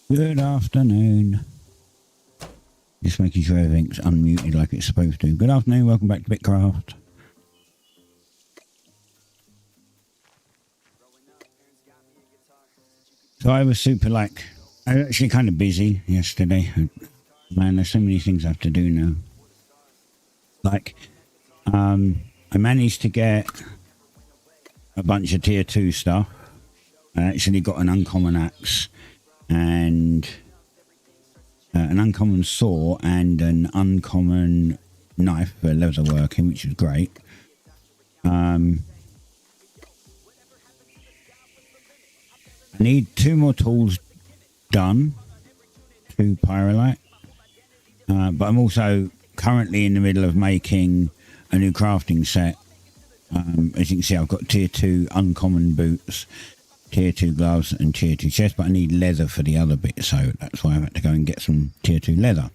Good afternoon. Just making sure everything's unmuted like it's supposed to. Good afternoon, welcome back to Bitcraft. So I was I was actually kind of busy yesterday. Man, there's so many things I have to do now. I managed to get a bunch of tier 2 stuff. I actually got an uncommon axe and an uncommon saw and an uncommon knife for leather working, which is great. I need 2 more tools done, 2 pyrolite. But I'm also currently in the middle of making a new crafting set. As you can see, I've got tier 2 uncommon boots, tier 2 gloves and tier 2 chest, but I need leather for the other bit, so that's why I've had to go and get some tier 2 leather.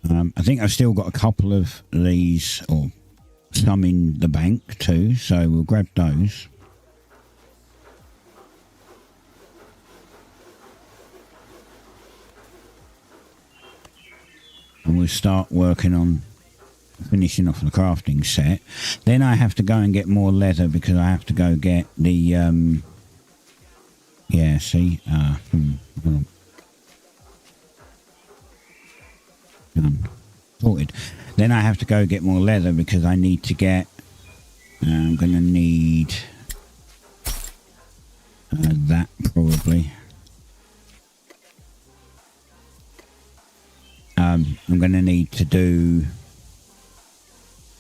I think I've still got a couple of these, or some in the bank too, so we'll grab those. And we'll start working on finishing off the crafting set. Then I have to go and get more leather because I have to go get the yeah, see, hold on. Done. Sorted. Then I have to go get more leather because I need to get, I'm gonna need that probably. I'm going to need to do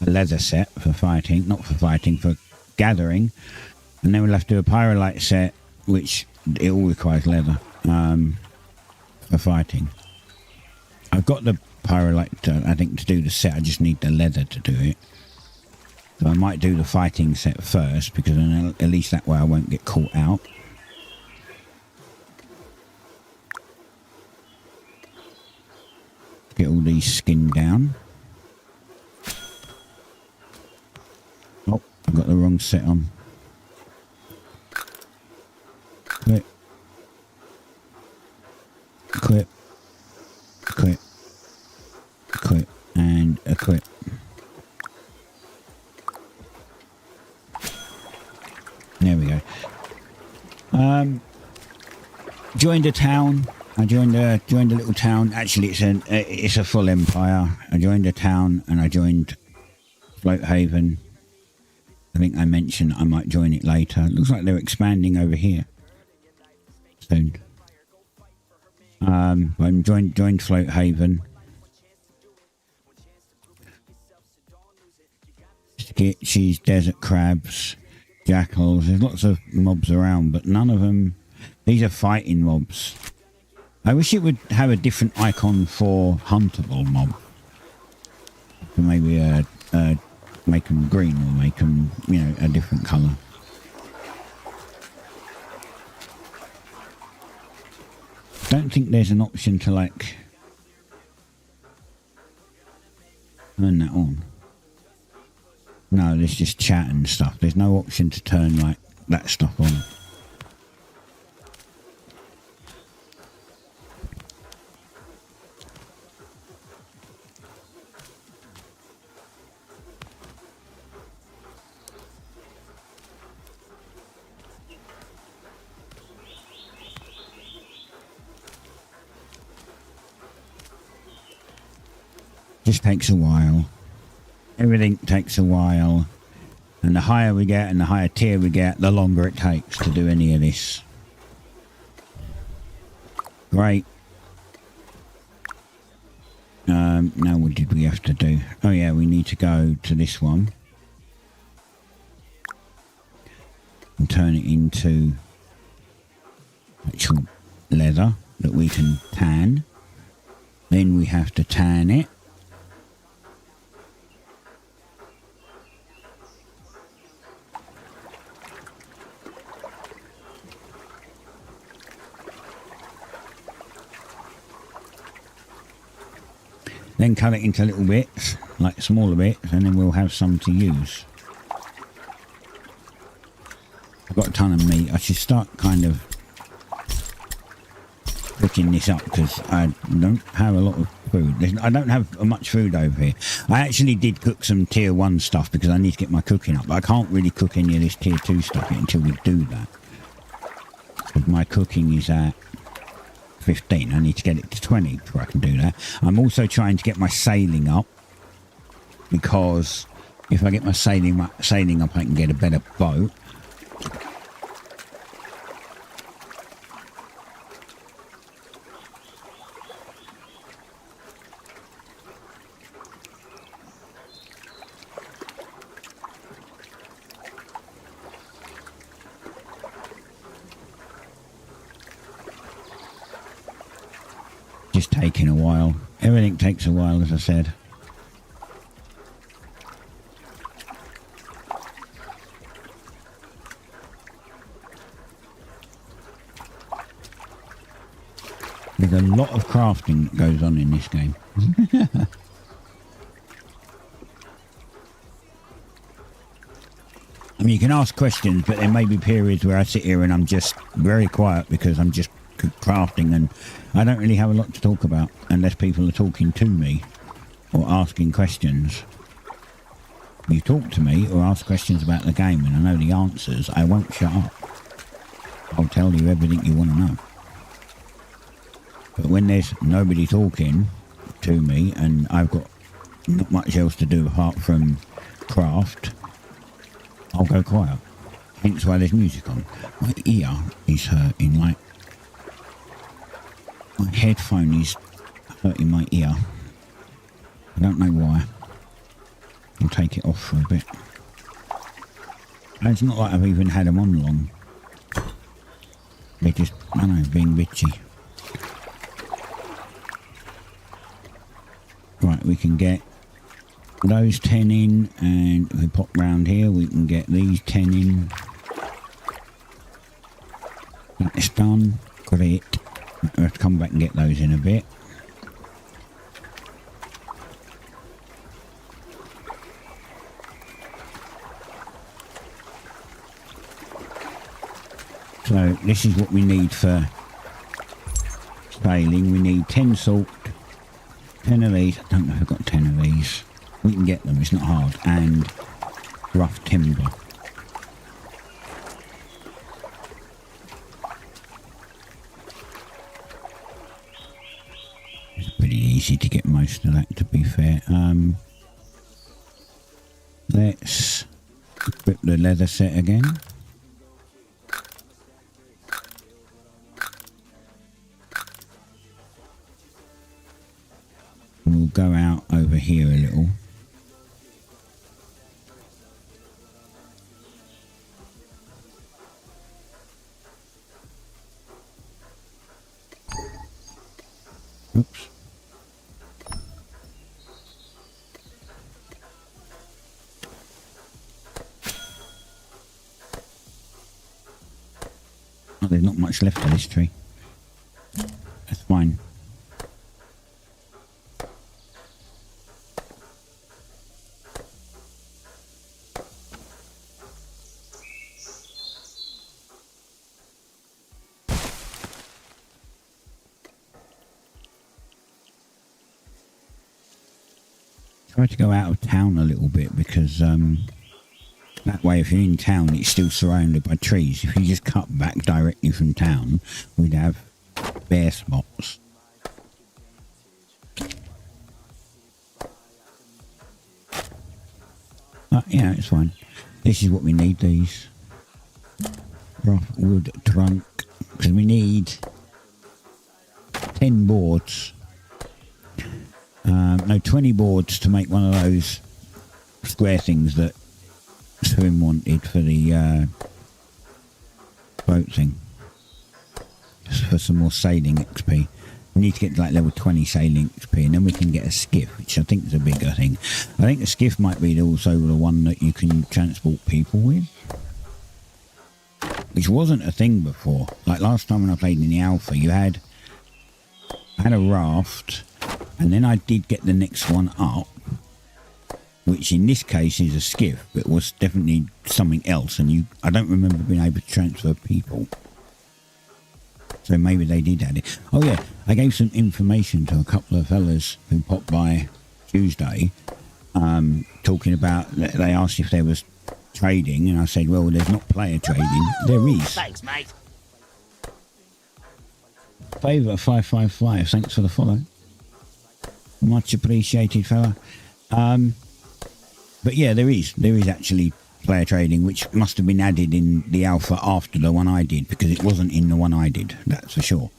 a leather set for fighting, not for fighting, for gathering. And then we'll have to do a pyrolite set, which it all requires leather for fighting. I've got the pyrolite, I think, to do the set. I just need the leather to do it. So I might do the fighting set first, because then at least that way I won't get caught out. Get all these skin down. Oh, I've got the wrong set on. Equip. Equip. Equip. Equip. And equip. There we go. Joined a town. I joined a little town. Actually, it's a full empire. I joined a town and I joined Floathaven. I think I mentioned I might join it later. It looks like they're expanding over here soon. I joined Floathaven. Skitchies, desert crabs, jackals. There's lots of mobs around, but none of them. These are fighting mobs. I wish it would have a different icon for huntable mob. Maybe make them green or make them, you know, a different colour. Don't think there's an option to like turn that on. No, there's just chat and stuff. There's no option to turn like that stuff on. Just takes a while. Everything takes a while, and the higher we get and the higher tier we get, the longer it takes to do any of this. Great. Now what did we have to do? Oh yeah, we need to go to this one and turn it into actual leather that we can tan. Then we have to tan it. Then cut it into little bits, like smaller bits, and then we'll have some to use. I've got a ton of meat. I should start kind of cooking this up because I don't have a lot of food. I don't have much food over here. I actually did cook some tier 1 stuff because I need to get my cooking up, but I can't really cook any of this tier 2 stuff until we do that. Because my cooking is at 15. I need to get it to 20 before I can do that. I'm also trying to get my sailing up, because if I get my sailing up, I can get a better boat. just taking a while. Everything takes a while, as I said. There's a lot of crafting that goes on in this game. I mean, you can ask questions, but there may be periods where I sit here and I'm just very quiet because I'm just crafting and I don't really have a lot to talk about unless people are talking to me or asking questions. If you talk to me or ask questions about the game and I know the answers, I won't shut up. I'll tell you everything you want to know. But when there's nobody talking to me and I've got not much else to do apart from craft, I'll go quiet. Hence why there's music on. My ear is hurting, like my headphone is hurting my ear. I don't know why. I'll take it off for a bit. It's not like I've even had them on long. They're just, I don't know, being bitchy. Right, we can get those 10 in, and if we pop round here we can get these 10 in. That's done. Great. We'll have to come back and get those in a bit. So this is what we need for sailing. We need 10 salt, 10 of these. I don't know if I've got 10 of these. We can get them, it's not hard. And rough timber. It's pretty easy to get most of that, to be fair. Let's equip the leather set again. We'll go out over here a little. Oops. Oh, there's not much left of this tree. That's fine. Try to go out of town a little bit because that way if you're in town it's still surrounded by trees. If you just cut back directly from town we'd have bare spots. But yeah, it's fine. This is what we need, these rough wood trunk, because we need 10 boards. No, 20 boards to make one of those square things that Swim wanted for the boat thing. Just for some more sailing XP. We need to get to like level 20 sailing XP and then we can get a skiff, which I think is a bigger thing. I think the skiff might be also the one that you can transport people with. Which wasn't a thing before. Like last time when I played in the alpha, you had a raft. And then I did get the next one up, which in this case is a skiff, but was definitely something else. And I don't remember being able to transfer people. So maybe they did add it. Oh yeah, I gave some information to a couple of fellas who popped by Tuesday, talking about, they asked if there was trading, and I said, well, there's not player trading. There is. Thanks, mate. Favour 555, thanks for the follow. Much appreciated, fella. But yeah, there is actually player trading, which must have been added in the alpha after the one I did, because it wasn't in the one I did, that's for sure.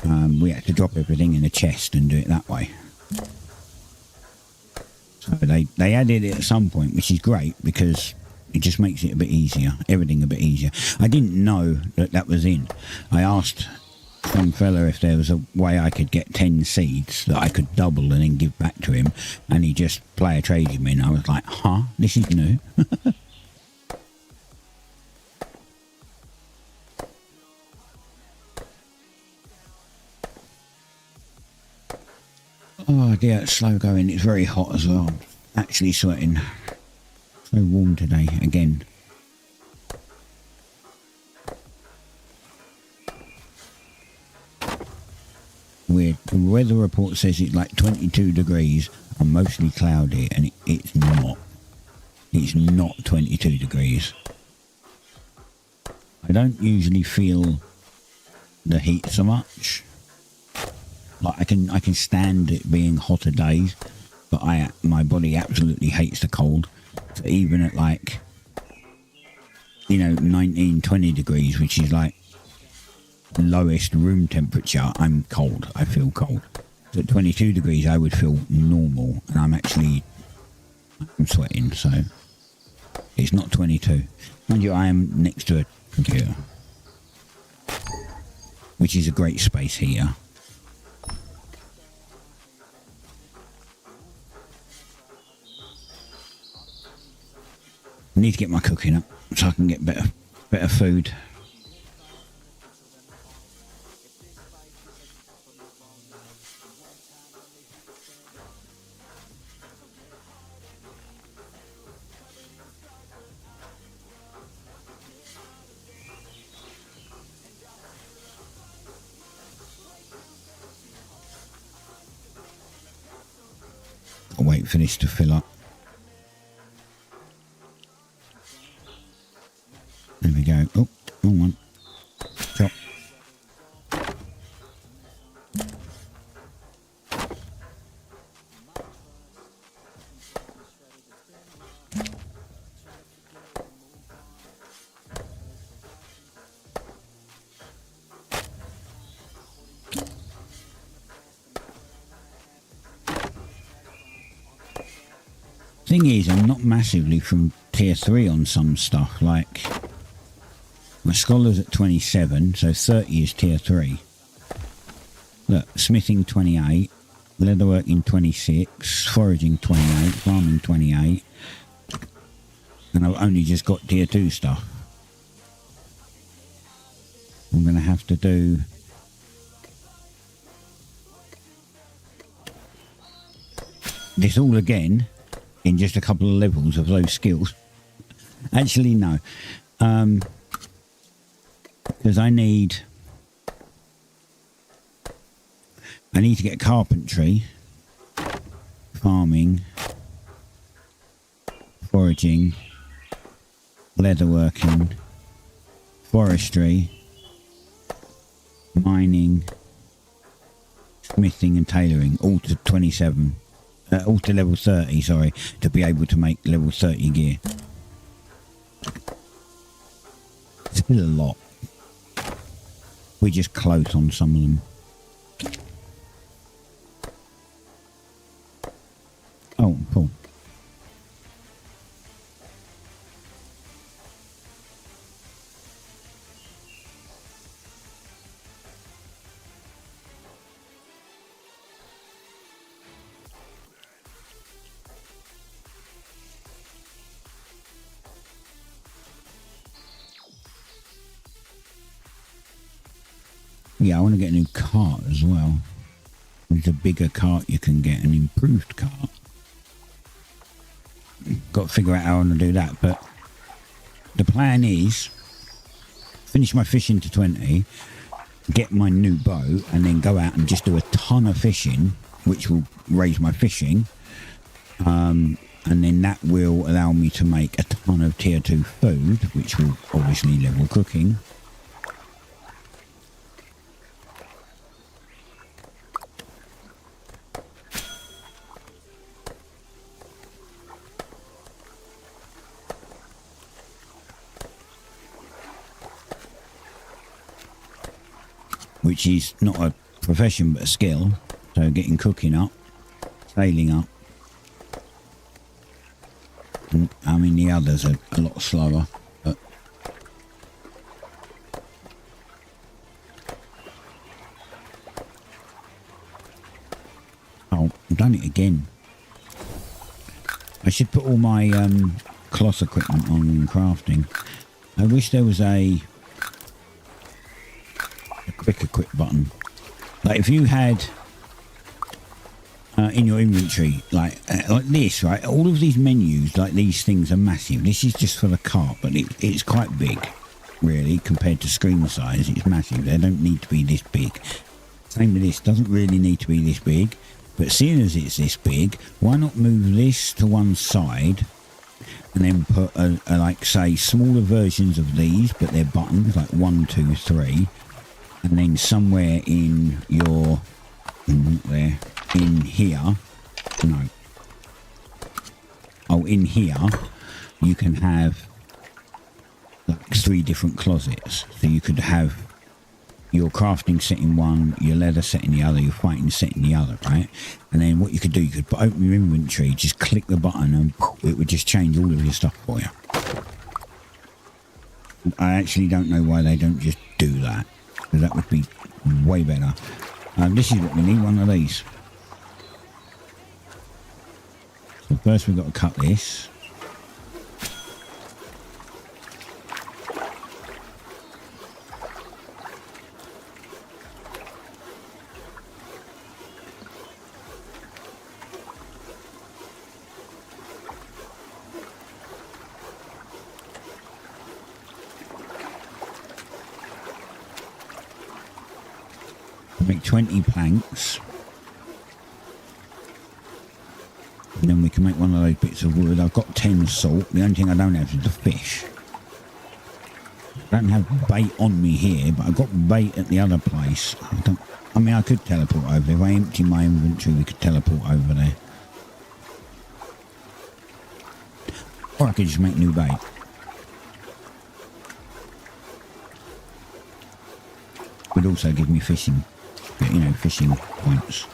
We had to drop everything in a chest and do it that way. So they added it at some point, which is great because it just makes it a bit easier, everything a bit easier. I didn't know that was in. I asked some fella if there was a way I could get 10 seeds that I could double and then give back to him, and he just player traded me, and I was like, huh, this is new. Oh dear, it's slow going. It's very hot as well. Actually sweating. So warm today again. Weird. The weather report says it's like 22 degrees and mostly cloudy, and it's not. It's not 22 degrees. I don't usually feel the heat so much. Like I can stand it being hotter days, but my body absolutely hates the cold. So even at like, 19, 20 degrees, which is like lowest room temperature, I'm cold. I feel cold. So at 22 degrees I would feel normal, and I'm sweating, so it's not 22. Mind you, I am next to a computer, which is a great space heater. I need to get my cooking up so I can get better food. I'll wait for this to fill up. There we go. Oh, wrong one. Chop. Thing is, I'm not massively from tier 3 on some stuff. Like, my scholar's at 27, so 30 is tier 3. Look, smithing 28, leatherworking 26, foraging 28, farming 28. And I've only just got tier 2 stuff. I'm going to have to do this all again in just a couple of levels of those skills. Actually, no. Because I need to get carpentry, farming, foraging, leatherworking, forestry, mining, smithing and tailoring, all to 27. All to level 30, sorry, to be able to make level 30 gear. It's still a lot. We're just close on some of them. Oh, cool. Yeah, I want to get a new cart as well. There's a bigger cart you can get, an improved cart. Got to figure out how I want to do that, but the plan is finish my fishing to 20, get my new boat, and then go out and just do a ton of fishing, which will raise my fishing. And then that will allow me to make a ton of tier 2 food, which will obviously level cooking. Which is not a profession but a skill. So getting cooking up, sailing up. And, I mean, the others are a lot slower, but done it again. I should put all my cloth equipment on crafting. I wish there was a quick equip button. Like if you had in your inventory, like this, right? All of these menus, like these things are massive. This is just for the cart, but it's quite big, really, compared to screen size. It's massive. They don't need to be this big. Same with this, doesn't really need to be this big. But seeing as it's this big, why not move this to one side and then put a like say smaller versions of these, but they're buttons like 1, 2, 3, and then somewhere in your there in here, no, oh in here you can have like 3 different closets, so you could have your crafting set in one, your leather set in the other, your fighting set in the other, right? And then what you could do, you could open your inventory, just click the button and it would just change all of your stuff for you. I actually don't know why they don't just do that, because that would be way better. This is what we need, one of these. So first we've got to cut this. Make 20 planks, and then we can make one of those bits of wood. I've got 10 salt. The only thing I don't have is the fish. I don't have bait on me here, but I've got bait at the other place. I mean, I could teleport over. If I empty my inventory, we could teleport over there. Or I could just make new bait. Would also give me fishing. You know, fishing points.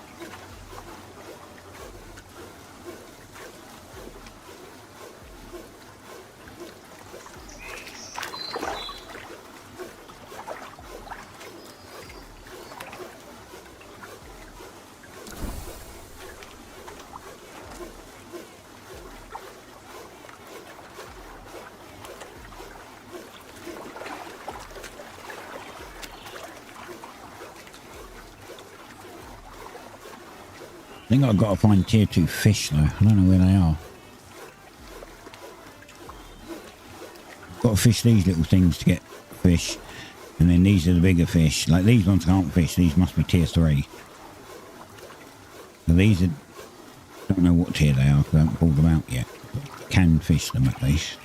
I think I've got to find tier 2 fish though. I don't know where they are. Got to fish these little things to get fish, and then these are the bigger fish. Like these ones can't fish. These must be tier 3. So these are, don't know what tier they are because I haven't pulled them out yet. Can fish them at least.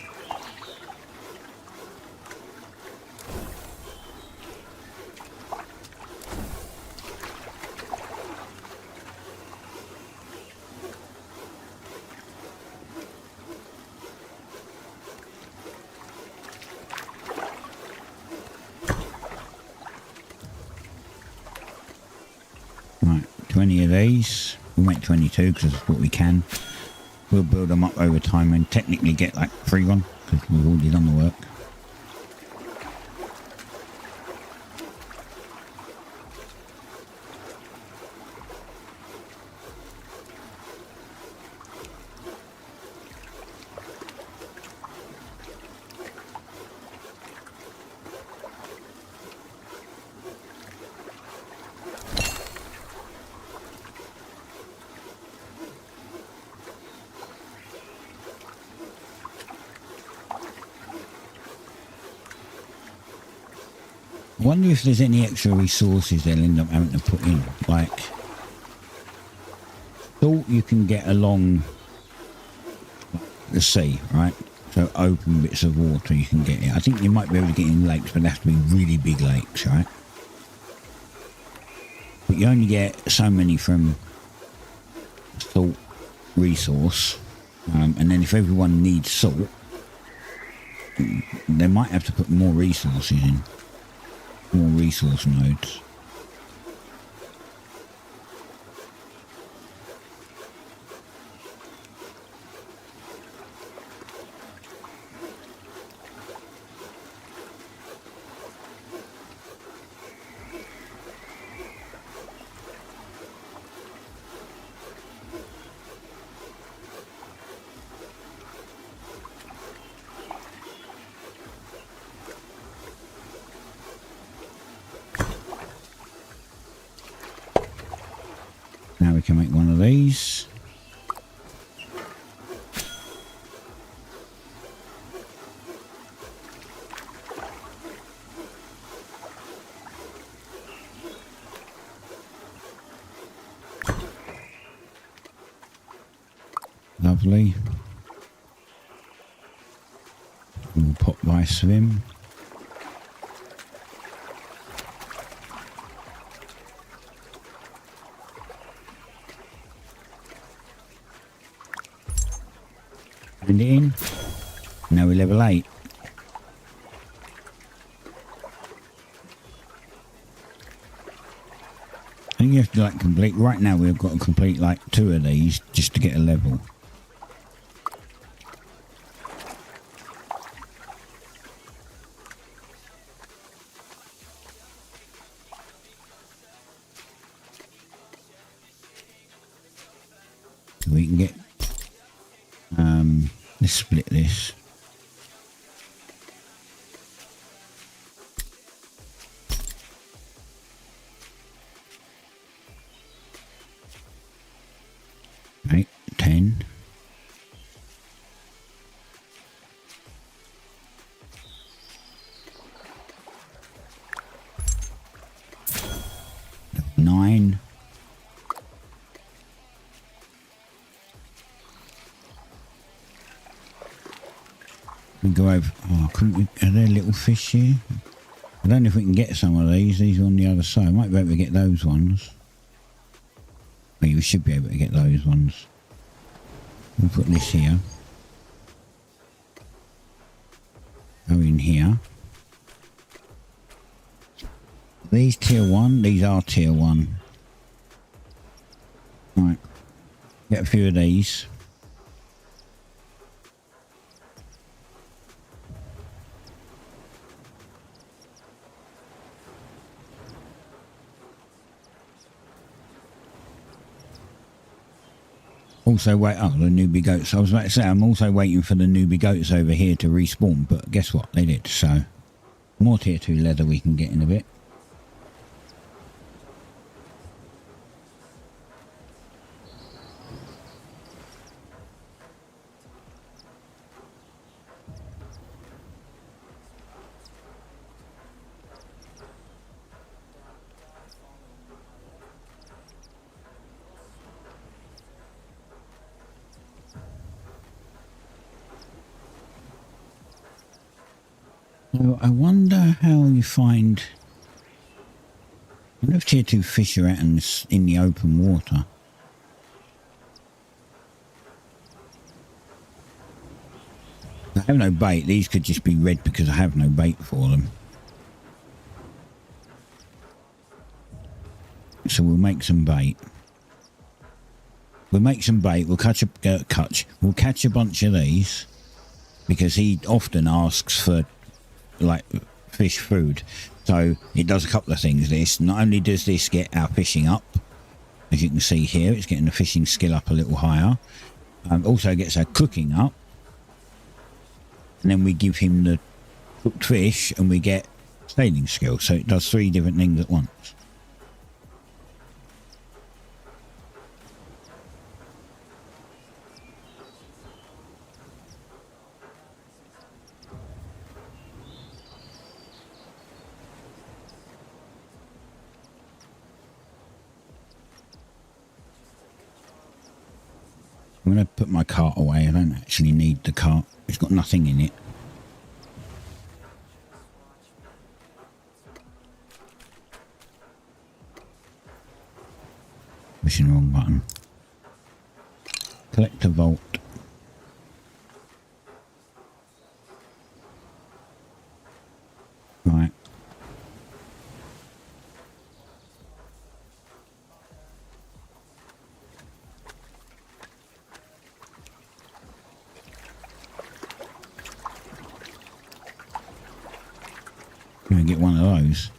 Right, 20 of these. We'll make 22 because that's what we can. We'll build them up over time and technically get like 3 on because we've already done the work. I wonder if there's any extra resources they'll end up having to put in, like salt you can get along the sea, right? So open bits of water you can get it. I think you might be able to get in lakes, but they have to be really big lakes, right? But you only get so many from salt resource, and then if everyone needs salt, they might have to put more resources in. More resource nodes. we can make one of these. Lovely. We'll pop by swim. And it in. Now we're level 8. I think you have to like complete, right now we've got to complete like 2 of these just to get a level. We can get, let's split this. Right, 10. Nine. We go over. Oh, couldn't we? Are there little fish here? I don't know if we can get some of these. These are on the other side. Might be able to get those ones. Well, we should be able to get those ones. We'll put this here. Go in here. These tier 1. These are tier 1. Right. Get a few of these. Also wait, oh, the newbie goats. I was about to say, I'm also waiting for the newbie goats over here to respawn, but guess what? They did, so more tier 2 leather we can get in a bit. So I wonder how you find. I wonder if tier 2 fish are out in the open water. I have no bait. These could just be red because I have no bait for them. So we'll make some bait. We'll make some bait. We'll we'll catch a bunch of these because he often asks for like fish food. So it does a couple of things. This not only does this get our fishing up, as you can see here, it's getting the fishing skill up a little higher. Also gets our cooking up, and then we give him the cooked fish and we get sailing skill. So it does 3 different things at once. I'm going to put my cart away. I don't actually need the cart. It's got nothing in it. Pushing the wrong button. Collect a vault. Right. Gonna get one of those.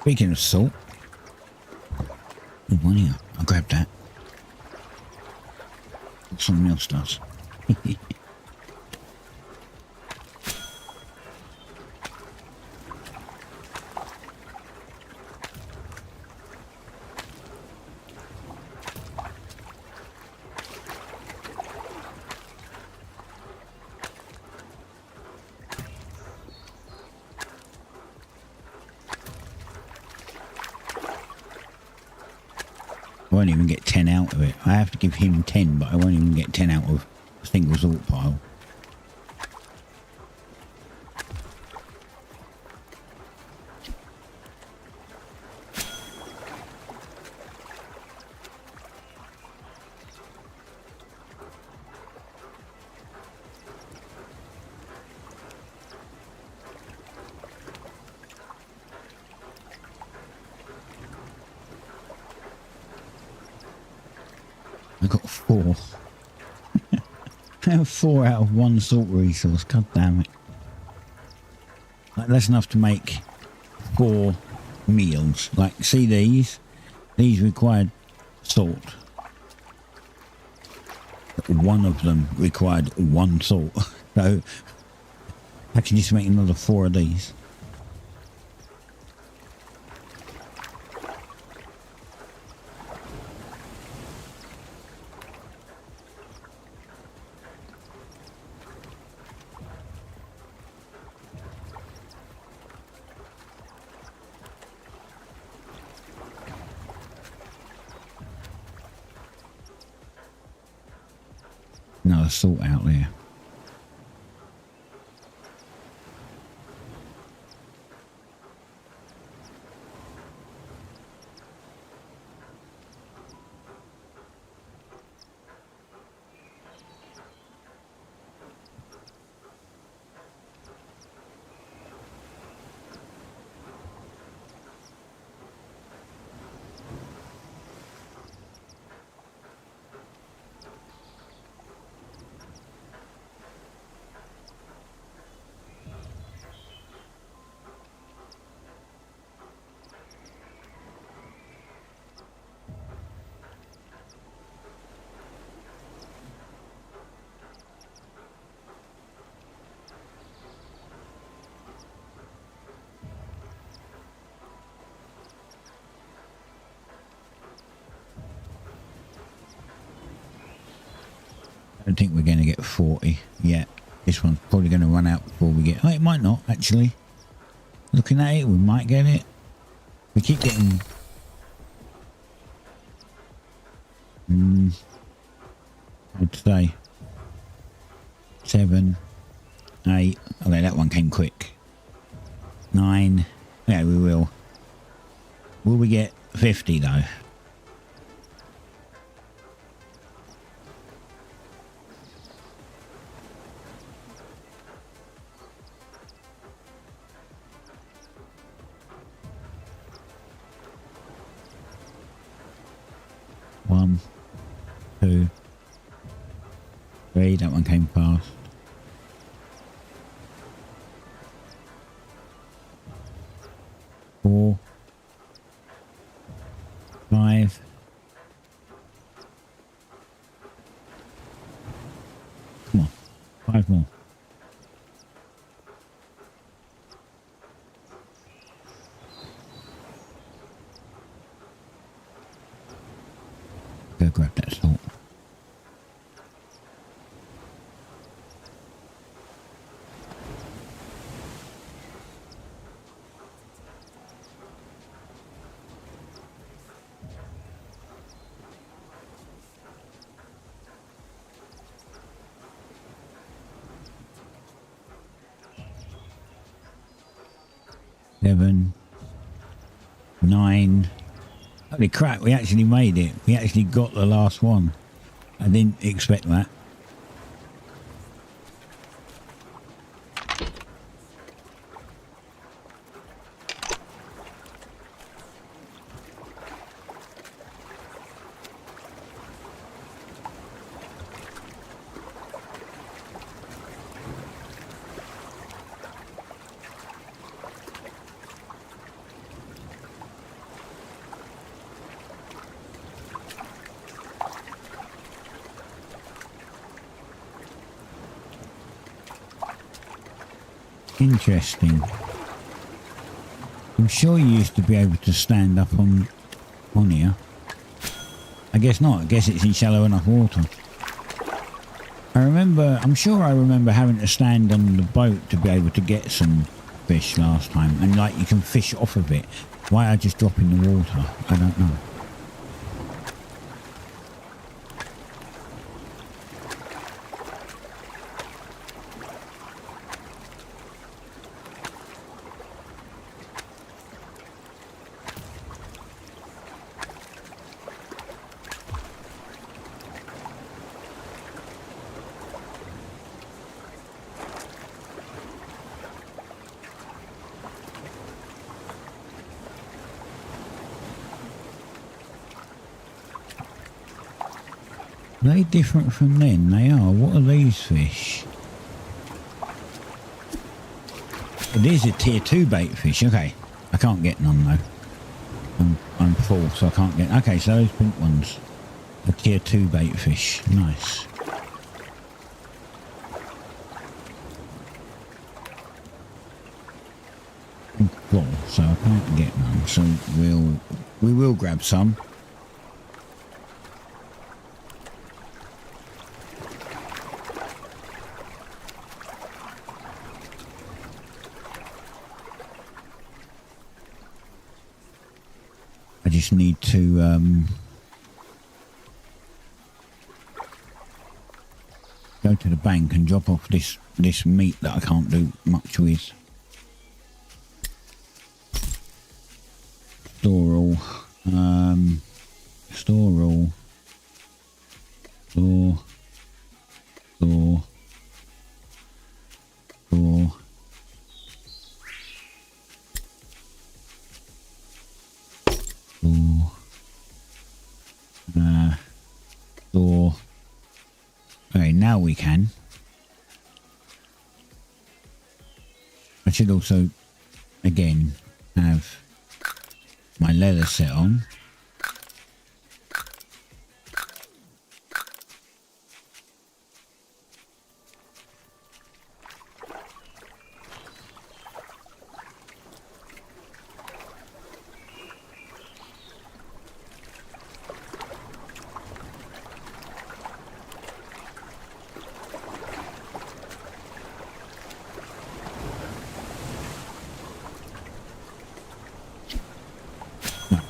Speaking of salt, there's one here. I'll grab that. Someone else does. I won't even get 10 out of it. I have to give him 10, but I won't even get 10 out of a single salt pile. I got 4. I have 4 out of 1 salt resource. God damn it. Like, that's enough to make 4 meals. Like, see these? These required salt. One of them required 1 salt. So I can just make another 4 of these. Another salt out there. I don't think we're going to get 40 yet. This one's probably going to run out before we get... Oh, it might not, actually. Looking at it, we might get it. We keep getting... I'd say 7, 8. Oh, that one came quick. 9. Yeah, we will. Will we get 50 though? One, 2, 3. That one came fast. 4, 5. Come on, 5 more. Go grab that salt. Seven, 9. Holy crap, we actually made it. We actually got the last one. I didn't expect that. Interesting. I'm sure you used to be able to stand up on here. I guess not. I guess it's in shallow enough water. I'm sure I remember having to stand on the boat to be able to get some fish last time. And like you can fish off of it. Why I just drop in the water, I don't know. Are they different from then? They are. What are these fish? These are tier 2 bait fish. Okay. I can't get none though. I'm full, so I can't get... Okay, so those pink ones are tier 2 bait fish. Nice. I'm full, so I can't get none. So we will grab some. I just need to go to the bank and drop off this meat that I can't do much with. Store all. Store all. Store. Store. Store. Store. Okay, now we can. I should also, again, have my leather set on.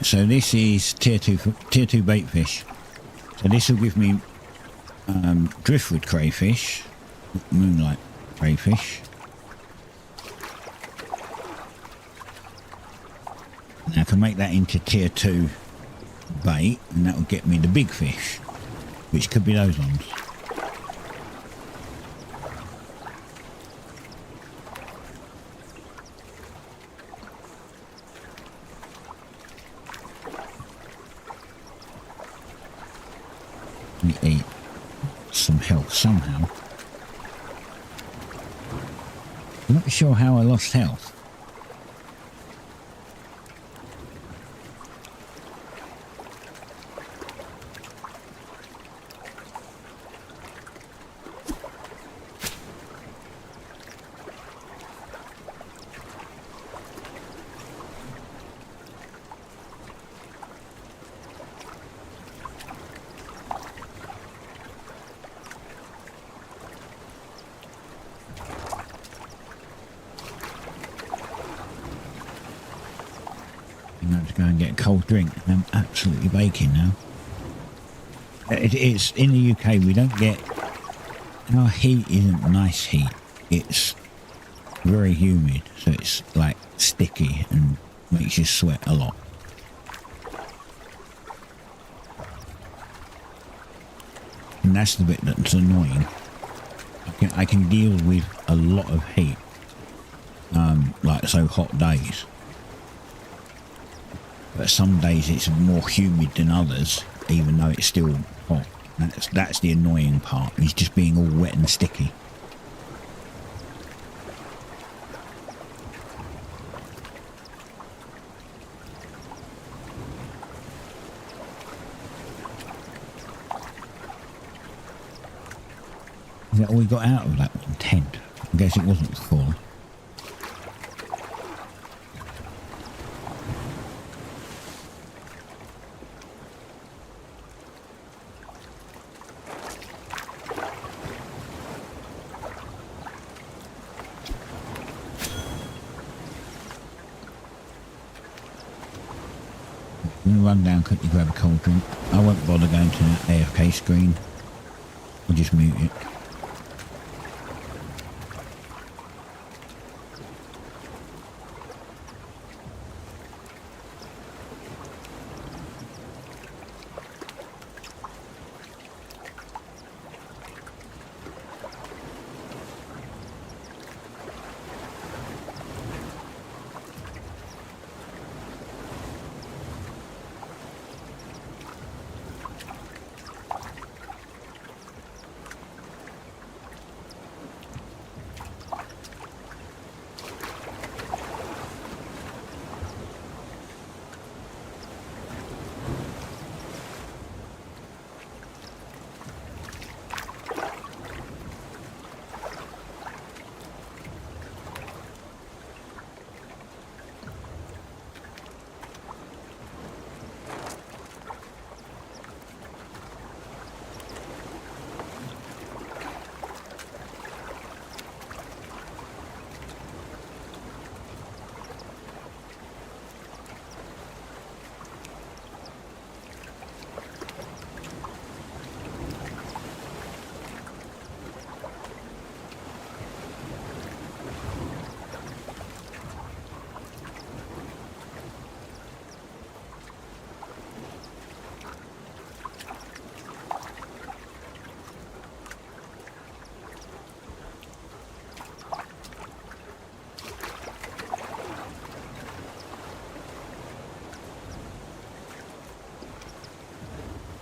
So this is tier 2 bait fish. So this will give me driftwood crayfish, moonlight crayfish. Now I can make that into tier 2 bait, and that will get me the big fish, which could be those ones. Eat some health somehow. I'm not sure how I lost health. I'm going to go and get a cold drink. I'm absolutely baking now. It's in the UK. We don't get... Our heat isn't nice heat. It's very humid, so it's like sticky and makes you sweat a lot. And that's the bit that's annoying. I can deal with a lot of heat, like so hot days. But some days it's more humid than others, even though it's still hot. That's the annoying part. It's just being all wet and sticky. Is that all we got out of that one? Tent. I guess it wasn't full. I'm going to run down quickly, grab a cold drink. I won't bother going to that AFK screen. I'll just mute it.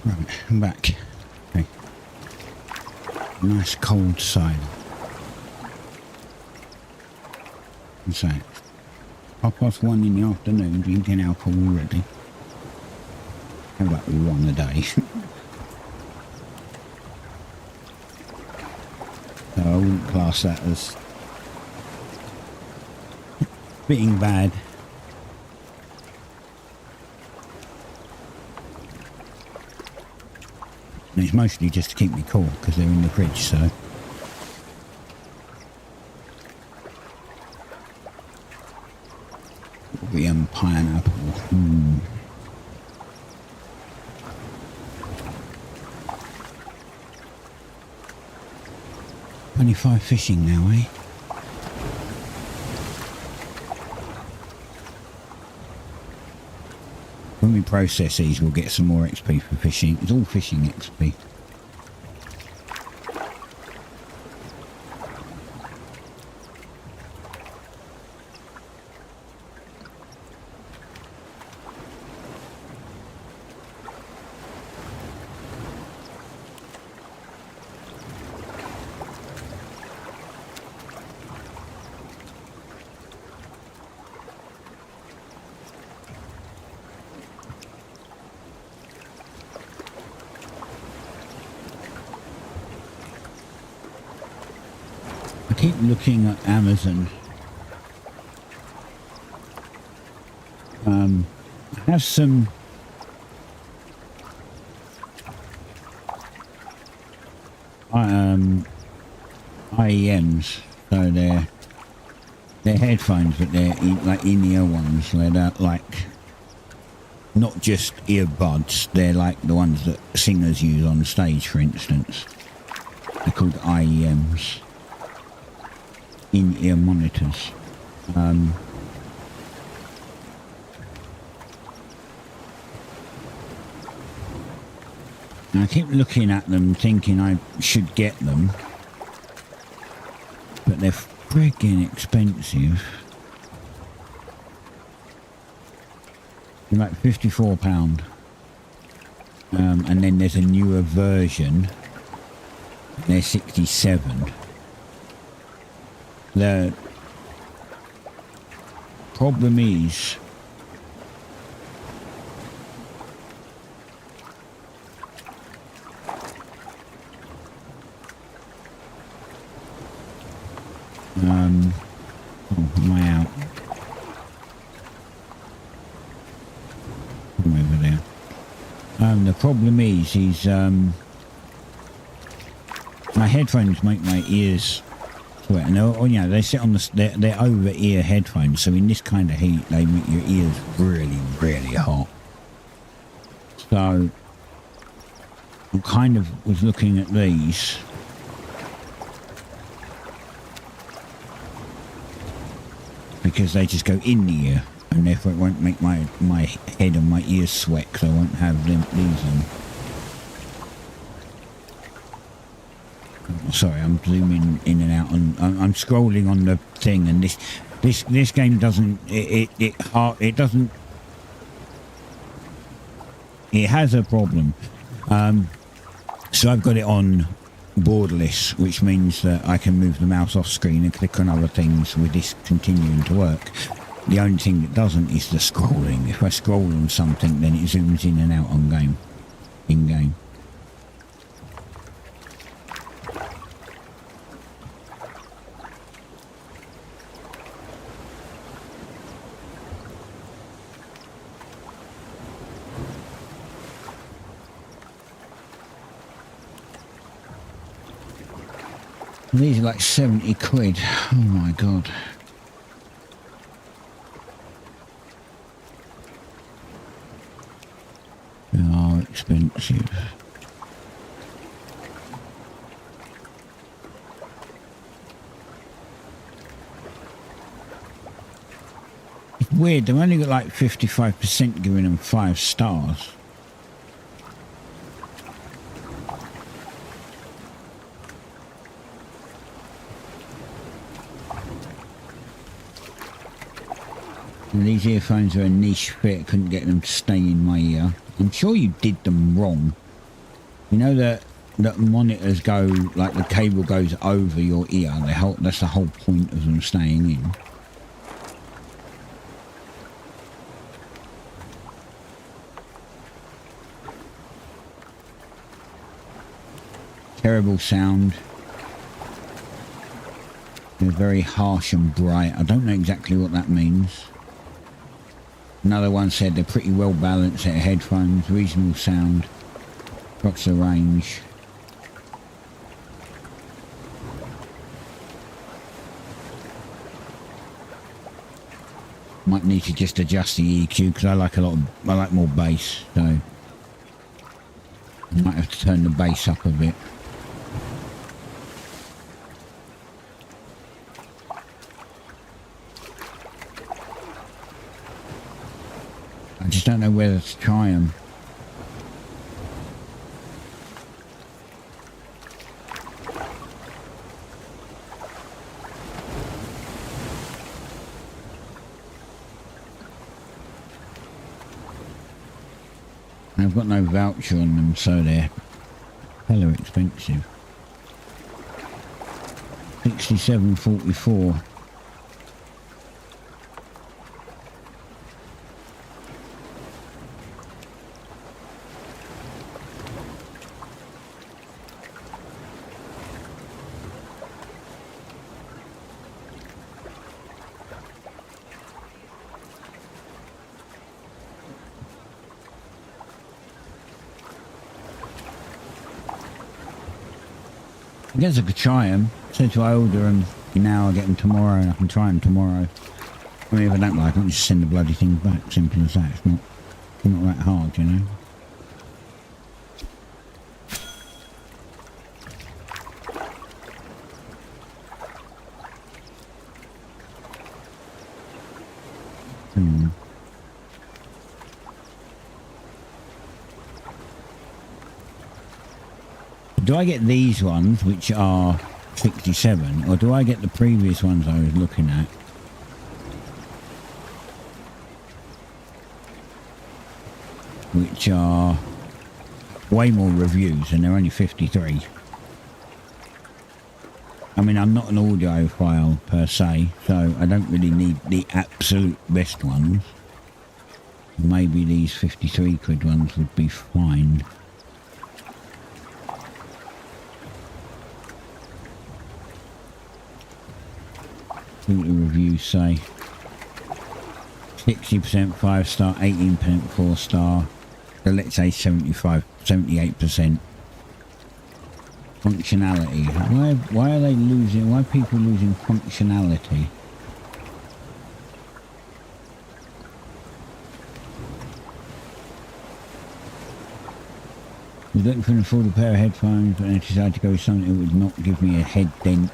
Right, I'm back. Okay. Nice cold cider. So, 1:30 in the afternoon, drinking alcohol already. Have like one a day. So I wouldn't class that as being bad. And it's mostly just to keep me cool because they're in the fridge, so. Pineapple. 25 fishing now, eh? When we process these, we'll get some more XP for fishing. It's all fishing XP. Keep looking at Amazon. I have some IEMs, so they're headphones, but they're like in-ear ones. They're like not just earbuds. They're like the ones that singers use on stage, for instance. They're called IEMs. In-ear monitors. I keep looking at them thinking I should get them, but they're friggin' expensive. They're like £54. And then there's a newer version. They're 67. The problem is am I out? I'm over there. The problem is my headphones make my ears sweat, and they sit on they're over-ear headphones, so in this kind of heat they make your ears really, really hot. So I kind of was looking at these. Because they just go in the ear, and therefore it won't make my head and my ears sweat, because I won't have these on. Sorry, I'm zooming in and out, and I'm scrolling on the thing, and this game doesn't it doesn't. It has a problem. So I've got it on borderless, which means that I can move the mouse off screen and click on other things with this continuing to work. The only thing that doesn't is the scrolling. If I scroll on something, then it zooms in and out on in-game. These are like 70 quid. Oh my god. They are expensive. It's weird, they've only got like 55% giving them 5 stars. And these earphones are a niche fit, couldn't get them to stay in my ear. I'm sure you did them wrong. You know that monitors go, like the cable goes over your ear. That's the whole point of them staying in. Terrible sound. They're very harsh and bright. I don't know exactly what that means. Another one said they're pretty well balanced, set of headphones, reasonable sound, across the range. Might need to just adjust the EQ because I like more bass, so I might have to turn the bass up a bit. I just don't know whether to try them. I've got no voucher on them, so they're hella expensive. 67.44. I guess I could try them. Since I order them now, I get them tomorrow and I can try them tomorrow. I mean, if I don't like them, just send the bloody thing back. Simple as that. It's not that hard, you know. Do I get these ones, which are 67, or do I get the previous ones I was looking at? Which are way more reviews, and they're only 53. I mean, I'm not an audiophile per se, so I don't really need the absolute best ones. Maybe these 53 quid ones would be fine. What the reviews say. 60% 5 star, 18% 4 star. So let's say 78%. Functionality. Why are they losing? Why are people losing functionality? I was looking for an affordable pair of headphones and I decided to go with something that would not give me a head dent.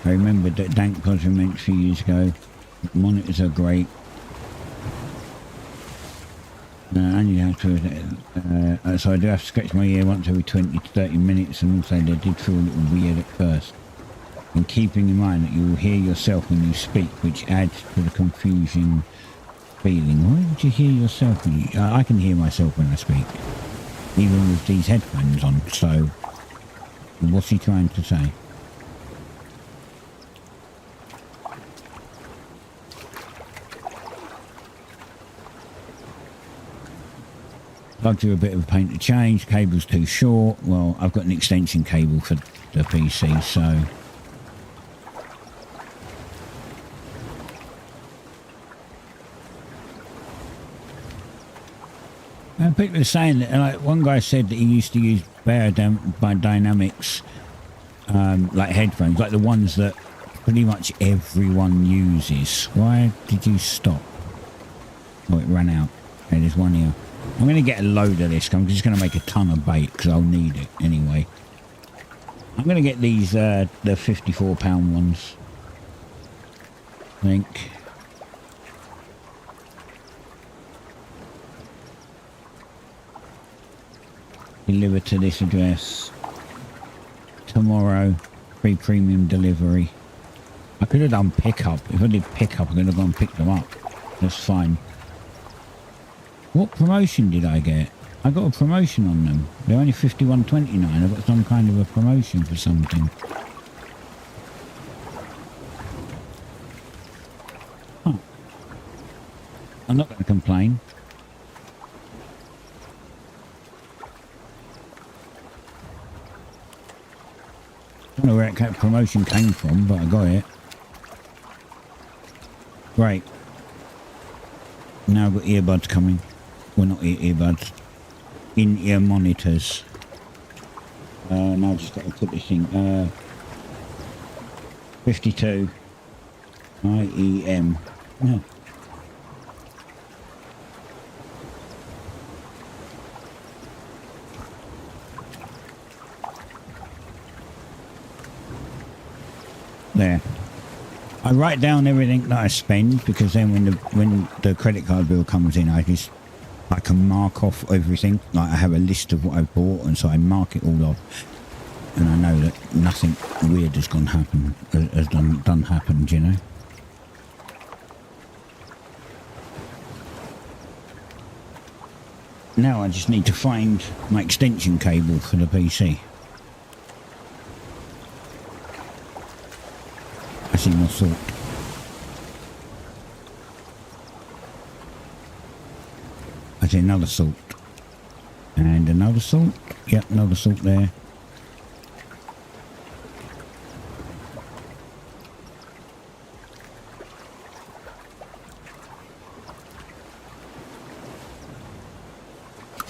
I remembered that dank pods were meant a few years ago. Monitors are great. And you have to, so I do have to scratch my ear once every 20 to 30 minutes, and also they did feel a little weird at first. And keeping in mind that you will hear yourself when you speak, which adds to the confusing feeling. Why would you hear yourself when you... I can hear myself when I speak, even with these headphones on, so what's he trying to say? Plugs are a bit of a pain to change, cable's too short. Well, I've got an extension cable for the PC, so... And people are saying that, like, one guy said that he used to use Dynamics, like headphones, like the ones that pretty much everyone uses. Why did you stop? Oh, it ran out. Okay, there's one here. I'm going to get a load of this. I'm just going to make a ton of bait because I'll need it anyway. I'm going to get these, the £54 ones, I think. Deliver to this address tomorrow. Free premium delivery. I could have done pickup. If I did pickup, I could have gone and picked them up. That's fine. What promotion did I get? I got a promotion on them. They're only $51.29. I got some kind of a promotion for something. Huh. I'm not going to complain. I don't know where that promotion came from, but I got it. Right. Now I've got earbuds coming. Well, not earbuds. In-ear monitors. Now I've just got to put this in. 52. IEM. Yeah. There. I write down everything that I spend because then when the credit card bill comes in, I can mark off everything. Like I have a list of what I've bought, and so I mark it all off, and I know that nothing weird has done happened, you know. Now I just need to find my extension cable for the PC. I see more salt. I see another salt. And another salt. Yep, another salt there.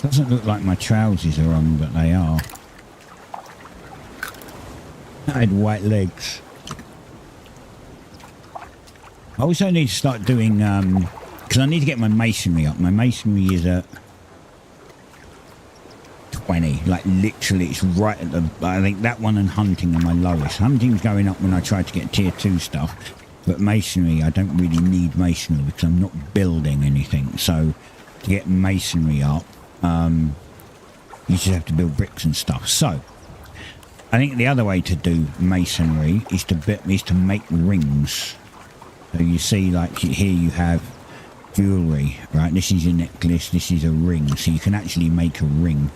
Doesn't look like my trousers are on, but they are. I had white legs. I also need to start doing, because I need to get my masonry up. My masonry is at 20, like literally it's right at the, I think that one and hunting are my lowest. Hunting's going up when I try to get tier 2 stuff, but masonry, I don't really need masonry because I'm not building anything. So to get masonry up, you just have to build bricks and stuff. So I think the other way to do masonry is to make rings. So you see, like here you have jewellery, right? This is a necklace, this is a ring. So you can actually make a ring.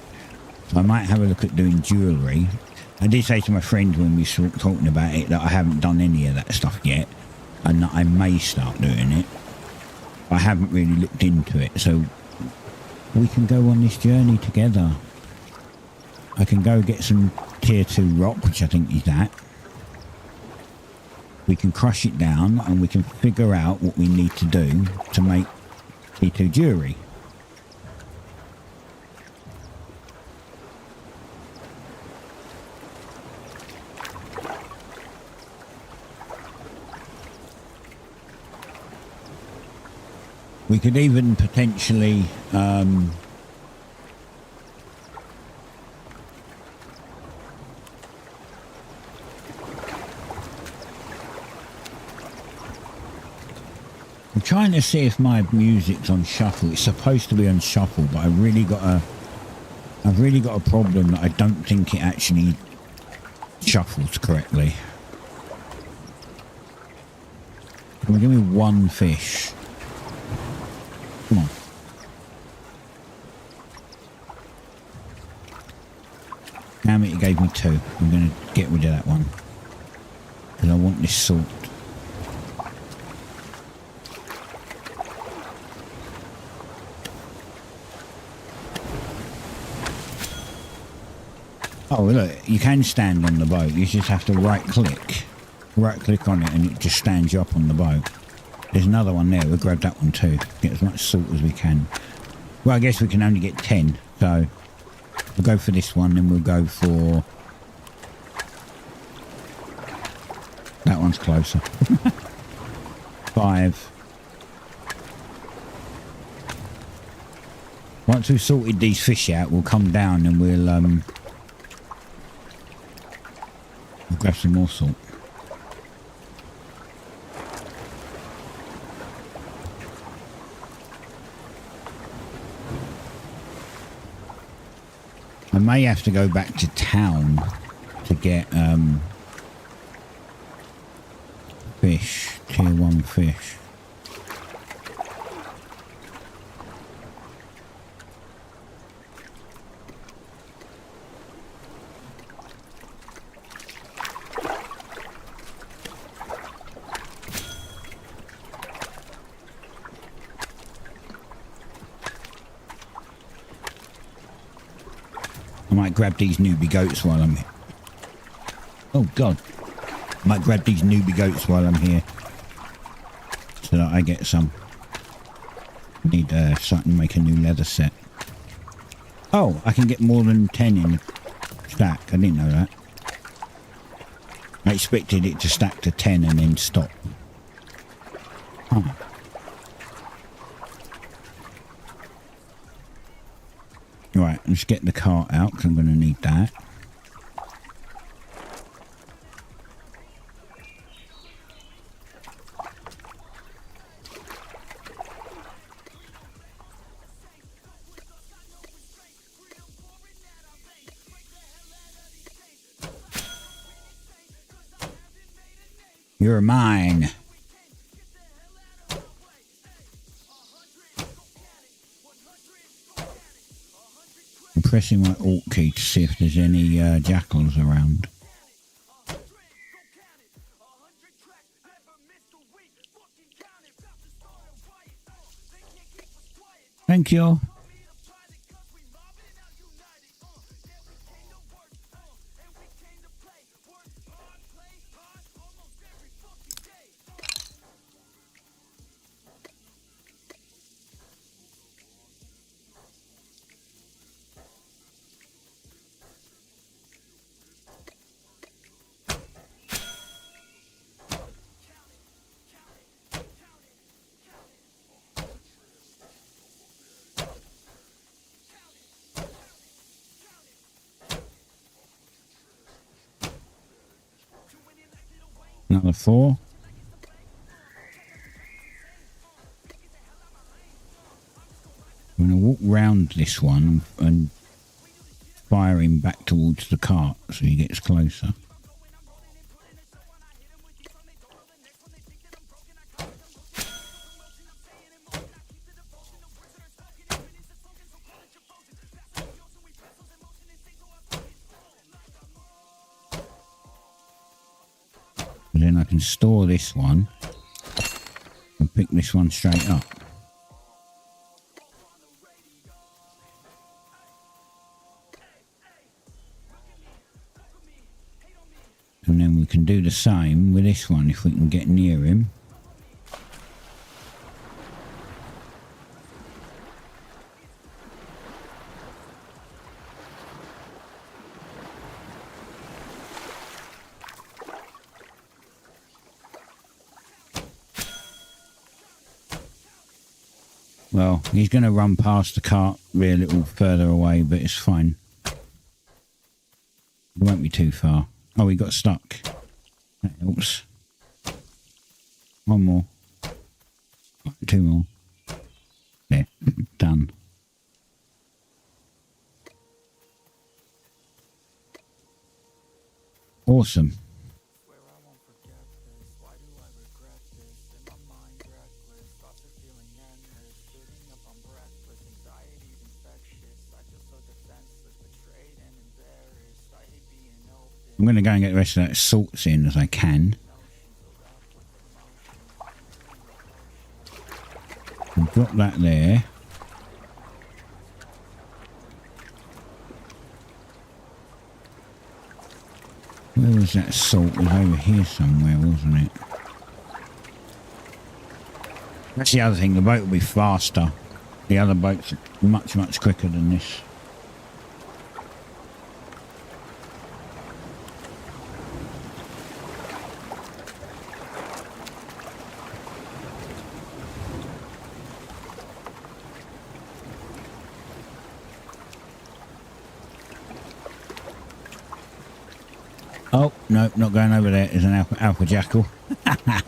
So I might have a look at doing jewellery. I did say to my friend when we were talking about it that I haven't done any of that stuff yet. And that I may start doing it. I haven't really looked into it. So we can go on this journey together. I can go get some tier 2 rock, which I think is that. We can crush it down and we can figure out what we need to do to make tier 2 jewellery. We could even potentially trying to see if my music's on shuffle. It's supposed to be on shuffle, but I've really got a problem that I don't think it actually shuffles correctly. Can we give me one fish? Come on. Damn it, it gave me 2. I'm going to get rid of that one. Because I want this salt. Oh, look, you can stand on the boat. You just have to right click on it and it just stands you up on the boat. There's another one there. We'll grab that one too. Get as much salt as we can. Well, I guess we can only get 10, so we'll go for this one, then we'll go for... That one's closer. 5. Once we've sorted these fish out, we'll come down and we'll grab some more salt. I may have to go back to town to get fish, tier 1 fish. I might grab these newbie goats while I'm here. Oh god. I might grab these newbie goats while I'm here. So that I get some. Need something to make a new leather set. Oh, I can get more than 10 in the stack. I didn't know that. I expected it to stack to 10 and then stop. Oh. Right, let's get the cart out because I'm going to need that. You're mine. I'm pressing my Alt key to see if there's any jackals around. Thank you. Another 4. I'm going to walk round this one and fire him back towards the cart so he gets closer. Then I can store this one and pick this one straight up. And then we can do the same with this one if we can get near him. Well, he's going to run past the cart a little further away, but it's fine. It won't be too far. Oh, he got stuck. That helps. One more. 2 more. There, done. Awesome. I'm going to go and get the rest of that salts in as I can. And drop that there. Where was that salt? It was over here somewhere, wasn't it? That's the other thing, the boat will be faster. The other boats are much, much quicker than this. Oh, no, not going over there. There's an alpha jackal. Oh,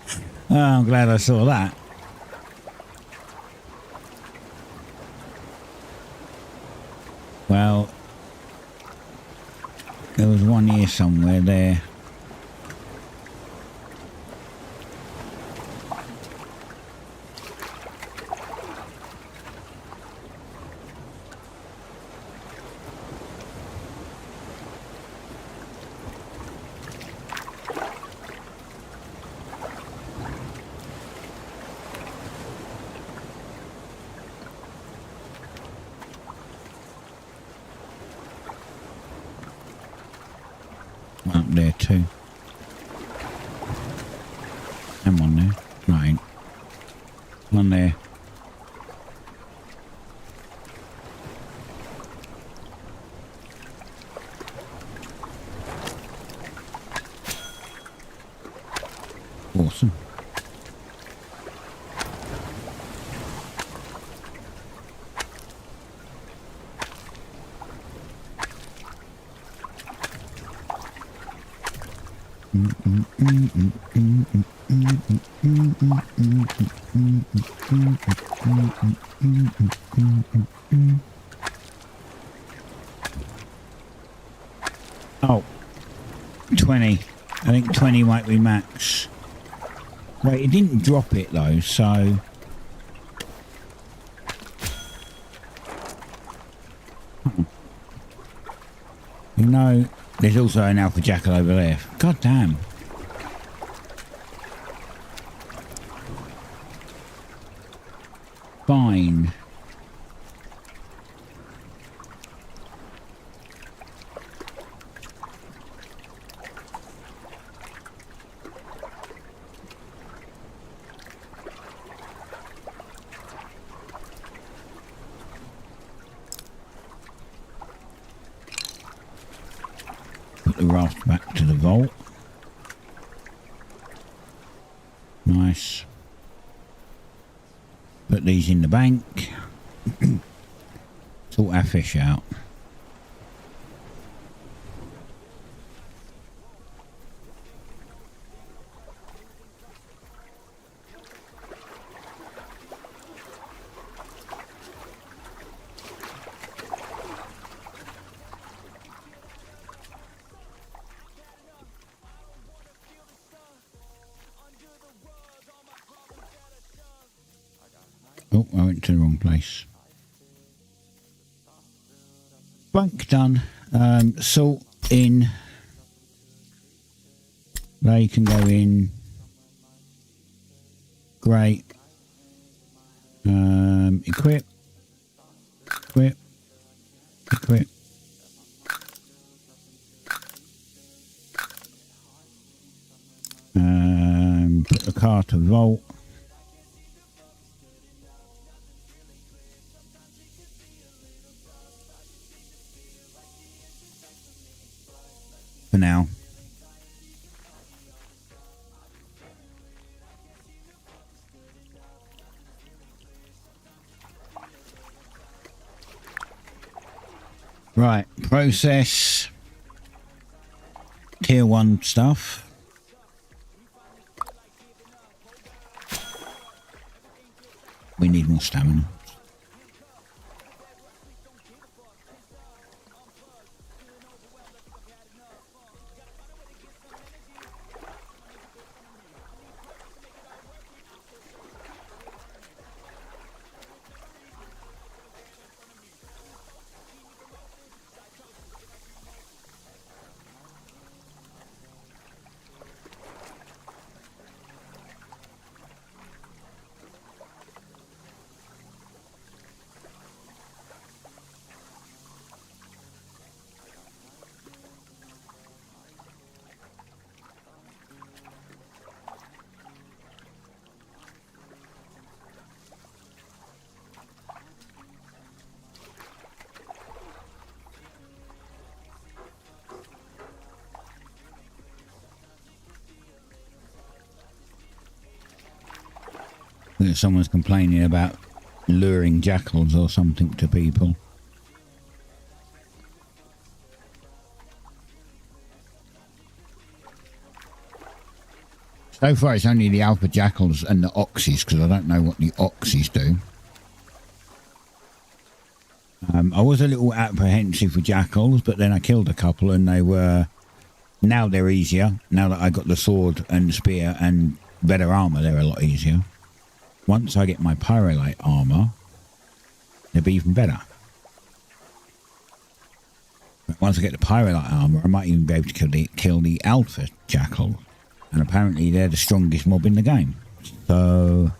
I'm glad I saw that. Well, there was one here somewhere there. Up there too. And one there. No, ain't. One there. Awesome. Oh, 20. I think 20 might be max. Wait, it didn't drop it though, so... You know, there's also an alpha jackal over there. God damn. Fine. Put the raft back to the vault. Nice. Put these in the bank. Sort our fish out. Oh, I went to the wrong place. Bunk done. Salt in. They can go in. Great. Equip. Equip. Equip. Put the car to vault. For now. Right, process tier 1 stuff. need more stamina. Someone's complaining about luring jackals or something to people. So far it's only the alpha jackals and the oxys, because I don't know what the oxys do. I was a little apprehensive with jackals, but then I killed a couple and they were... Now they're easier. Now that I got the sword and spear and better armour, they're a lot easier. Once I get my pyrolite armour, they'll be even better. But once I get the pyrolite armour, I might even be able to kill the alpha jackal. And apparently they're the strongest mob in the game. So...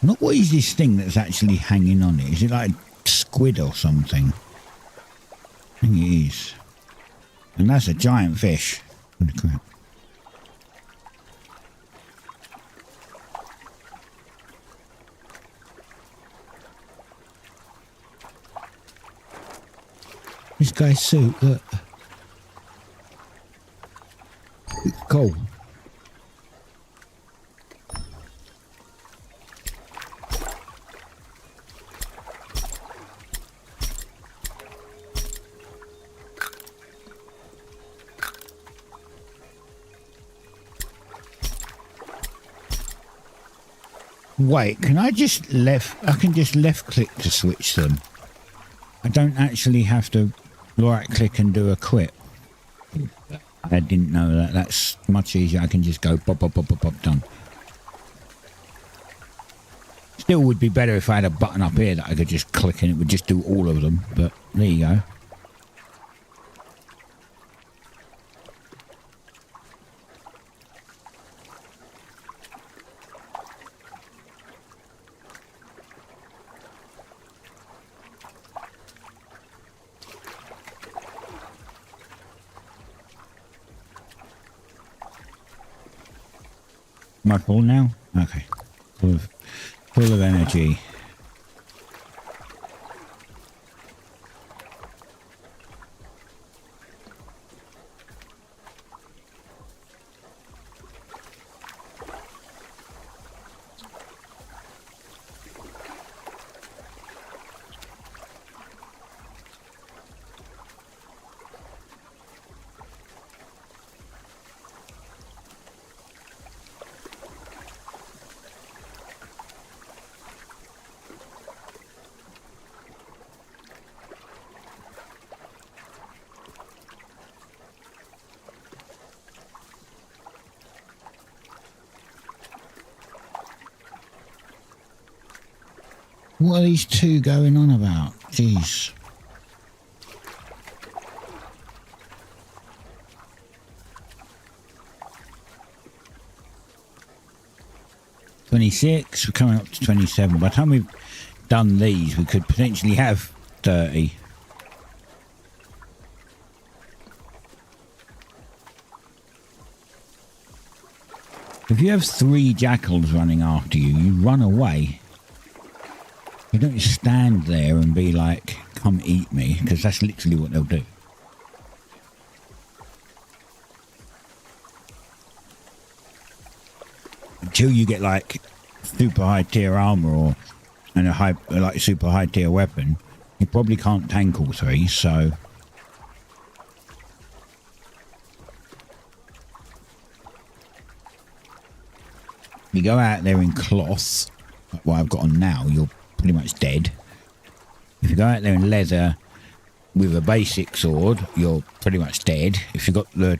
Not what is this thing that's actually hanging on it? Is it like a squid or something? I think it is. And that's a giant fish. Holy crap. This guy's suit, look. It's cold. Wait, can I just I can just left click to switch them. I don't actually have to right click and do a quit. I didn't know that. That's much easier. I can just go pop, pop, pop, pop, pop, done. Still would be better if I had a button up here that I could just click and it would just do all of them. But there you go. Am I full now? Okay. Full of energy. What are these two going on about? Jeez. $26, we're coming up to 27. By the time we've done these, we could potentially have 30. If you have 3 jackals running after you, you run away. You don't stand there and be like, come eat me, because that's literally what they'll do. Until you get like super high tier armor or and a super high tier weapon, you probably can't tank all 3, so you go out there in cloth, like what I've got on now, you're pretty much dead. If you go out there in leather with a basic sword, you're pretty much dead. If you've got the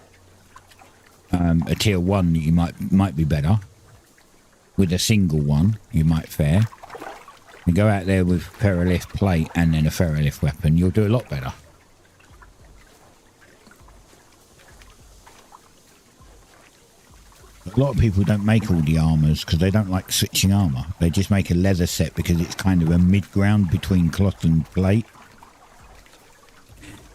a tier 1, you might be better. With a single one, you might fare. You go out there with ferrolith plate and then a ferrolith weapon, you'll do a lot better. A lot of people don't make all the armors because they don't like switching armor. They just make a leather set because it's kind of a mid-ground between cloth and plate.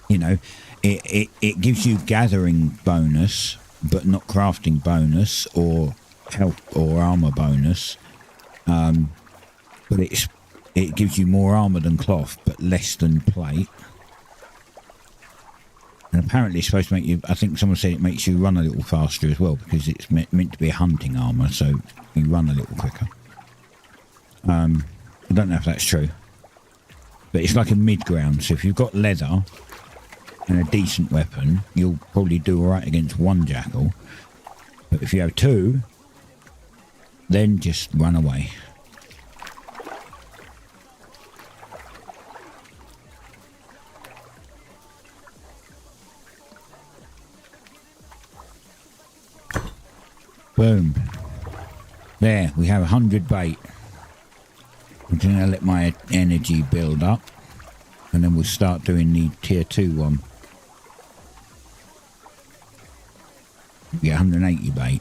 You know, it gives you gathering bonus, but not crafting bonus or health or armor bonus. But it gives you more armor than cloth, but less than plate. And apparently it's supposed to make you, I think someone said it makes you run a little faster as well, because it's meant to be a hunting armor, so you run a little quicker. I don't know if that's true. But it's like a mid-ground, so if you've got leather and a decent weapon, you'll probably do alright against 1 jackal. But if you have 2, then just run away. Boom. There, we have 100 bait. I'm going to let my energy build up. And then we'll start doing the tier 2 one. We get 180 bait.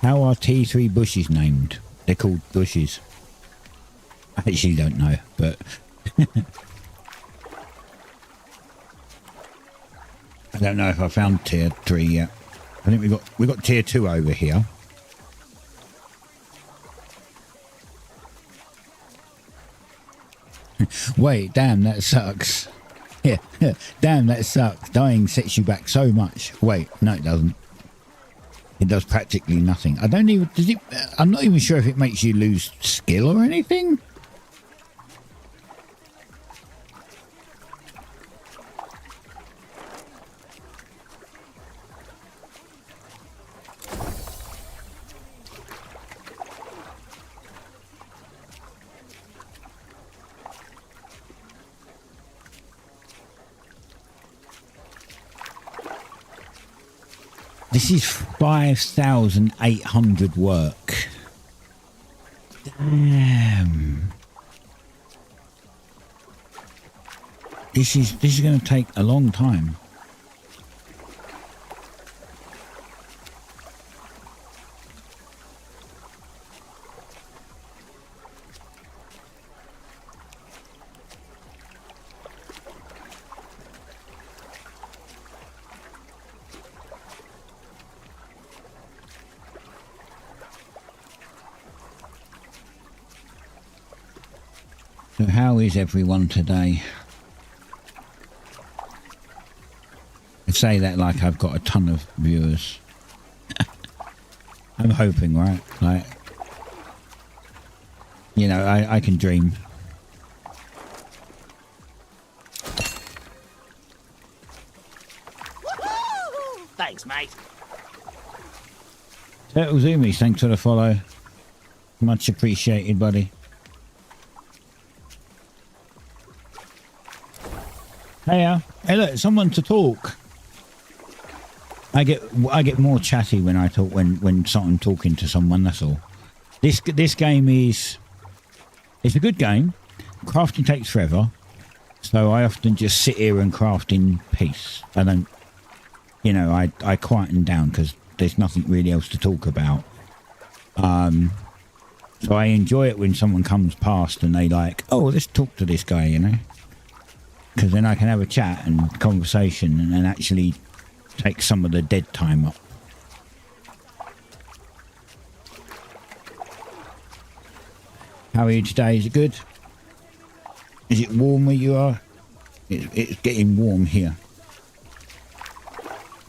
How are T3 bushes named? They're called bushes. I actually don't know, but I don't know if I found tier 3 yet. I think we got tier 2 over here. Wait, damn, that sucks. Yeah, damn, that sucks. Dying sets you back so much. Wait, no, it doesn't. It does practically nothing. I don't even... Does it? I'm not even sure if it makes you lose skill or anything. This is 5,800 work. Damn. This is going to take a long time. So how is everyone today? I say that like I've got a ton of viewers. I'm hoping, right? Like, you know, I can dream. Thank Turtle Zoomies, thanks for the follow. Much appreciated, buddy. Hey, look, someone to talk. I get more chatty when I talk when I'm talking to someone. That's all. This game it's a good game. Crafting takes forever, so I often just sit here and craft in peace. I don't, I quieten down because there's nothing really else to talk about. So I enjoy it when someone comes past and they like, oh, let's talk to this guy, because then I can have a chat and conversation and then actually take some of the dead time up. How are you today? Is it good? Is it warm where you are? It's getting warm here.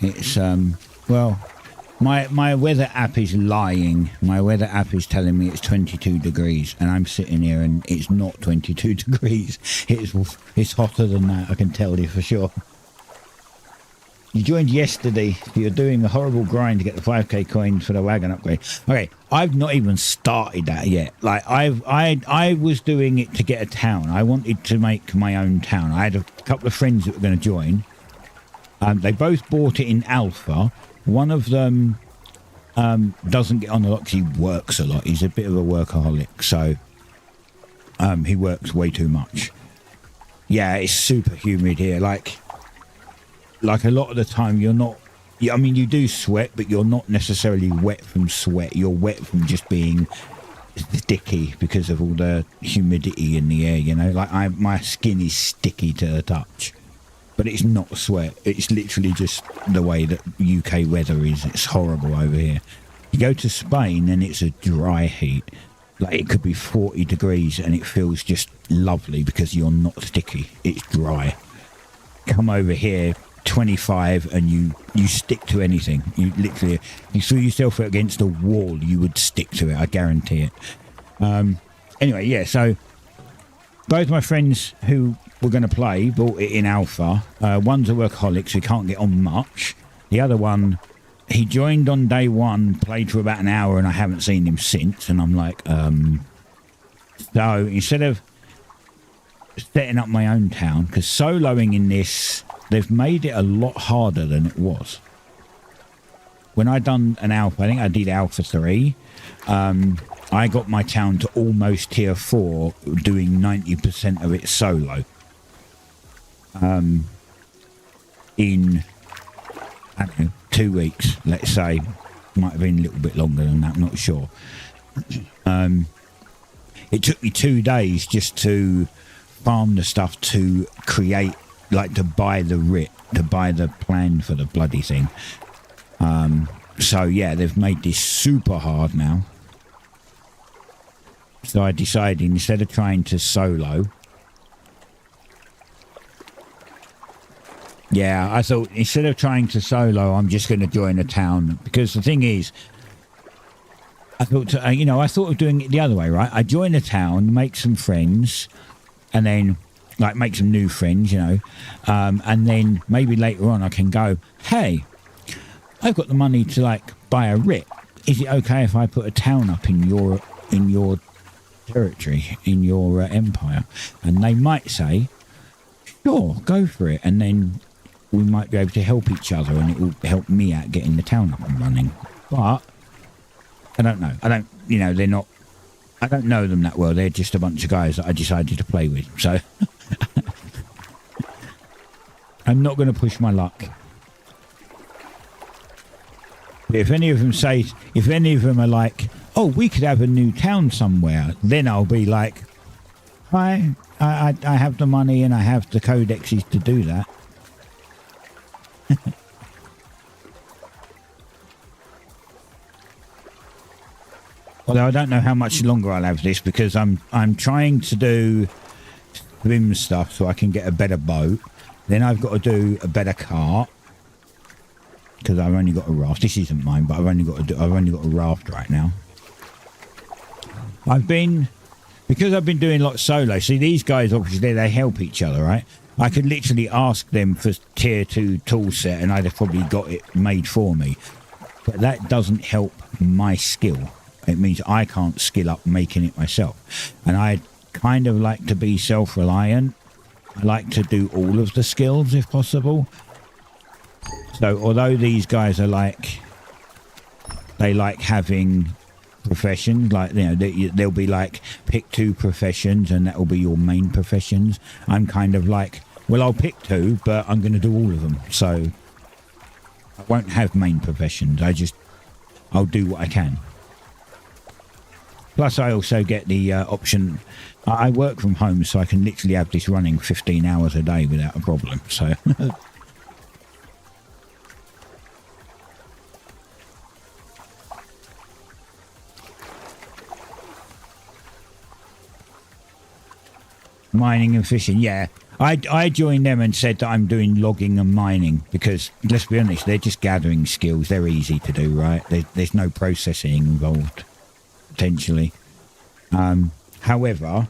It's well, my weather app is lying. My weather app is telling me it's 22 degrees and I'm sitting here and it's not 22 degrees. It's hotter than that, I can tell you for sure. You joined yesterday. You're doing a horrible grind to get the 5k coins for the wagon upgrade. Okay, I've not even started that yet. Like I was doing it to get a town. I wanted to make my own town. I had a couple of friends that were going to join. They both bought it in alpha. One of them doesn't get on a lot because he works a lot. He's a bit of a workaholic, so he works way too much. Yeah, it's super humid here. Like a lot of the time you're not, I mean, you do sweat, but you're not necessarily wet from sweat. You're wet from just being sticky because of all the humidity in the air, like my skin is sticky to the touch, but it's not sweat. It's literally just the way that UK weather is. It's horrible over here. You go to Spain and it's a dry heat. Like it could be 40 degrees and it feels just lovely because you're not sticky. It's dry. Come over here, 25, and you stick to anything. You literally, you threw yourself against a wall, you would stick to it. I guarantee it. Anyway, yeah. So both my friends who were going to play bought it in alpha. One's a workaholic, so he can't get on much. The other one, he joined on day one, played for about an hour, and I haven't seen him since. And I'm like, so instead of setting up my own town, because soloing in this, they've made it a lot harder than it was. When I done an alpha, I think I did alpha 3, I got my town to almost tier 4, doing 90% of it solo. In, I don't know, 2 weeks, let's say. Might have been a little bit longer than that, I'm not sure. It took me 2 days just to farm the stuff to create, like to buy the writ, to buy the plan for the bloody thing. So yeah, they've made this super hard now. So I decided instead of trying to solo, yeah, I thought instead of trying to solo, I'm just going to join a town, because the thing is, I thought, I thought of doing it the other way, right? I join a town, make some friends, and then like make some new friends, and then maybe later on I can go, hey, I've got the money to like buy a writ. Is it okay if I put a town up in your territory, in your empire? And they might say, sure, go for it. And then we might be able to help each other, and it will help me out getting the town up and running. But I don't know. They're not. I don't know them that well. They're just a bunch of guys that I decided to play with. So I'm not going to push my luck. But if any of them are like, oh, we could have a new town somewhere, then I'll be like, hi, I have the money and I have the codexes to do that. Although I don't know how much longer I'll have this, because I'm trying to do swim stuff so I can get a better boat. Then I've got to do a better cart, because I've only got a raft. This isn't mine, but I've only got a raft right now. Because I've been doing a lot solo. See, these guys obviously they help each other, right? I could literally ask them for tier 2 tool set, and I'd have probably got it made for me. but that doesn't help my skill. It means I can't skill up making it myself. And I kind of like to be self-reliant. I like to do all of the skills if possible. So although these guys are like, they like having professions, like, you know, they'll be like, pick 2 professions and that will be your main professions. I'm kind of like, well, I'll pick 2, but I'm going to do all of them. So I won't have main professions. I'll do what I can. Plus, I also get the option. I work from home, so I can literally have this running 15 hours a day without a problem. So, mining and fishing, yeah. I joined them and said that I'm doing logging and mining because, let's be honest, they're just gathering skills. They're easy to do, right? There's no processing involved. Potentially. However,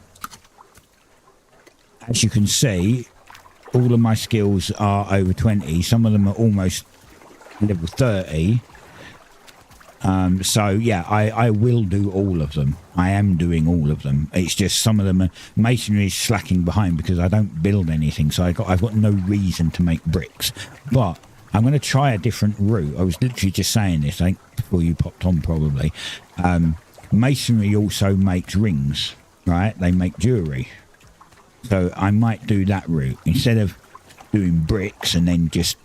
as you can see, all of my skills are over 20. Some of them are almost level 30. So yeah, I will do all of them. I am doing all of them. It's just some of them are, masonry is slacking behind because I don't build anything. So I've got no reason to make bricks. But I'm going to try a different route. I was literally just saying this, I think, before you popped on probably. Masonry also makes rings, right? They make jewellery. So I might do that route. Instead of doing bricks and then just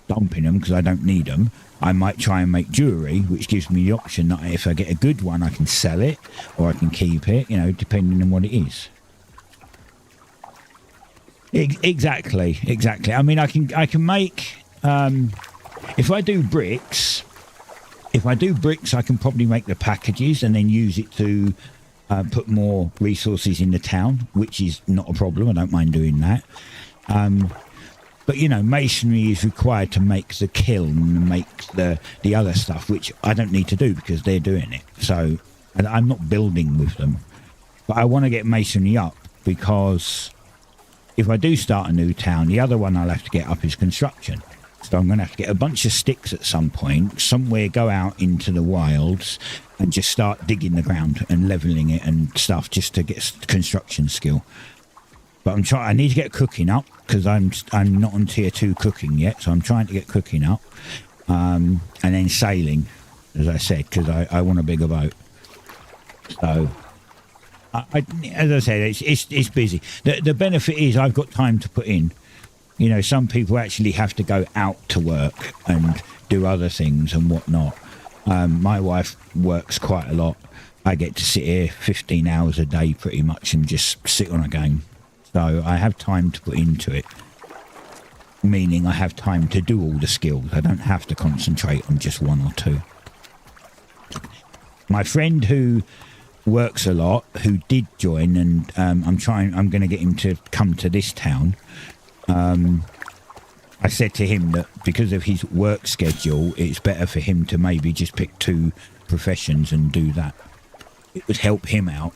dumping them because I don't need them, I might try and make jewellery, which gives me the option that if I get a good one, I can sell it or I can keep it, you know, depending on what it is. Exactly. I mean, I can make, if I do bricks, I can probably make the packages and then use it to put more resources in the town, which is not a problem. I don't mind doing that. But, you know, masonry is required to make the kiln and make the other stuff, which I don't need to do because they're doing it. So I'm not building with them. But I want to get masonry up because if I do start a new town, the other one I'll have to get up is construction. So I'm going to have to get a bunch of sticks at some point, somewhere, go out into the wilds and just start digging the ground and levelling it and stuff just to get construction skill. But I need to get cooking up because I'm not on tier 2 cooking yet. So I'm trying to get cooking up and then sailing, as I said, because I want a bigger boat. So, as I said, it's busy. The benefit is I've got time to put in. You know, some people actually have to go out to work and do other things and whatnot. My wife works quite a lot. I get to sit here 15 hours a day pretty much and just sit on a game. So I have time to put into it, meaning I have time to do all the skills. I don't have to concentrate on just one or two. My friend who works a lot, who did join, and I'm going to get him to come to this town. I said to him that because of his work schedule, it's better for him to maybe just pick 2 professions and do that. It would help him out.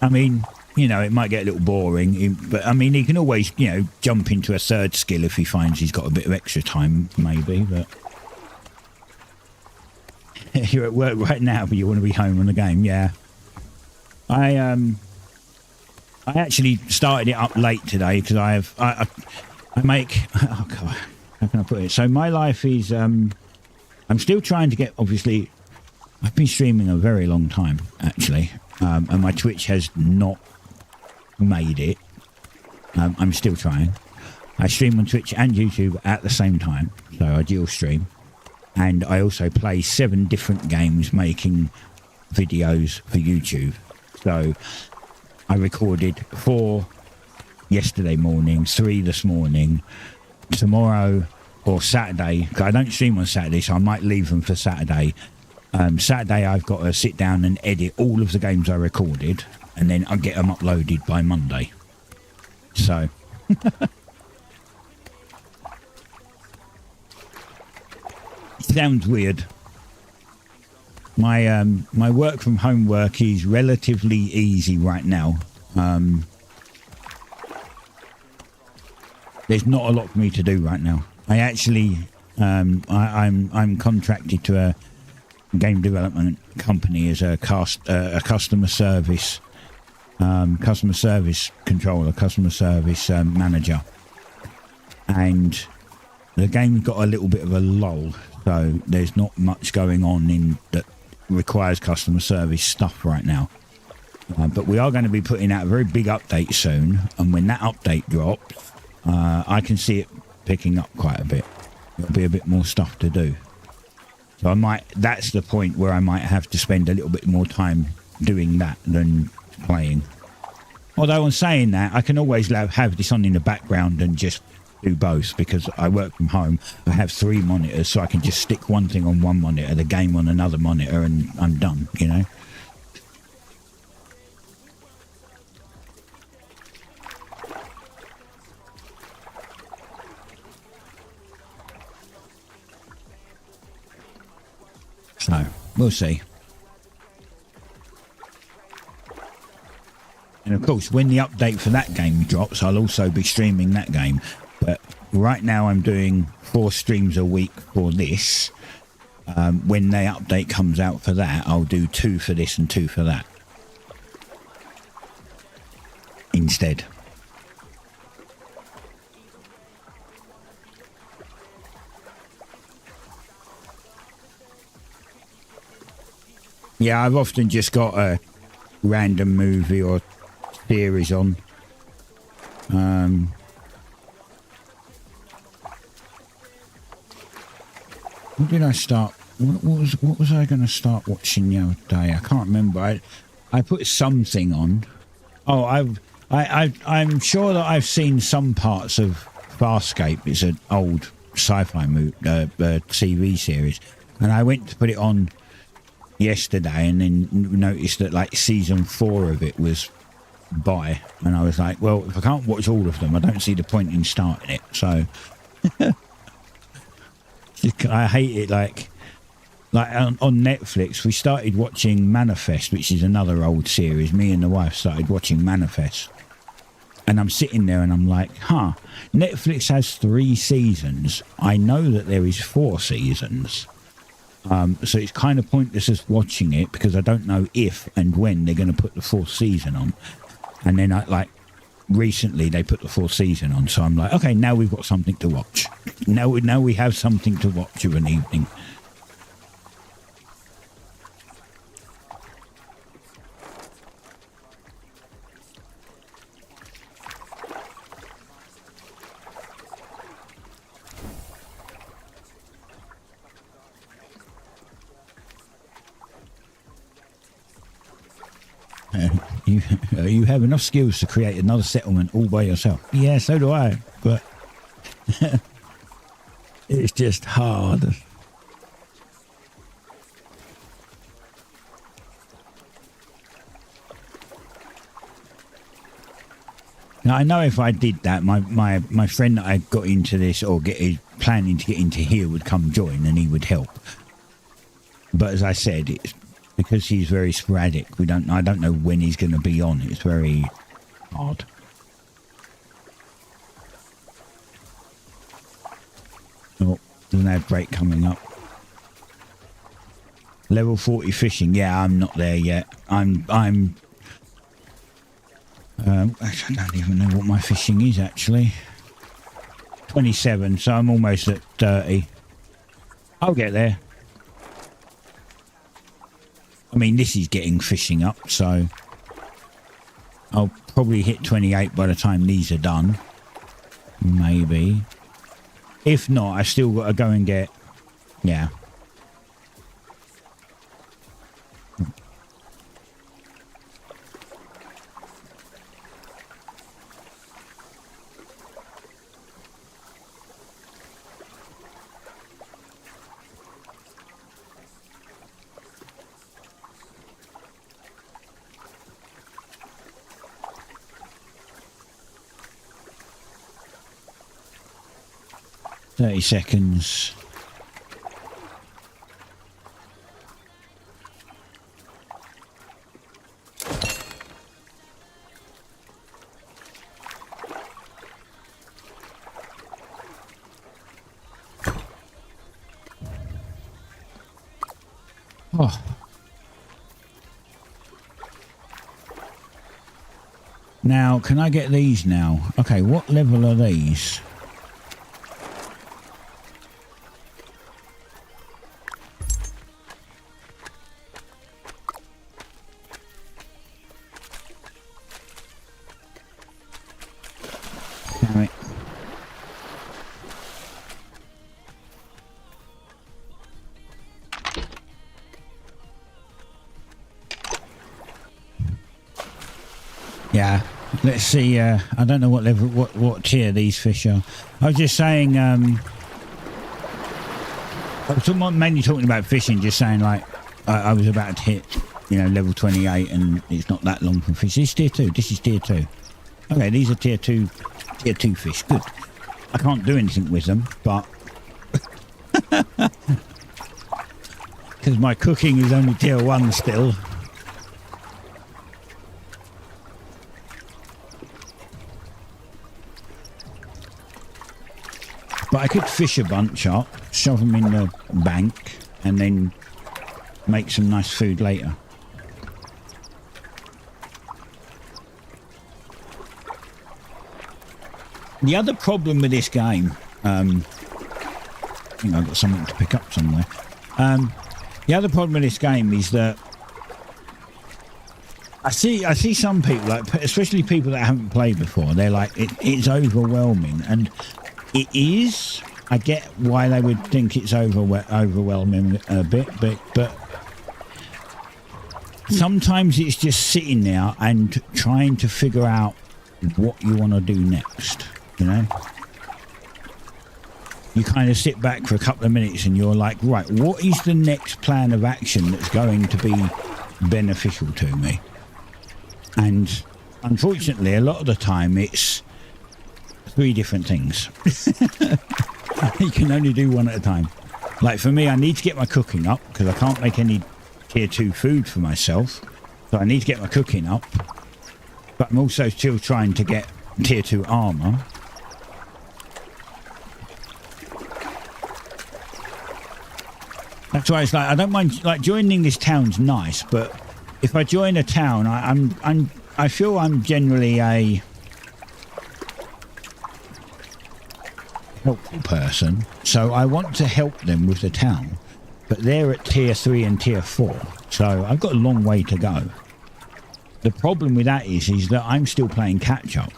I mean, you know, it might get a little boring, but I mean, he can always, you know, jump into a 3rd skill if he finds he's got a bit of extra time, maybe, but you're at work right now, but you want to be home on the game, yeah. I actually started it up late today because I make, oh God, how can I put it? So my life is, I'm still trying to get, obviously, I've been streaming a very long time, actually. And my Twitch has not made it. I'm still trying. I stream on Twitch and YouTube at the same time, so I dual stream. And I also play 7 different games making videos for YouTube. So I recorded 4 yesterday morning, 3 this morning, tomorrow or Saturday. I don't stream on Saturday, so I might leave them for Saturday. Saturday I've got to sit down and edit all of the games I recorded and then I'll get them uploaded by Monday. So sounds weird. My work from home work is relatively easy right now. there's not a lot for me to do right now. I actually, I'm contracted to a game development company as a customer service controller, customer service manager, and the game's got a little bit of a lull, so there's not much going on in that requires customer service stuff right now. But we are going to be putting out a very big update soon, and when that update drops, I can see it picking up quite a bit. There'll be a bit more stuff to do. So that's the point where I might have to spend a little bit more time doing that than playing. Although on saying that, I can always have this on in the background and just do both, because I work from home. I have 3 monitors, so I can just stick one thing on one monitor, the game on another monitor, and I'm done, you know? So, we'll see. And of course, when the update for that game drops, I'll also be streaming that game. But right now I'm doing 4 streams a week for this. When the update comes out for that, I'll do 2 for this and 2 for that instead. Yeah, I've often just got a random movie or series on. What did I start? What was I going to start watching the other day? I can't remember. I put something on. Oh, I'm sure that I've seen some parts of Farscape. It's an old sci-fi TV series, and I went to put it on yesterday, and then noticed that like season 4 of it was by, and I was like, well, if I can't watch all of them, I don't see the point in starting it. So I hate it. Like on Netflix, we started watching Manifest, which is another old series. Me and the wife started watching Manifest, and I'm sitting there and I'm like, Netflix has 3 seasons. I know that there is 4 seasons. So it's kind of pointless us watching it, because I don't know if and when they're going to put the 4th season on. And then recently they put the 4th season on, so I'm like, okay, now we've got something to watch. Now we have something to watch of an evening. You have enough skills to create another settlement all by yourself. Yeah, so do I, but it's just hard. Now, I know if I did that, my friend that I got into this, or planning to get into here, would come join and he would help. But as I said, it's because he's very sporadic. I don't know when he's going to be on. It's very hard. Oh, there's an ad break coming up. Level 40 fishing. Yeah, I'm not there yet. I don't even know what my fishing is, actually. 27, so I'm almost at 30. I'll get there. I mean, this is getting fishing up, so I'll probably hit 28 by the time these are done. Maybe. If not, I still got to go and get... Yeah. Seconds. Oh. Now, can I get these now? Okay, what level are these? Damn it. Yeah, let's see. I don't know what level, what tier these fish are. I was just saying. I was mainly talking about fishing. Just saying, like, I was about to hit, level 28, and it's not that long for fish. This is tier 2. This is tier 2. Okay, these are tier 2 fish. Good. I can't do anything with them, but because my cooking is only tier 1 still. But I could fish a bunch up, shove them in the bank, and then make some nice food later. The other problem with this game, I think I've got something to pick up somewhere. The other problem with this game is that I see some people, like especially people that haven't played before, they're like, it's overwhelming, and it is. I get why they would think it's overwhelming a bit, but sometimes it's just sitting there and trying to figure out what you want to do next, You kind of sit back for a couple of minutes and you're like, right, what is the next plan of action that's going to be beneficial to me? And unfortunately, a lot of the time it's 3 different things. You can only do one at a time. Like for me, I need to get my cooking up because I can't make any tier 2 food for myself. So I need to get my cooking up. But I'm also still trying to get tier 2 armor. That's why it's like I don't mind, like, joining this town's nice, but if I join a town, I feel I'm generally a helpful person, so I want to help them with the town, but they're at tier 3 and tier 4, so I've got a long way to go. The problem with that is that I'm still playing catch up,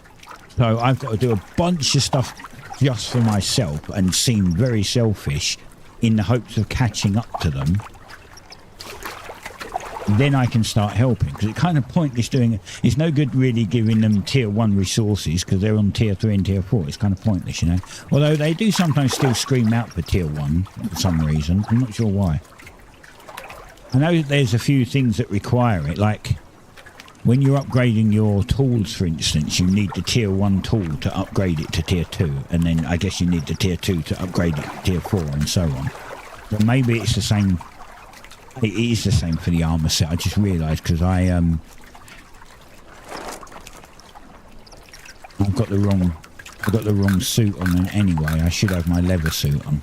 so I've got to do a bunch of stuff just for myself and seem very selfish in the hopes of catching up to them. Then I can start helping, because it's kind of pointless doing it. It's no good really giving them tier 1 resources because they're on tier 3 and tier 4. It's kind of pointless, Although they do sometimes still scream out for tier 1 for some reason. I'm not sure why. I know there's a few things that require it, like when you're upgrading your tools, for instance, you need the tier 1 tool to upgrade it to tier 2, and then I guess you need the tier 2 to upgrade it to tier 4 and so on. But maybe it's the same. It is the same for the armor set. I just realised because I've got the wrong suit on anyway. I should have my leather suit on.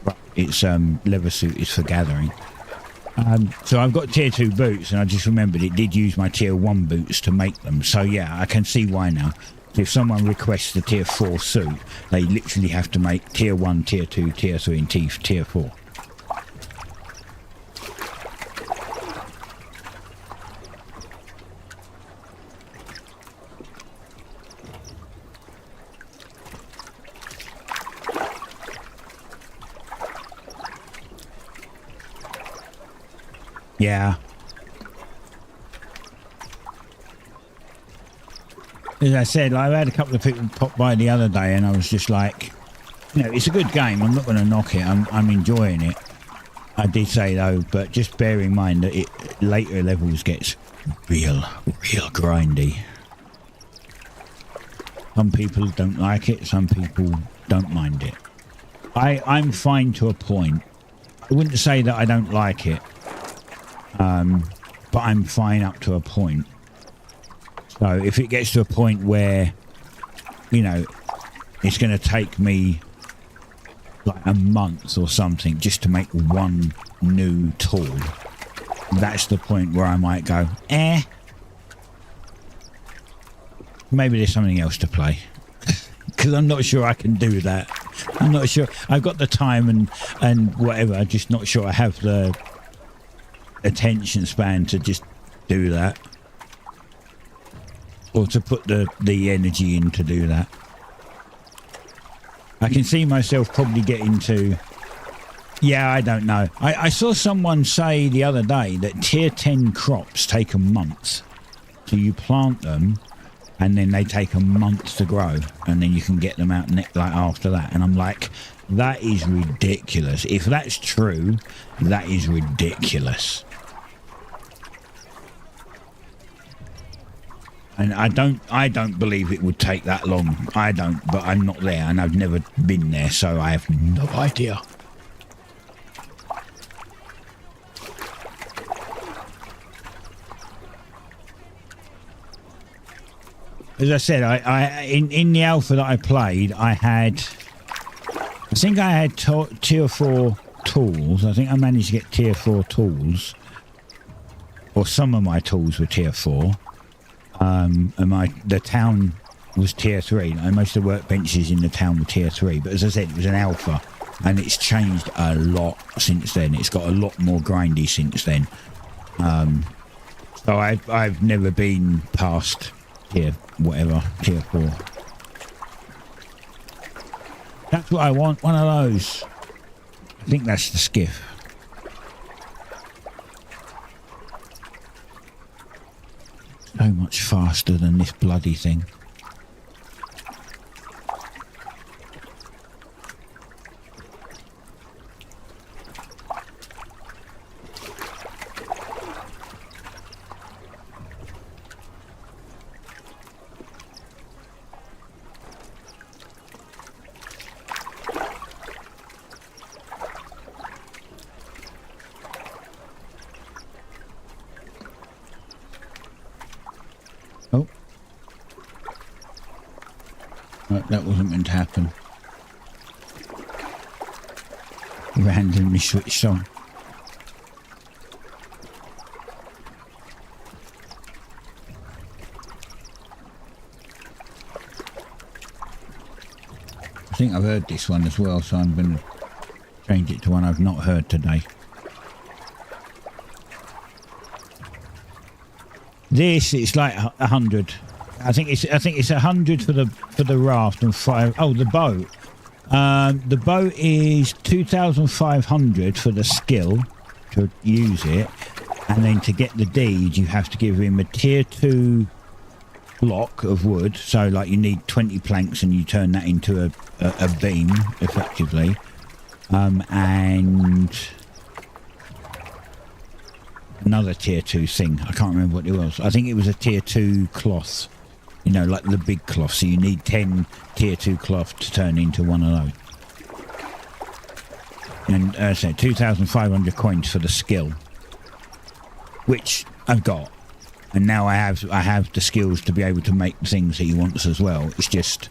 But it's leather suit is for gathering. So I've got tier 2 boots, and I just remembered it did use my tier 1 boots to make them. So yeah, I can see why now. If someone requests the tier 4 suit, they literally have to make tier 1, tier 2, tier 3, and tier 4. Yeah. As I said, I had a couple of people pop by the other day and I was just like, it's a good game. I'm not going to knock it. I'm enjoying it. I did say though, but just bear in mind that it later levels gets real grindy. Some people don't like it. Some people don't mind it. I'm fine to a point. I wouldn't say that I don't like it. But I'm fine up to a point. So if it gets to a point where, it's going to take me like a month or something just to make one new tool, that's the point where I might go, maybe there's something else to play. Because I'm not sure I can do that. I'm not sure. I've got the time and whatever. I'm just not sure I have the attention span to just do that. Or to put the energy in to do that. I can see myself probably getting to... Yeah, I don't know. I saw someone say the other day that tier 10 crops take a month. So you plant them and then they take a month to grow and then you can get them out like after that. And I'm like, that is ridiculous. If that's true, that is ridiculous. And I don't believe it would take that long. I don't, but I'm not there and I've never been there, so I have no idea. As I said, in the alpha that I played, I think I had tier 4 tools. I think I managed to get tier 4 tools. Or some of my tools were tier 4. And the town was tier 3. And most of the workbenches in the town were tier 3. But as I said, it was an alpha. And it's changed a lot since then. It's got a lot more grindy since then. So I've never been past... tier 4. That's what I want, one of those. I think that's the skiff. So much faster than this bloody thing. That wasn't meant to happen. Randomly switched on. I think I've heard this one as well, so I'm going to change it to one I've not heard today. This is like 100. I think it's 100 for the raft and 5. Oh, the boat. The boat is 2,500 for the skill to use it, and then to get the deed, you have to give him a tier 2 block of wood. So, like, you need 20 planks, and you turn that into a beam, effectively, and another tier 2 thing. I can't remember what it was. I think it was a tier 2 cloth. You know, like the big cloth. So you need 10 tier 2 cloth to turn into one of those. And as I said, 2,500 coins for the skill, which I've got. And now I have the skills to be able to make things that he wants as well. It's just...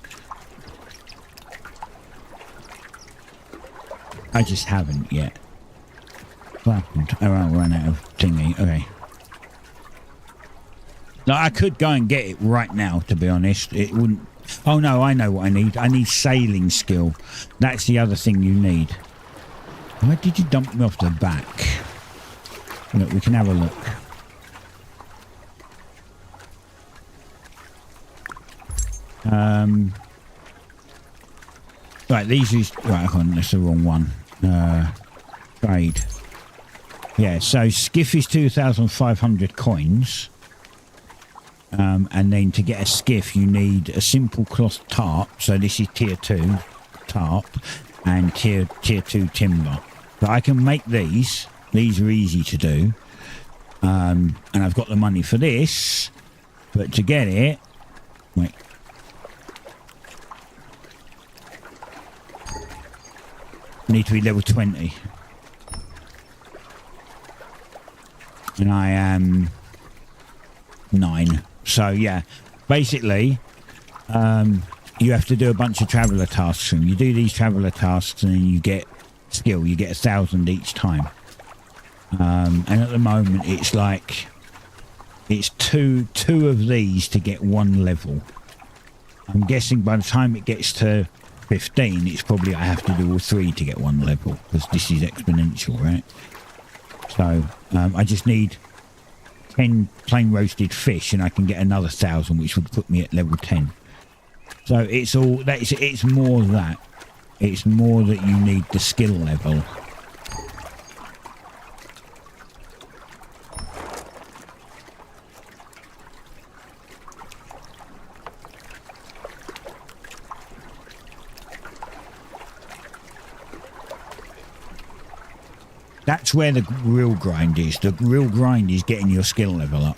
I just haven't yet. What happened? Oh, I ran out of thingy. Okay. No, I could go and get it right now, to be honest. It wouldn't... Oh, no, I know what I need. I need sailing skill. That's the other thing you need. Why did you dump me off the back? Look, we can have a look. Right, these is... Right, hold on, that's the wrong one. Trade. Yeah, so skiff is 2,500 coins. And then to get a skiff, you need a simple cloth tarp. So this is tier 2 tarp and tier 2 timber. But I can make these. These are easy to do. And I've got the money for this. But to get it... Wait. I need to be level 20. And I am 9. So, yeah. Basically, you have to do a bunch of traveller tasks. And you do these traveller tasks and then you get skill. You get 1,000 each time. And at the moment it's like, it's two of these to get 1 level. I'm guessing by the time it gets to 15, it's probably I have to do all 3 to get 1 level, because this is exponential, right? So I just need 10 plain roasted fish and I can get another 1,000, which would put me at level 10. So it's all that. It's more that. It's more that you need the skill level. That's where the real grind is. The real grind is getting your skill level up.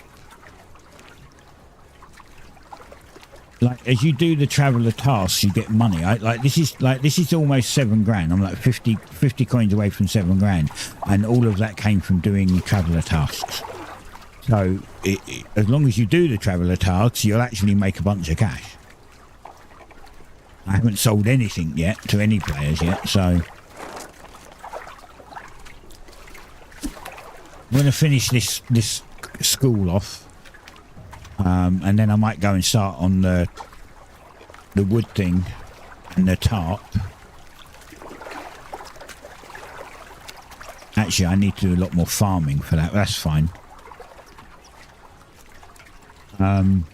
Like, as you do the traveller tasks, you get money. This is almost 7 grand. I'm like 50 coins away from 7 grand, and all of that came from doing traveller tasks. So as long as you do the traveller tasks, you'll actually make a bunch of cash. I haven't sold anything yet to any players yet, so I'm going to finish this school off, and then I might go and start on the wood thing and the tarp. Actually, I need to do a lot more farming for that. That's fine. And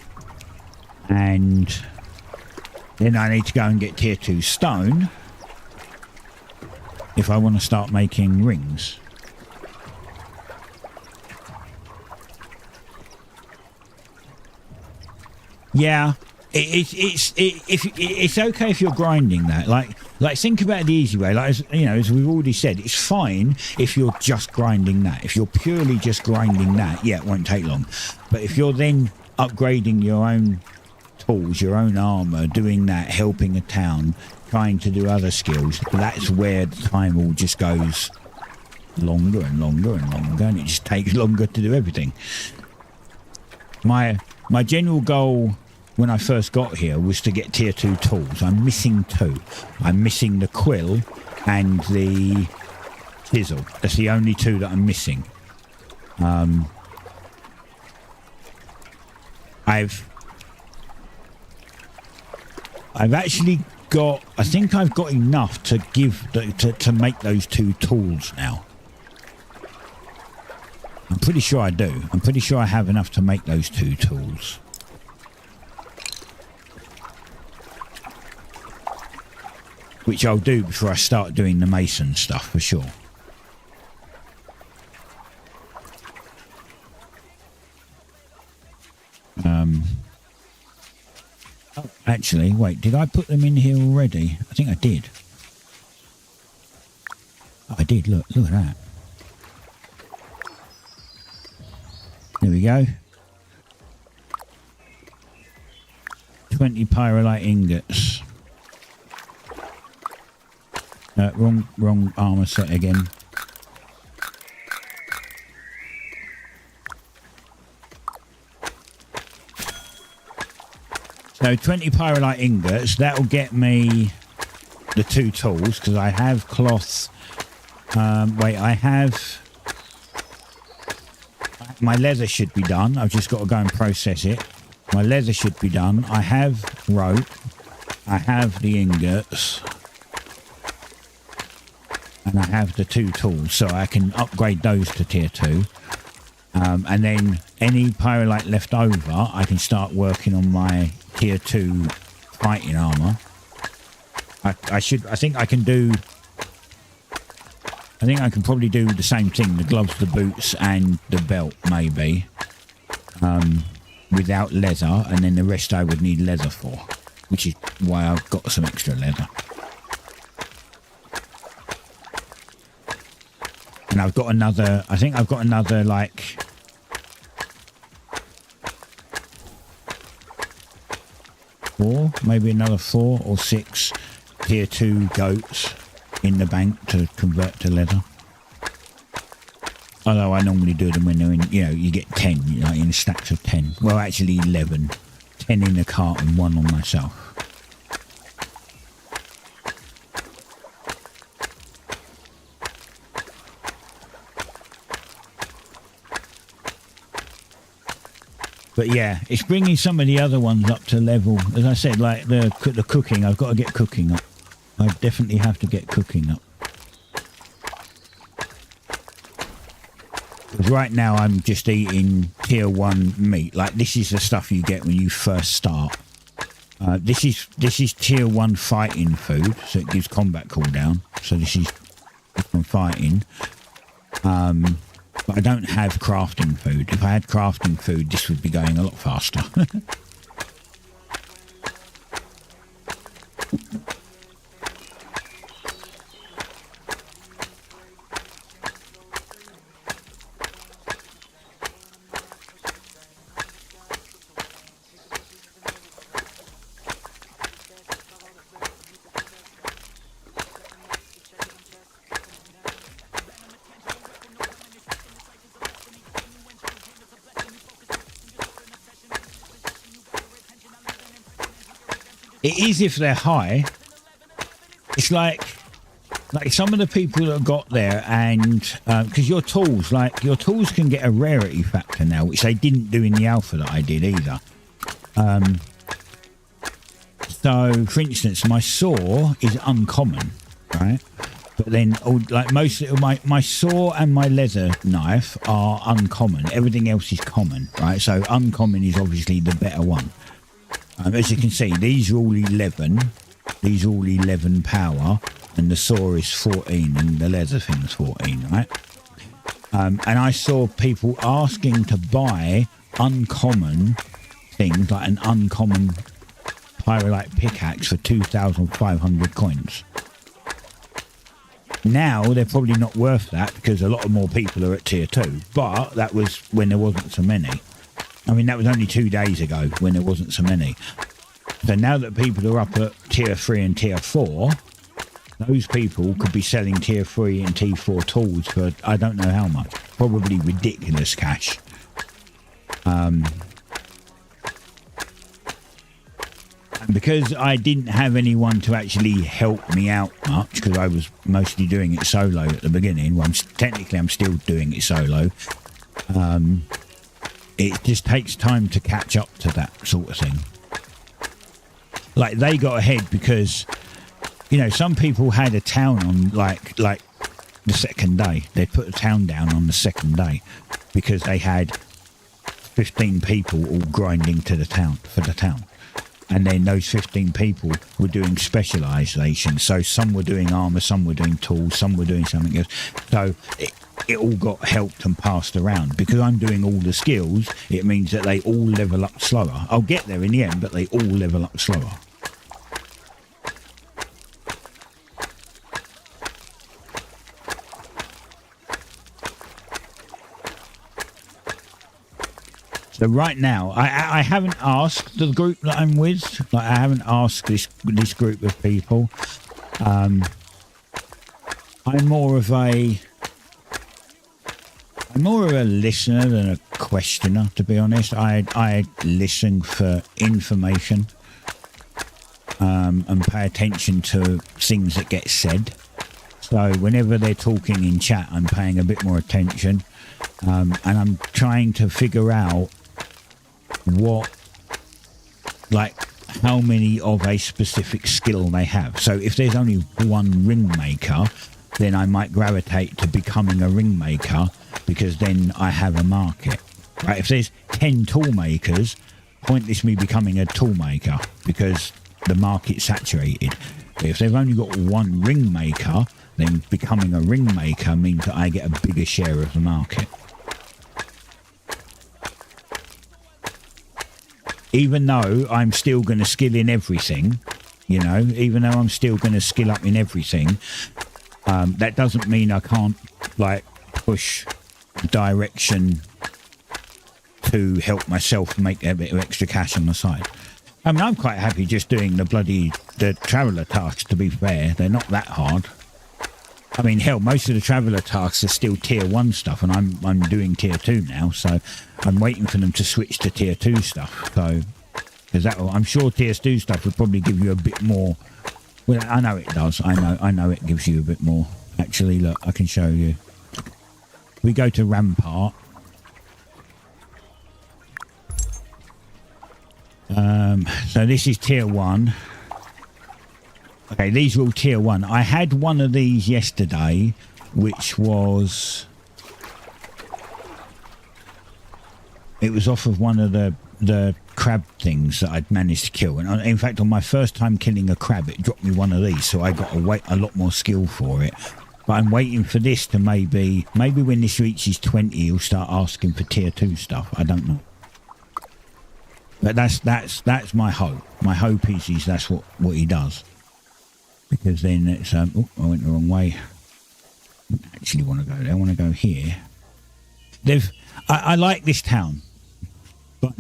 then I need to go and get tier 2 stone if I want to start making rings. Yeah, it's okay if you're grinding that. Like think about it the easy way. Like, as we've already said, it's fine if you're just grinding that. If you're purely just grinding that, yeah, it won't take long. But if you're then upgrading your own tools, your own armor, doing that, helping a town, trying to do other skills, that's where the time all just goes longer and longer and longer, and it just takes longer to do everything. My general goal when I first got here was to get tier 2 tools. I'm missing 2. I'm missing the quill and the chisel. That's the only 2 that I'm missing. I've actually got, I think I've got enough to give to make those 2 tools now. I'm pretty sure I do. I'm pretty sure I have enough to make those 2 tools. Which I'll do before I start doing the mason stuff, for sure. Oh, actually, wait, did I put them in here already? I think I did. Oh, I did, look at that. There we go. 20 pyrolite ingots. Wrong armor set again. So 20 pyrolite ingots, that'll get me the 2 tools, because I have cloth. I have... My leather should be done. I've just got to go and process it. My leather should be done. I have rope. I have the ingots. And I have the 2 tools, so I can upgrade those to tier 2. And then any pyrolite left over, I can start working on my tier 2 fighting armor. I think I can probably do the same thing, the gloves, the boots, and the belt, maybe. Without leather, and then the rest I would need leather for, which is why I've got some extra leather. And I've got another, I think I've got another, like, maybe another 4 or 6 tier 2 goats in the bank to convert to leather. Although I normally do them when they're in, you get 10, in stacks of 10. Well, actually 11. 10 in the cart and 1 on myself. But yeah, it's bringing some of the other ones up to level. As I said, like the cooking, I've got to get cooking up. I definitely have to get cooking up. Because right now I'm just eating tier 1 meat. Like this is the stuff you get when you first start. This is tier 1 fighting food, so it gives combat cooldown. So this is from fighting. But I don't have crafting food. If I had crafting food, this would be going a lot faster. It is if they're high. It's like some of the people that got there, and because your tools can get a rarity factor now, which they didn't do in the alpha that I did either. So, for instance, my saw is uncommon, right? But then, like most of my saw and my leather knife are uncommon. Everything else is common, right? So uncommon is obviously the better one. As you can see, these are all 11. These are all 11 power, and the saw is 14, and the leather thing's 14, right? And I saw people asking to buy uncommon things, like an uncommon pyrolite pickaxe for 2,500 coins. Now, they're probably not worth that, because a lot more people are at tier 2, but that was when there wasn't so many. I mean, that was only 2 days ago when there wasn't so many. So now that people are up at tier 3 and tier 4, those people could be selling tier 3 and tier 4 tools for I don't know how much. Probably ridiculous cash. And because I didn't have anyone to actually help me out much, because I was mostly doing it solo at the beginning. Well, technically I'm still doing it solo. It just takes time to catch up to that sort of thing. Like, they got ahead because, you know, some people had a town on, like the second day. They put a town down on the second day because they had 15 people all grinding to the town, for the town. And then those 15 people were doing specialisation. So some were doing armour, some were doing tools, some were doing something else. So it all got helped and passed around. Because I'm doing all the skills, it means that they all level up slower. I'll get there in the end, but they all level up slower. So right now, I haven't asked the group that I'm with. Like, I haven't asked this group of people. I'm more of a listener than a questioner, to be honest. I listen for information and pay attention to things that get said. So whenever they're talking in chat, I'm paying a bit more attention, and I'm trying to figure out how many of a specific skill they have. So if there's only one ring maker, then I might gravitate to becoming a ring maker, because then I have a market. Right? If there's 10 tool makers, pointless me becoming a tool maker, because the market's saturated. But if they've only got one ring maker, then becoming a ring maker means that I get a bigger share of the market. Even though I'm still going to skill in everything, you know, even though I'm still going to skill up in everything, that doesn't mean I can't, like, push direction to help myself make a bit of extra cash on the side. I mean, I'm quite happy just doing the traveller tasks, to be fair. They're not that hard. I mean, hell, most of the traveller tasks are still tier 1 stuff, and I'm doing tier 2 now, so I'm waiting for them to switch to tier 2 stuff. So, because I'm sure tier 2 stuff would probably give you a bit more. Well, I know it does. I know it gives you a bit more. Actually, look, I can show you. We go to Rampart. So this is tier 1. Okay, these are all tier 1. I had one of these yesterday, which was... It was off of one of the crab things that I'd managed to kill. And in fact, on my first time killing a crab, it dropped me one of these, so I got to wait a lot more skill for it. But I'm waiting for this to maybe when this reaches 20, he'll start asking for tier 2 stuff. I don't know. But that's my hope. My hope is that's what he does. Because then it's oh, I went the wrong way. I don't actually want to go there. I want to go here. I like this town, but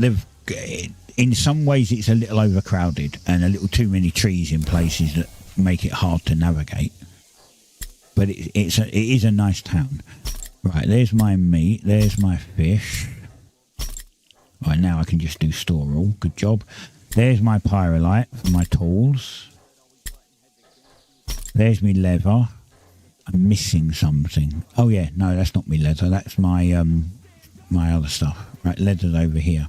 in some ways it's a little overcrowded and a little too many trees in places that make it hard to navigate. But it is a nice town. Right, there's my meat. There's my fish. Right, now I can just do store all. Good job. There's my pyrolite for my tools. There's me leather. I'm missing something. Oh yeah, no, that's not me leather. That's my my other stuff. Right, leather's over here.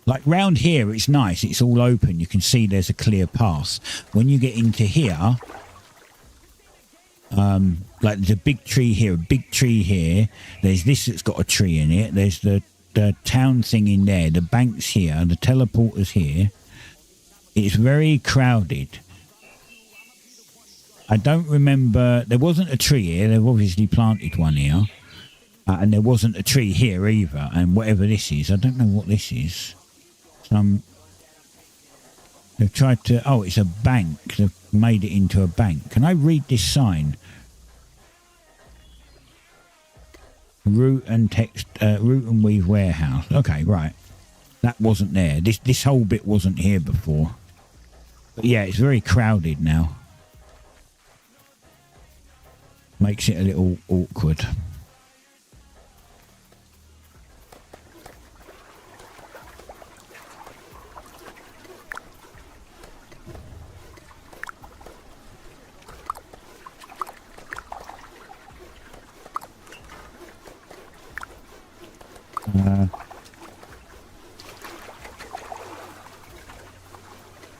Like round here, it's nice. It's all open. You can see there's a clear path. When you get into here, like there's a big tree here, a big tree here. There's this that's got a tree in it. There's the town thing in there. The bank's here. The teleporter's here. It's very crowded. I don't remember. There wasn't a tree here. They've obviously planted one here. And there wasn't a tree here either. And whatever this is, I don't know what this is. They've tried to... Oh, it's a bank. They've made it into a bank. Can I read this sign? Root and weave warehouse. Okay, right. That wasn't there. This whole bit wasn't here before. But yeah, it's very crowded now. Makes it a little awkward.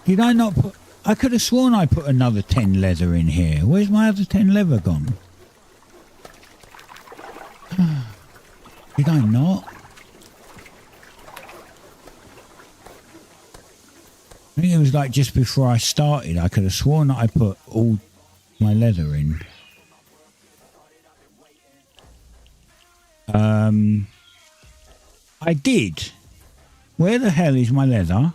Did I not put... I could have sworn I put another 10 leather in here. Where's my other 10 leather gone? Did I not? I think it was like just before I started. I could have sworn that I put all my leather in. I did. Where the hell is my leather?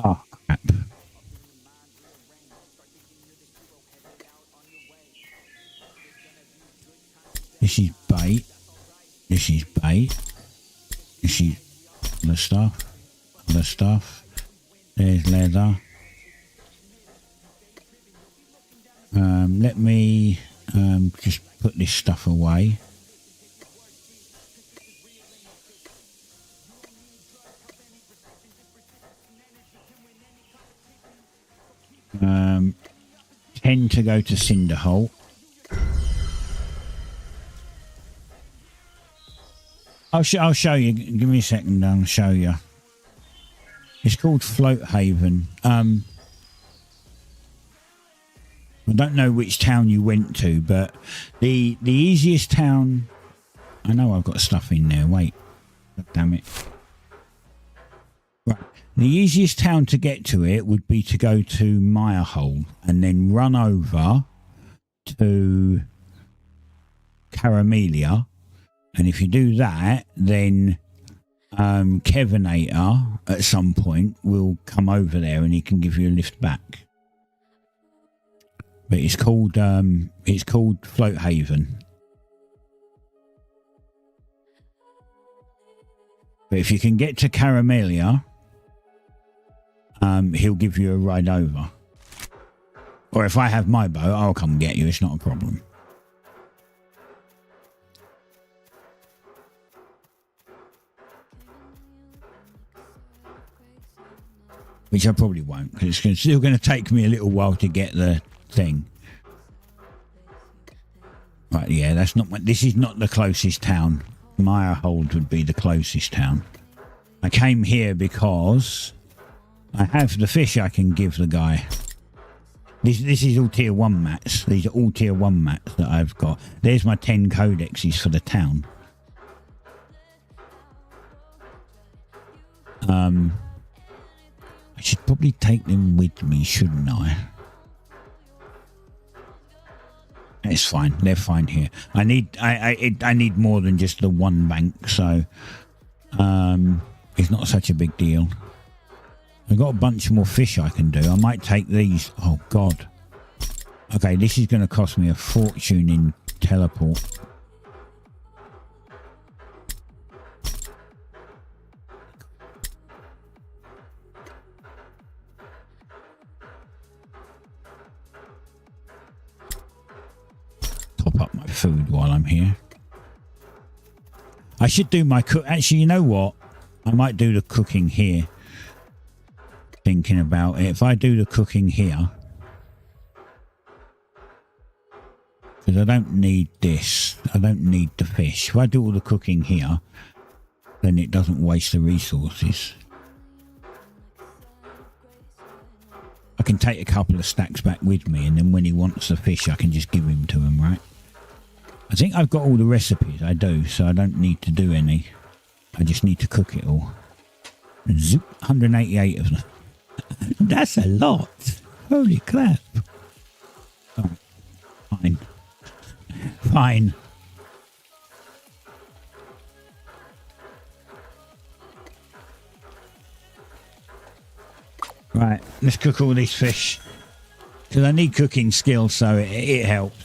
Oh, crap. This is bait. This is bait. This is other stuff. Other stuff. There's leather. Let me just put this stuff away. Tend to go to Cinderholt. I'll show you. Give me a second. I'll show you. It's called Floathaven. I don't know which town you went to, but the easiest town. I know I've got stuff in there. Wait, God damn it. Right. The easiest town to get to it would be to go to Mirehole and then run over to Caramelia. And if you do that, then Kevinator at some point will come over there and he can give you a lift back. But it's called Floathaven. But if you can get to Caramelia, he'll give you a ride over. Or if I have my boat, I'll come get you. It's not a problem. which I probably won't, because it's still going to take me a little while to get the thing. Right, yeah, that's not this is not the closest town. Meyerhold would be the closest town. I came here because I have the fish I can give the guy. This is all tier 1 mats. These are all tier 1 mats that I've got. There's my 10 codexes for the town. I should probably take them with me, shouldn't I? It's fine. They're fine here. I need more than just the one bank, so it's not such a big deal. I've got a bunch more fish I can do. I might take these. Oh God. Okay, this is going to cost me a fortune in teleport. Top up my food while I'm here. I should do my cook. Actually, you know what? I might do the cooking here. Thinking about it. If I do the cooking here, because I don't need this. I don't need the fish. If I do all the cooking here, then it doesn't waste the resources. I can take a couple of stacks back with me, and then when he wants the fish, I can just give him to him, right? I think I've got all the recipes. I do, so I don't need to do any. I just need to cook it all. Zoop, 188 of them. That's a lot. Holy crap. Oh, fine. Fine. Right, let's cook all these fish. Because I need cooking skills, so it helps.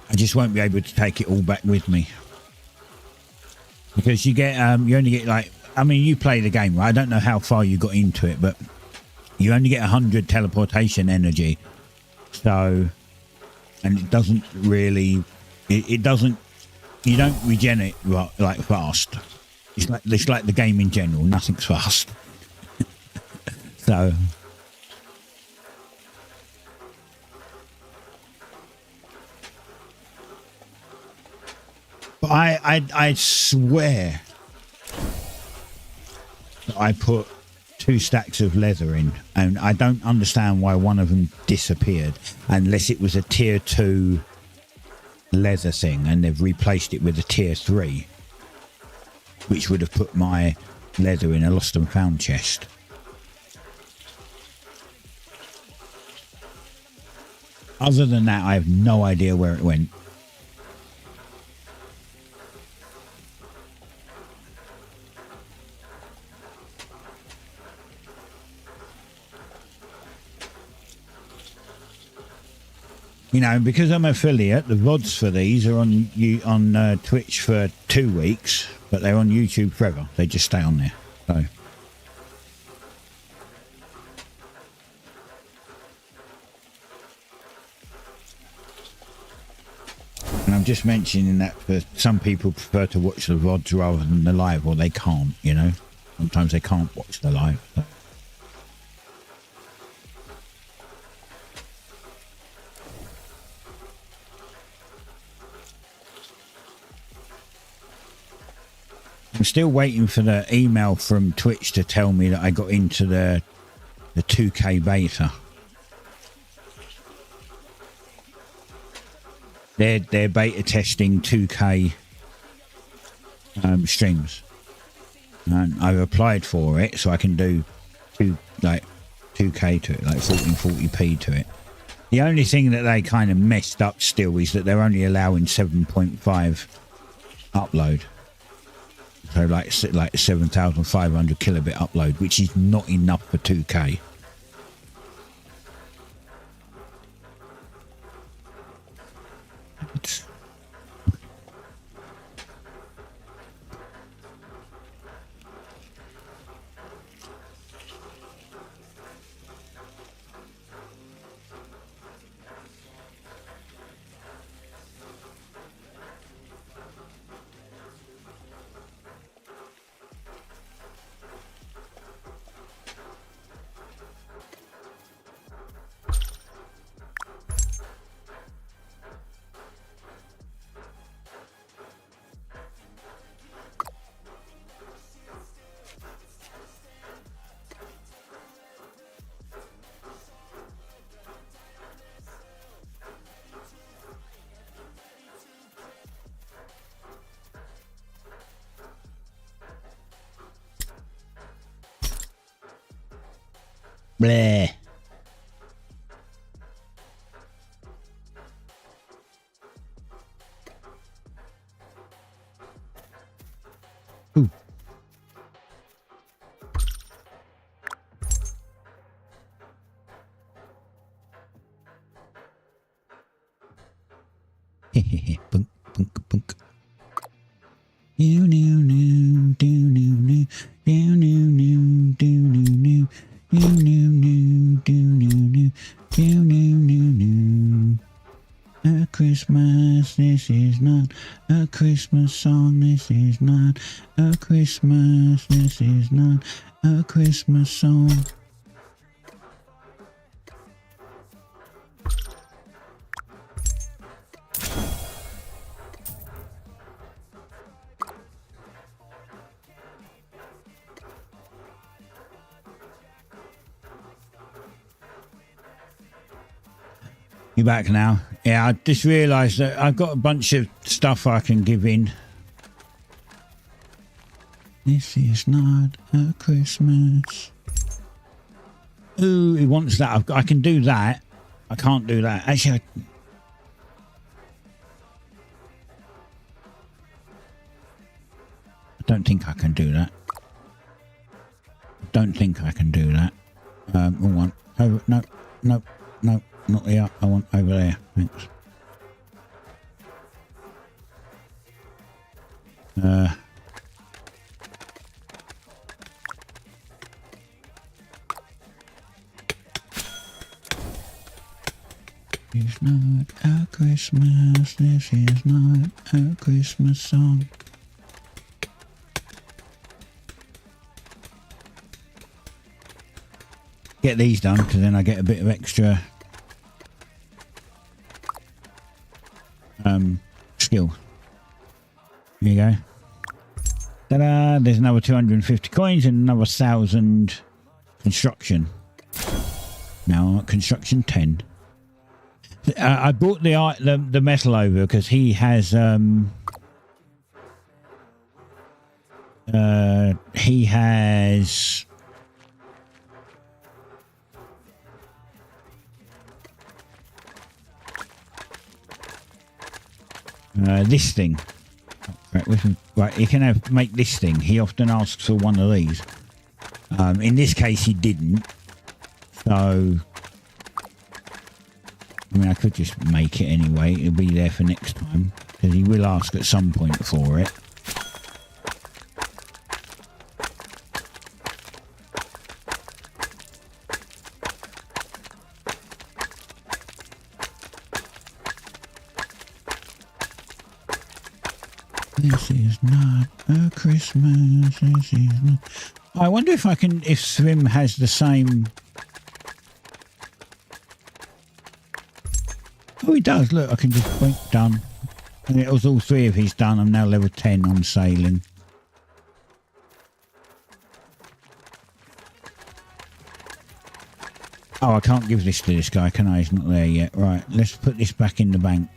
I just won't be able to take it all back with me. Because you get, you only get like, I mean, you play the game, right? I don't know how far you got into it, but you only get 100 teleportation energy. So, and it doesn't really, it doesn't, you don't regenerate like fast. It's like the game in general, nothing's fast. So, but I swear that I put 2 stacks of leather in, and I don't understand why one of them disappeared unless it was a tier 2 leather thing and they've replaced it with a tier 3, which would have put my leather in a lost and found chest. Other than that, I have no idea where it went. You know, because I'm an affiliate, the VODs for these are on Twitch for 2 weeks, but they're on YouTube forever. They just stay on there. So, and I'm just mentioning that for some people prefer to watch the VODs rather than the live, or they can't. You know, sometimes they can't watch the live. So. I'm still waiting for the email from Twitch to tell me that I got into the 2K beta. They're beta testing 2K streams, and I've applied for it so I can do 2K to it, like 1440p to it. The only thing that they kind of messed up still is that they're only allowing 7.5 upload. So like 7,500 kilobit upload, which is not enough for 2K. Bleh. Ooh. Bunk, bunk, bunk. A Christmas, this is not a Christmas song, this is not a Christmas, this is not a Christmas song. You back now? Yeah, I just realised that I've got a bunch of stuff I can give in. This is not a Christmas. Ooh, he wants that. I can do that. I can't do that. Actually, I don't think I can do that. Don't think I can do that. Wrong one. Oh, no, no, no. Not here, I want over there, thanks. It's not a Christmas, this is not a Christmas song. Get these done, because then I get a bit of extra skill. There you go. Ta-da! There's another 250 coins and another 1,000 construction. Now construction 10. I bought the metal over because he has this thing. Right, he can make this thing. He often asks for one of these. In this case, he didn't. So, I mean, I could just make it anyway. It'll be there for next time. Because he will ask at some point for it. This is not a Christmas. This is not. I wonder if if Swim has the same. Oh, he does. Look, I can just blink done. And it was all three of his done. I'm now level 10 on sailing. Oh, I can't give this to this guy, can I? He's not there yet. Right, let's put this back in the bank.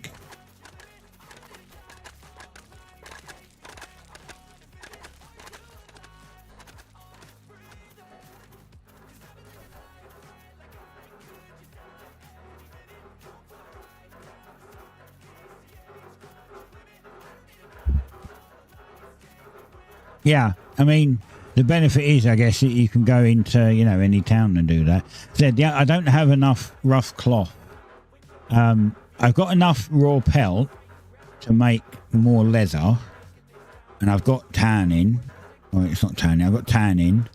Yeah, I mean, the benefit is, I guess, that you can go into, you know, any town and do that. Said, yeah, I don't have enough rough cloth. I've got enough raw pelt to make more leather, and I've got tanning. Oh, it's not tanning. I've got tanning,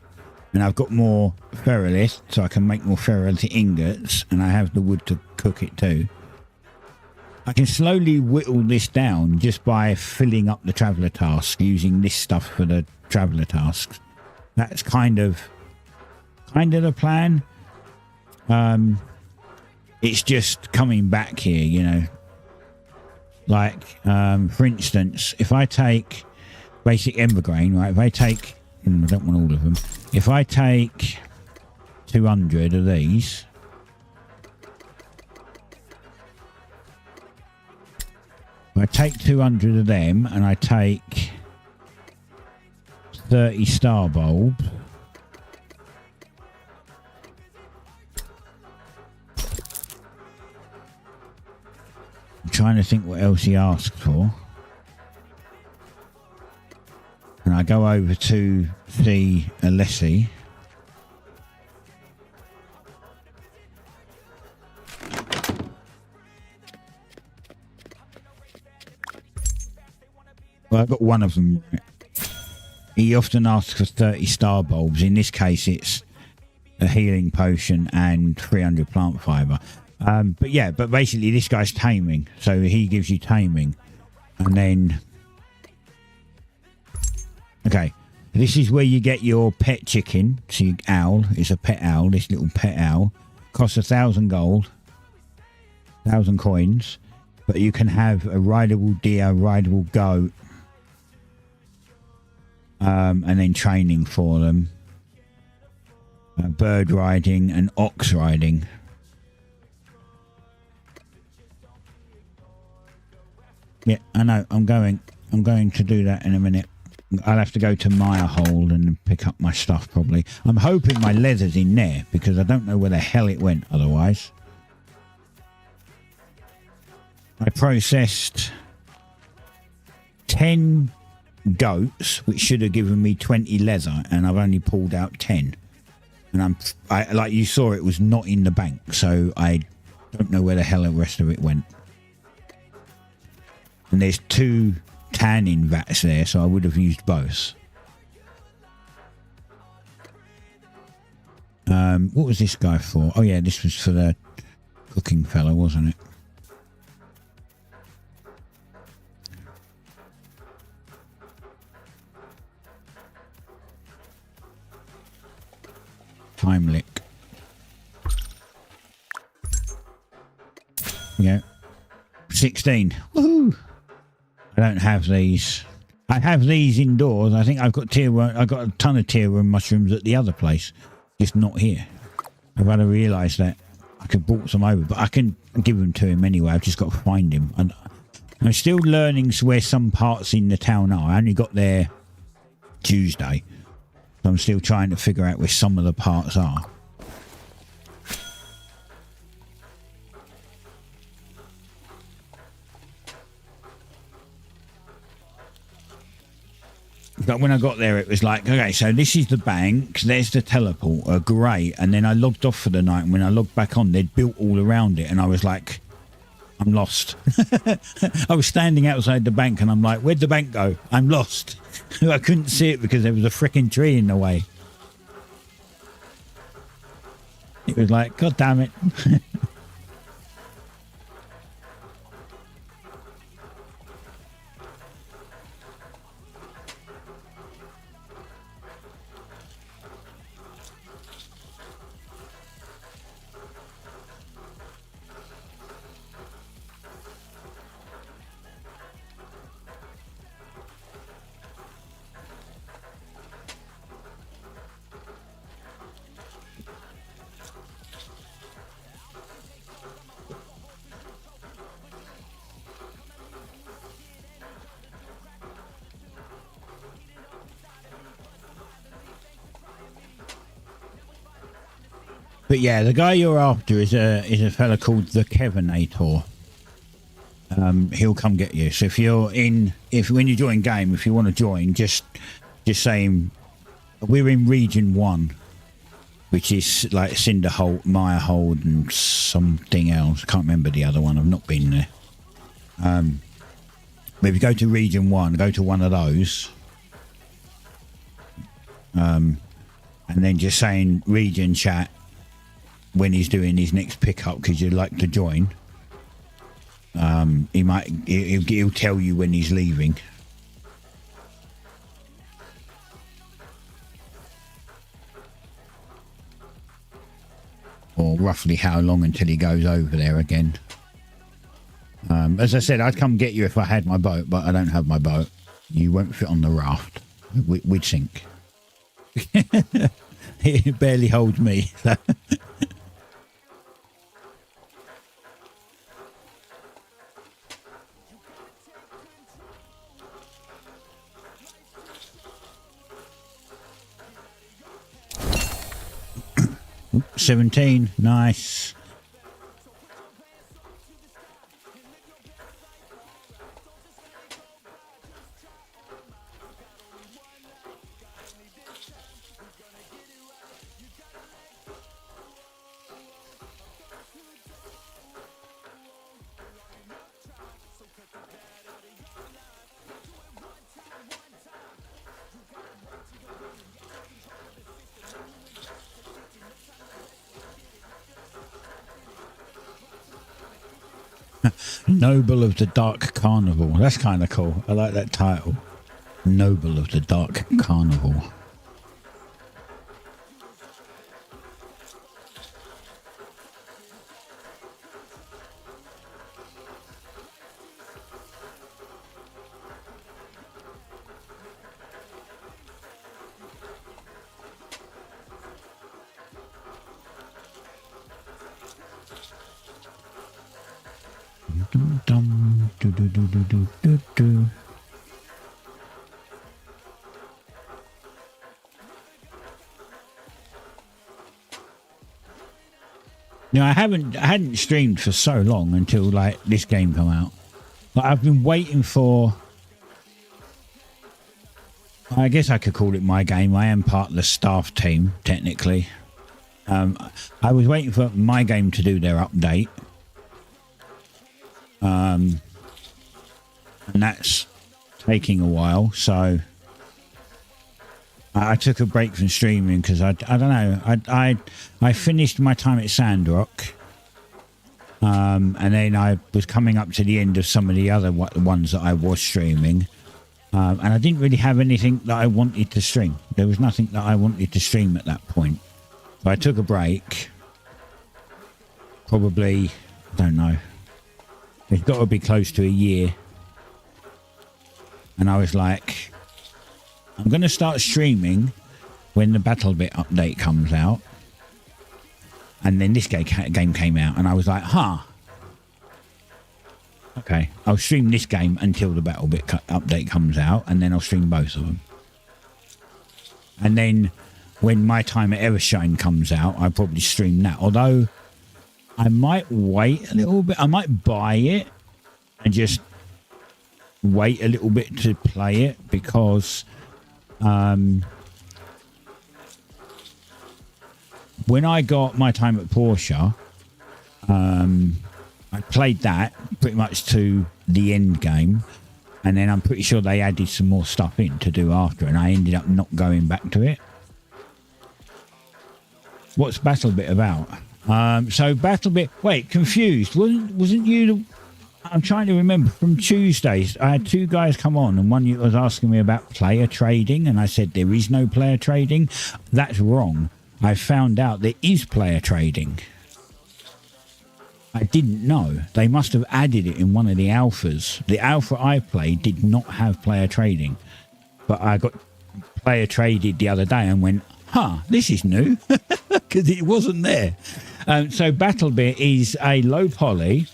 and I've got more ferrolith, so I can make more ferrolith ingots, and I have the wood to cook it too. I can slowly whittle this down just by filling up the traveller task, using this stuff for the traveller tasks. That's kind of the plan. It's just coming back here, you know. Like, for instance, if I take basic evergreen, right? If I take, I don't want all of them. If I take 200 of these. I take 200 of them and I take 30 star bulbs. I'm trying to think what else he asked for. And I go over to see Alessi. Well, I got one of them. He often asks for 30 star bulbs. In this case, it's a healing potion and 300 plant fiber. But yeah, but basically this guy's taming. So he gives you taming. And then... Okay. This is where you get your pet chicken. So you, owl. It's a pet owl. This little pet owl. Costs 1,000 gold. 1,000 coins. But you can have a rideable deer, rideable goat. And then training for them. Bird riding and ox riding. Yeah, I know. I'm going to do that in a minute. I'll have to go to Mirehold and pick up my stuff probably. I'm hoping my leather's in there because I don't know where the hell it went otherwise. I processed 10 goats, which should have given me 20 leather, and I've only pulled out 10. And I like you saw, it was not in the bank, so I don't know where the hell the rest of it went. And there's 2 tanning vats there, so I would have used both. What was this guy for? Oh yeah, this was for the cooking fella, wasn't it? Heimlich. Yeah. 16. Woohoo! I don't have these. I have these indoors. I think I've got tier 1. I've got a ton of tier 1 mushrooms at the other place. Just not here. I've had to realise that I could brought some over, but I can give them to him anyway. I've just got to find him. And I'm still learning where some parts in the town are. I only got there Tuesday. So I'm still trying to figure out where some of the parts are. But when I got there, it was like, okay, so this is the bank, there's the teleporter, great. And then I logged off for the night, and when I logged back on, they'd built all around it, and I was like, I'm lost. I was standing outside the bank, and I'm like, where'd the bank go? I'm lost. I couldn't see it because there was a freaking tree in the way. It was like, God damn it. But yeah, the guy you're after is a fella called the Kevinator. He'll come get you. So if you're in, when you join game, if you want to join, just say him. We're in Region 1, which is like Cinderholt, Mirehold, and something else. I can't remember the other one. I've not been there. But if you go to Region 1, go to one of those. And then just saying Region chat when he's doing his next pickup because you'd like to join. He'll tell you when he's leaving. Or roughly how long until he goes over there again. As I said, I'd come get you if I had my boat, but I don't have my boat. You won't fit on the raft. We'd sink. It barely holds me. So. 17, nice. Noble of the Dark Carnival. That's kind of cool. I like that title. Noble of the Dark Carnival. Dum, do, do, do, do, do, do, do. Now I hadn't streamed for so long until like this game come out. Like I've been waiting for. I guess I could call it my game. I am part of the staff team technically. I was waiting for my game to do their update. And that's taking a while, so I took a break from streaming because I don't know, I finished my time at Sandrock, and then I was coming up to the end of some of the other ones that I was streaming, and I didn't really have anything that I wanted to stream. There was nothing that I wanted to stream at that point, so I took a break. Probably, I don't know. It's got to be close to a year. And I was like, I'm going to start streaming when the BattleBit update comes out. And then this game came out. And I was like, okay, I'll stream this game until the BattleBit update comes out. And then I'll stream both of them. And then when my time at Evershine comes out, I'll probably stream that. Although I might wait a little bit. I might buy it and just wait a little bit to play it because when I got my time at Porsche, I played that pretty much to the end game, and then I'm pretty sure they added some more stuff in to do after, and I ended up not going back to it. What's BattleBit about? So BattleBit. Wait, confused. Wasn't you? I'm trying to remember. From Tuesdays, I had two guys come on, and one was asking me about player trading, and I said there is no player trading. That's wrong. I found out there is player trading. I didn't know. They must have added it in one of the alphas. The alpha I played did not have player trading, but I got player traded the other day and went, this is new, because it wasn't there. So BattleBit is a low poly.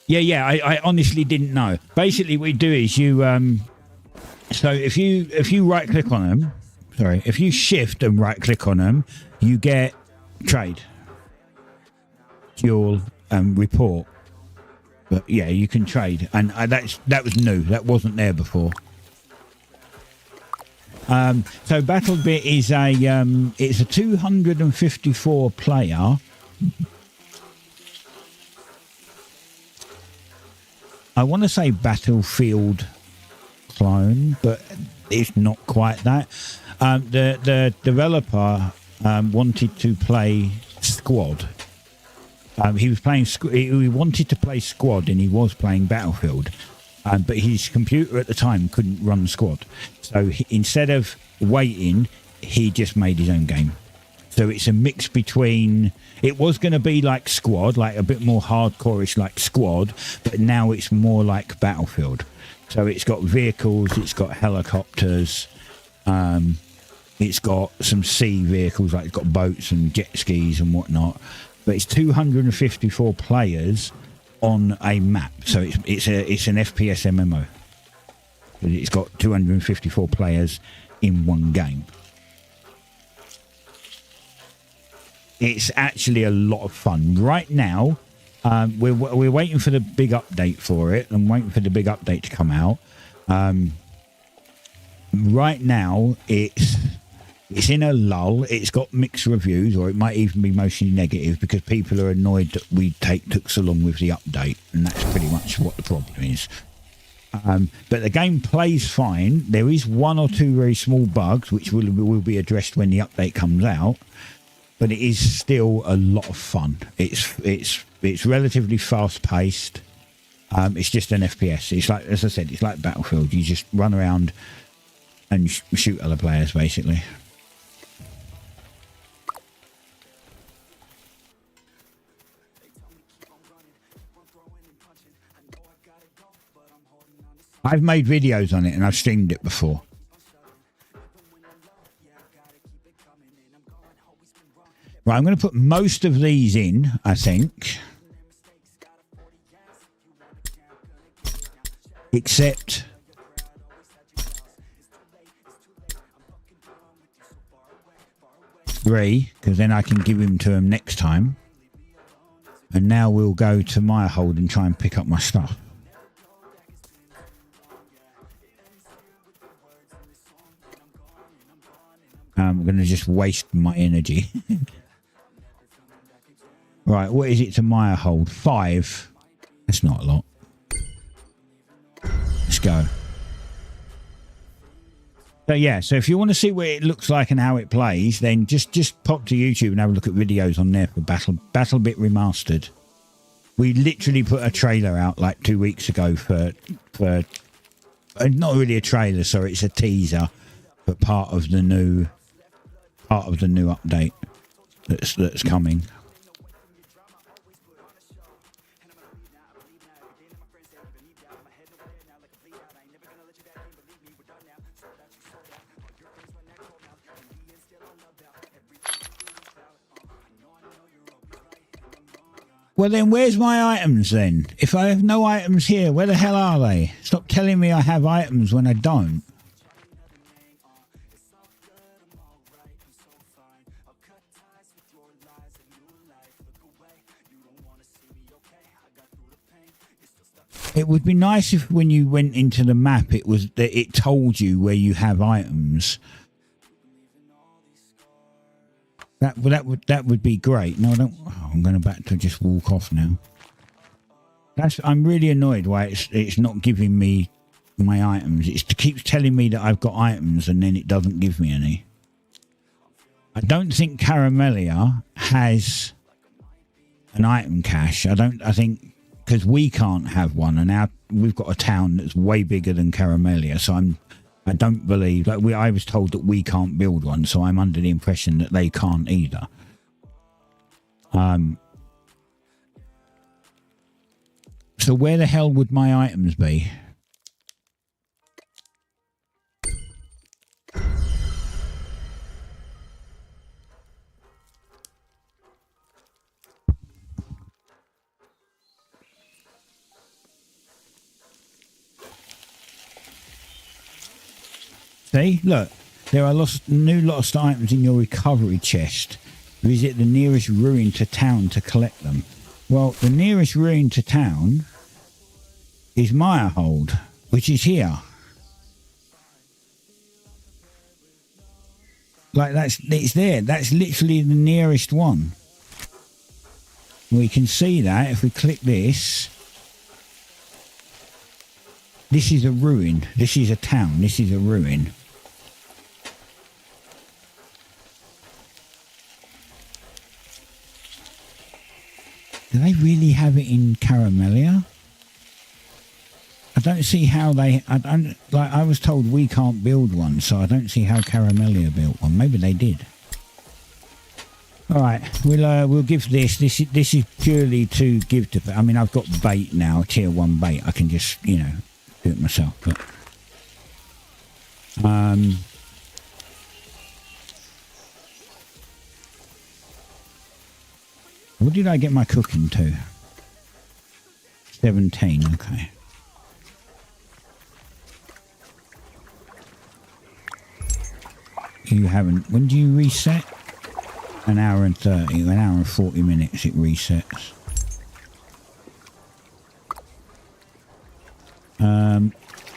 Yeah, I honestly didn't know. Basically, what you do is you, so if you right click on them, if you shift and right click on them, you get trade, fuel, and report. But yeah, you can trade, and that was new. That wasn't there before. So BattleBit is it's a 254 player. I want to say Battlefield clone, but it's not quite that. The developer wanted to play squad. He was playing. He wanted to play squad, and he was playing Battlefield. But his computer at the time couldn't run squad. So instead of waiting, he just made his own game. So it's a mix between... It was going to be like squad, like a bit more hardcore-ish like squad, but now it's more like Battlefield. So it's got vehicles, it's got helicopters, it's got some sea vehicles, like it's got boats and jet skis and whatnot. But it's 254 players on a map, so it's an FPS MMO. It's got 254 players in one game. It's actually a lot of fun. Right now, we're waiting for the big update for it. I'm waiting for the big update to come out. Right now, it's in a lull. It's got mixed reviews, or it might even be mostly negative because people are annoyed that we took so long with the update, and that's pretty much what the problem is. But the game plays fine. There is one or two very small bugs which will be addressed when the update comes out, but it is still a lot of fun. It's it's relatively fast paced. It's just an FPS. It's like, as I said, it's like Battlefield. You just run around and shoot other players, basically. I've made videos on it and I've streamed it before. Right, I'm going to put most of these in, I think. Except... three, because then I can give him to him next time. And now we'll go to my hold and try and pick up my stuff. I'm going to just waste my energy. Right, what is it to my hold? 5. That's not a lot. Let's go. So yeah, so if you want to see what it looks like and how it plays, then just pop to YouTube and have a look at videos on there for BattleBit Remastered. We literally put a trailer out like 2 weeks ago for not really a trailer, sorry, it's a teaser, but part of the new update that's coming. Well then, where's my items then? If I have no items here, where the hell are they? Stop telling me I have items when I don't. It would be nice if when you went into the map, it was that it told you where you have items. That would be great. No, I don't. Oh, I'm going back to just walk off now. I'm really annoyed why it's not giving me my items. It keeps telling me that I've got items and then it doesn't give me any. I don't think Caramelia has an item cache. I think because we can't have one, and now we've got a town that's way bigger than Caramelia, so I don't believe, like I was told that we can't build one, so I'm under the impression that they can't either. So where the hell would my items be? See, look, there are new lost items in your recovery chest. Visit the nearest ruin to town to collect them. Well, the nearest ruin to town is Mirehold, which is here. Like it's there. That's literally the nearest one. We can see that if we click this. This is a ruin. This is a town. This is a ruin. Do they really have it in Caramelia? I don't see how they... I was told we can't build one, so I don't see how Caramelia built one. Maybe they did. All right, we'll give this. This is purely to give to... I mean, I've got bait now, tier 1 bait. I can just, you know, do it myself. But what did I get my cooking to? 17, okay. You haven't... When do you reset? An hour and 30, an hour and 40 minutes it resets.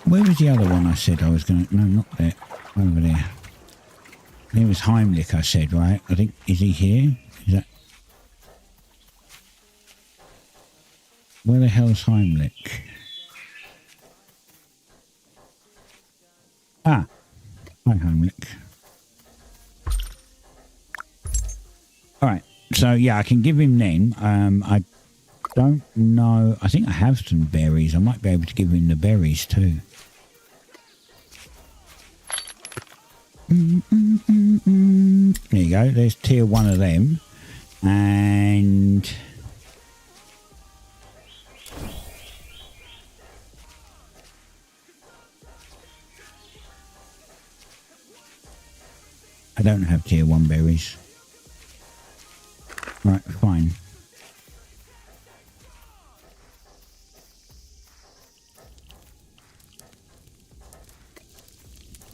Where was the other one I said I was going to... No, not there. Over there. There was Heimlich, I said, right? I think... Is he here? Is that... Where the hell's Heimlich? Ah. Hi, Heimlich. Alright. So, yeah, I can give him then. Don't know. I think I have some berries. I might be able to give him the berries too. There you go. There's tier 1 of them. And I don't have tier 1 berries. Right, fine.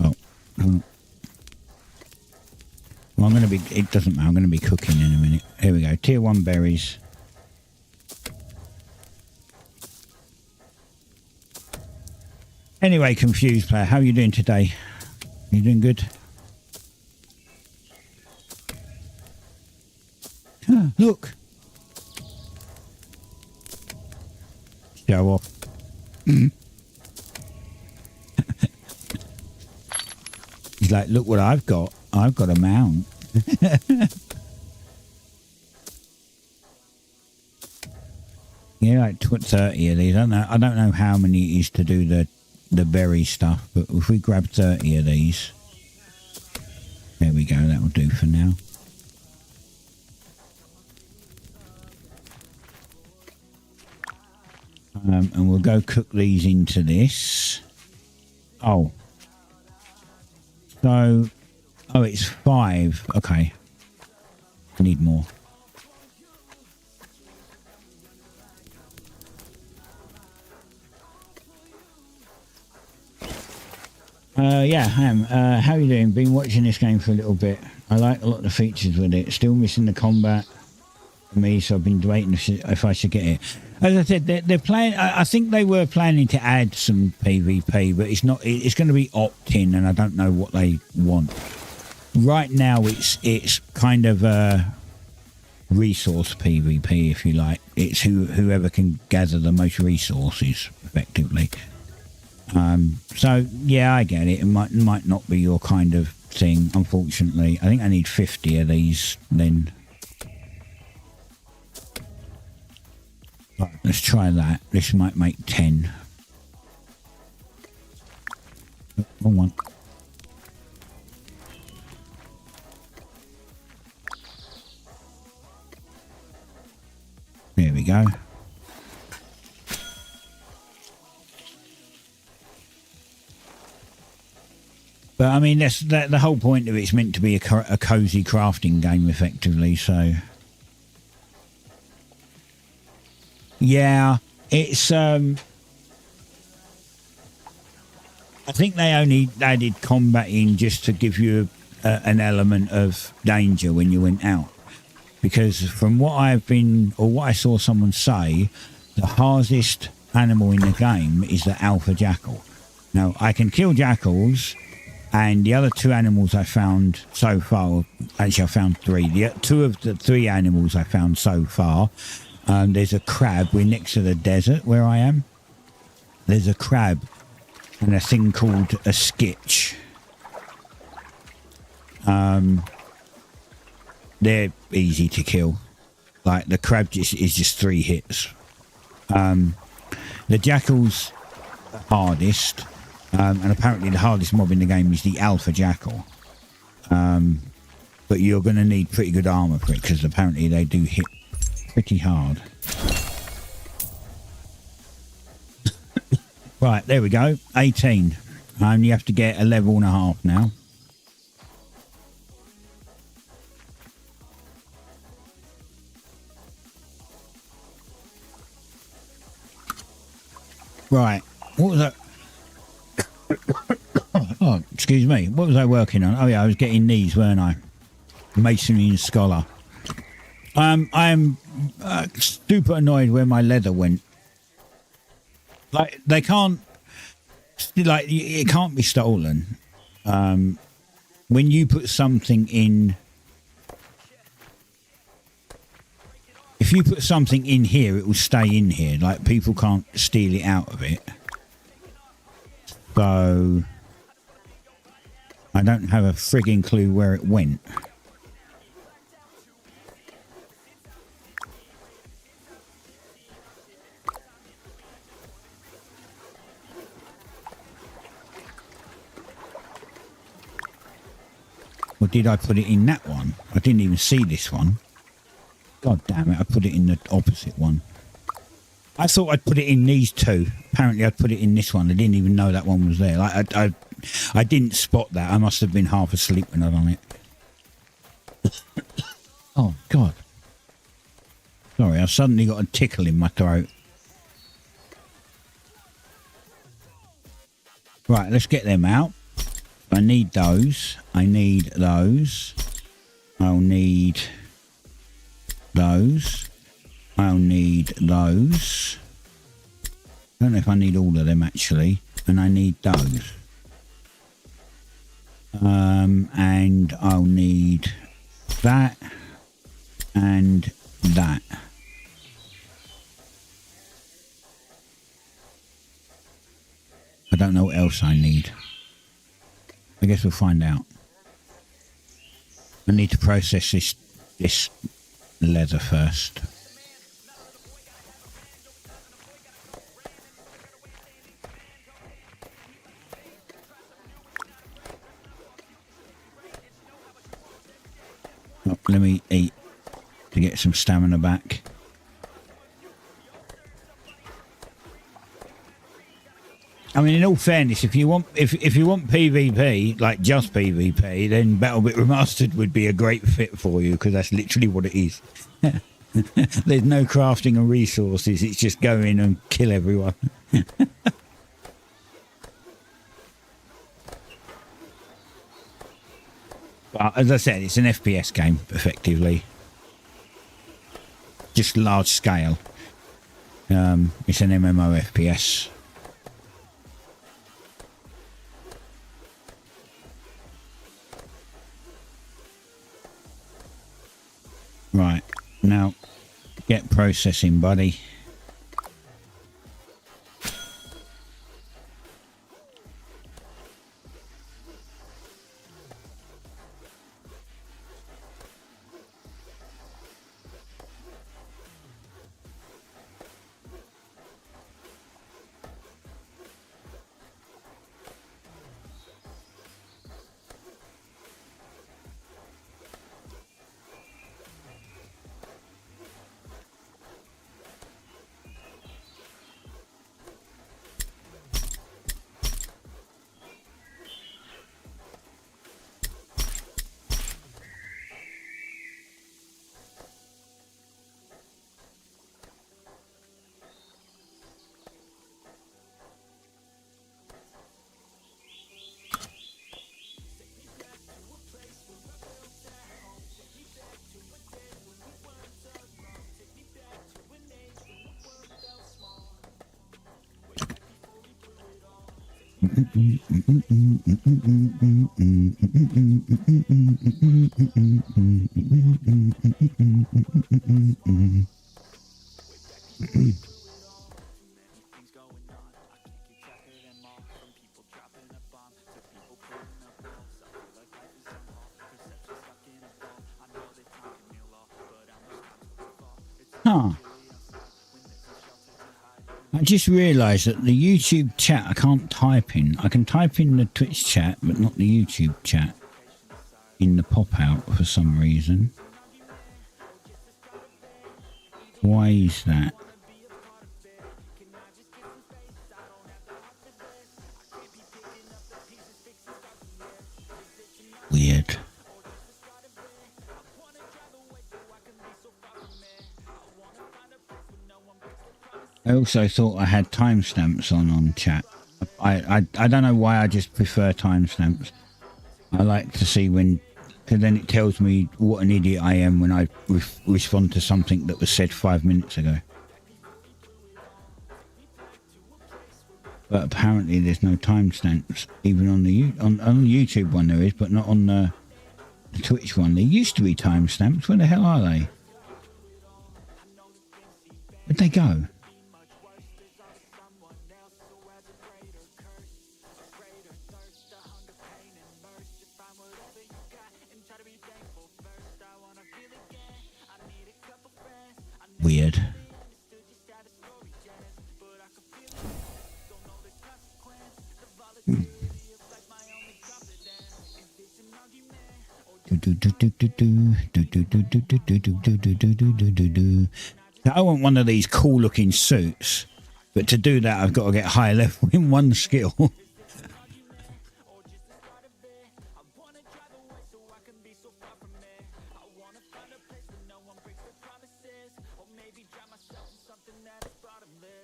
Oh. Well, I'm going to be... It doesn't matter. I'm going to be cooking in a minute. Here we go. Tier 1 berries. Anyway, confused player, how are you doing today? You doing good? Ah, look. Show off. He's like, look what I've got. I've got a mount. Yeah, like 30 of these. I don't know how many it is to do the berry stuff, but if we grab 30 of these, there we go. That will do for now. And we'll go cook these into this. Oh. So, oh, it's 5. Okay. I need more. Yeah, I am. How are you doing? Been watching this game for a little bit. I like a lot of the features with it. Still missing the combat for me, so I've been debating if I should get it. As I said, they're planning. I think they were planning to add some PvP, but it's not. It's going to be opt-in, and I don't know what they want. Right now, it's kind of resource PvP, if you like. It's whoever can gather the most resources effectively. So yeah, I get it. It might not be your kind of thing, unfortunately. I think I need 50 of these then. Right, let's try that. This might make 10. Oh, wrong one. There we go. But I mean, that's the whole point of it's meant to be a cozy crafting game, effectively. So, yeah, it's. I think they only added combat in just to give you an element of danger when you went out, because from what I saw someone say, the hardest animal in the game is the alpha jackal. Now, I can kill jackals. And the other 2 animals I found so far, actually I found 3. The 2 of the 3 animals I found so far, there's a crab. We're next to the desert where I am. There's a crab and a thing called a skitch. They're easy to kill. Like the crab is just 3 hits. The jackal's the hardest. And apparently the hardest mob in the game is the alpha jackal. But you're going to need pretty good armour for it, because apparently they do hit pretty hard. Right, there we go. 18. I only have to get a level and a half now. Right, what was that? Oh, excuse me. What was I working on? Oh yeah, I was getting these, weren't I? Masonry and Scholar. I'm super annoyed where my leather went. Like they can't, like it can't be stolen. When you put something in, if you put something in here, it will stay in here. Like people can't steal it out of it. So I don't have a frigging clue where it went. Or did I put it in that one? I didn't even see this one. God damn it, I put it in the opposite one. I thought I'd put it in these two. Apparently I'd put it in this one. I didn't even know that one was there. Like I didn't spot that. I must have been half asleep when I done it. Oh, God. Sorry, I've suddenly got a tickle in my throat. Right, let's get them out. I need those. I need those. I'll need those. I'll need those. I don't know if I need all of them actually. And I need those. And I'll need that and that. I don't know what else I need. I guess we'll find out. I need to process this leather first. Oh, let me eat to get some stamina back. I mean, in all fairness, if you want PvP, like just PvP, then BattleBit Remastered would be a great fit for you, because that's literally what it is. There's no crafting and resources. It's just go in and kill everyone. But as I said, it's an FPS game, effectively. Just large scale. It's an MMO FPS. Right, now get processing, buddy. Huh. I just realised that the YouTube chat I can't type in. I can type in the Twitch chat, but not the YouTube chat in the pop-out for some reason. Why is that? Weird. I also thought I had timestamps on chat. I don't know why I just prefer timestamps. I like to see when, because then it tells me what an idiot I am when I respond to something that was said 5 minutes ago. But apparently there's no timestamps, even on the YouTube one there is, but not on the Twitch one. There used to be timestamps. Where the hell are they? Where'd they go? Weird. I want one of these cool looking suits, but to do that I've got to get high level in one skill.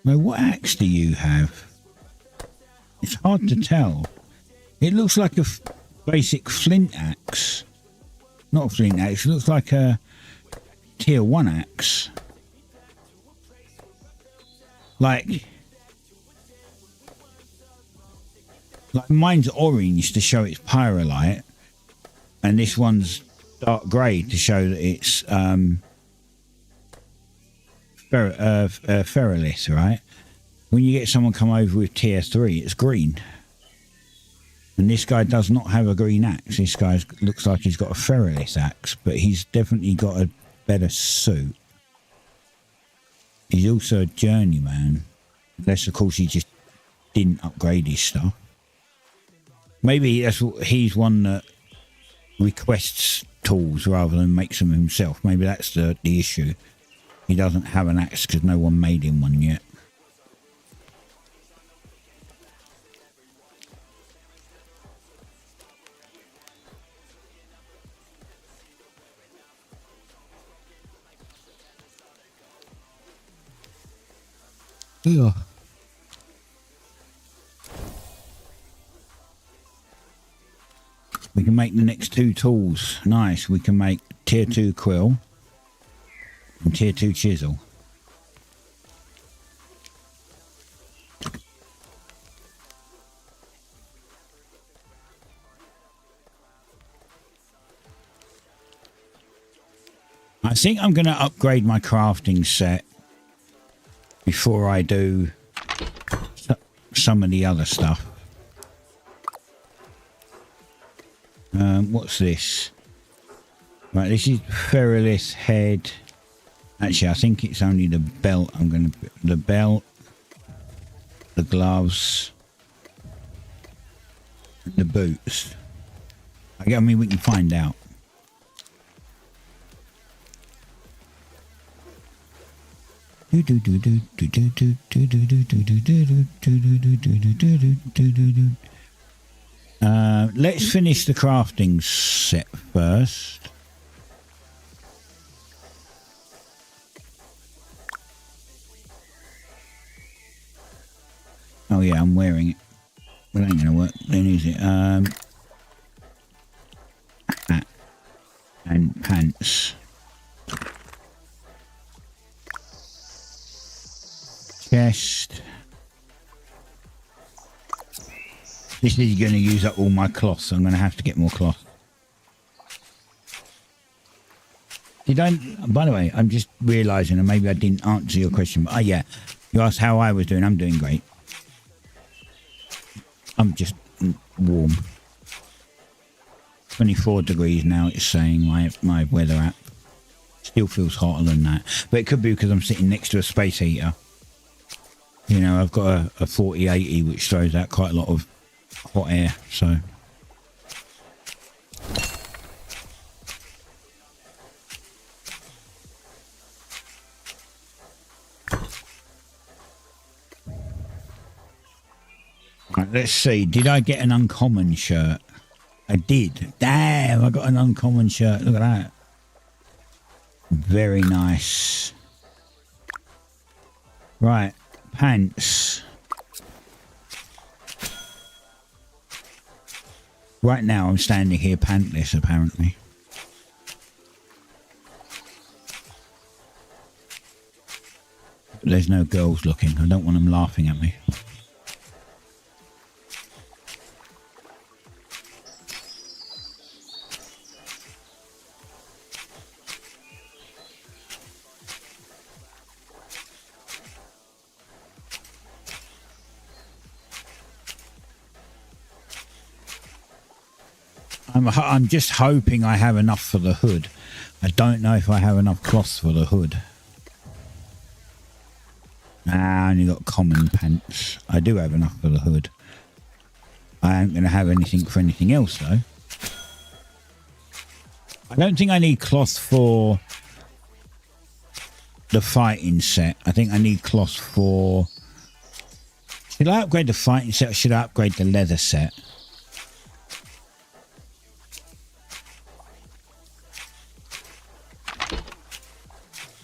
Now, what axe do you have? It's hard to tell. It looks like a basic flint axe. Not a flint axe, it looks like a tier 1 axe. Like mine's orange to show it's pyrolite, and this one's dark grey to show that it's ferrolith, right? When you get someone come over with tier 3, it's green. And this guy does not have a green axe. This guy looks like he's got a ferrolith axe, but he's definitely got a better suit. He's also a journeyman. Unless, of course, he just didn't upgrade his stuff. Maybe that's what, he's one that requests tools rather than makes them himself. Maybe that's the issue. He doesn't have an axe because no one made him one yet. Yeah. We can make the next 2 tools. Nice. We can make tier 2 quill and tier 2 chisel. I think I'm going to upgrade my crafting set before I do some of the other stuff. What's this? Right, this is ferrolith head. Actually, I think it's only the belt. I'm going to... The belt, the gloves, the boots. I mean, we can find out. Let's finish the crafting set first. Oh yeah, I'm wearing it. Well, it ain't gonna work then, is it? Hat and pants. Chest. This is going to use up all my cloth, so I'm going to have to get more cloth. By the way, I'm just realising, and maybe I didn't answer your question, but yeah, you asked how I was doing. I'm doing great. I'm just warm. 24 degrees now, it's saying my weather app. Still feels hotter than that, but it could be because I'm sitting next to a space heater. You know, I've got a 4080 which throws out quite a lot of hot air, so. Right, let's see. Did I get an uncommon shirt? I did. Damn, I got an uncommon shirt. Look at that. Very nice. Right, pants. Right now I'm standing here pantless, apparently. But there's no girls looking. I don't want them laughing at me. I'm just hoping I have enough for the hood. I don't know if I have enough cloth for the hood. I only got common pants. I do have enough for the hood. I ain't going to have anything for anything else though. I don't think I need cloth for the fighting set. I think I need cloth for... Should I upgrade the fighting set or should I upgrade the leather set?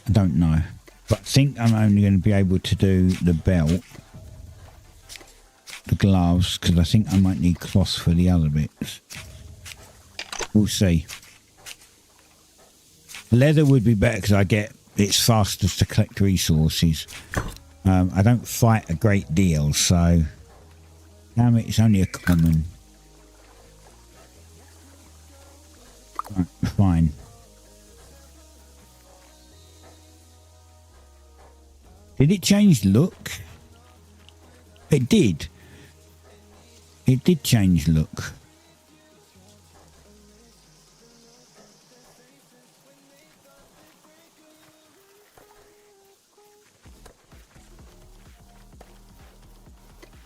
I don't know. But I think I'm only going to be able to do the belt, the gloves, because I think I might need cloth for the other bits. We'll see. Leather would be better because it's faster to collect resources. I don't fight a great deal, so damn it, it's only a common. Right, fine. Did it change look? It did. It did change look.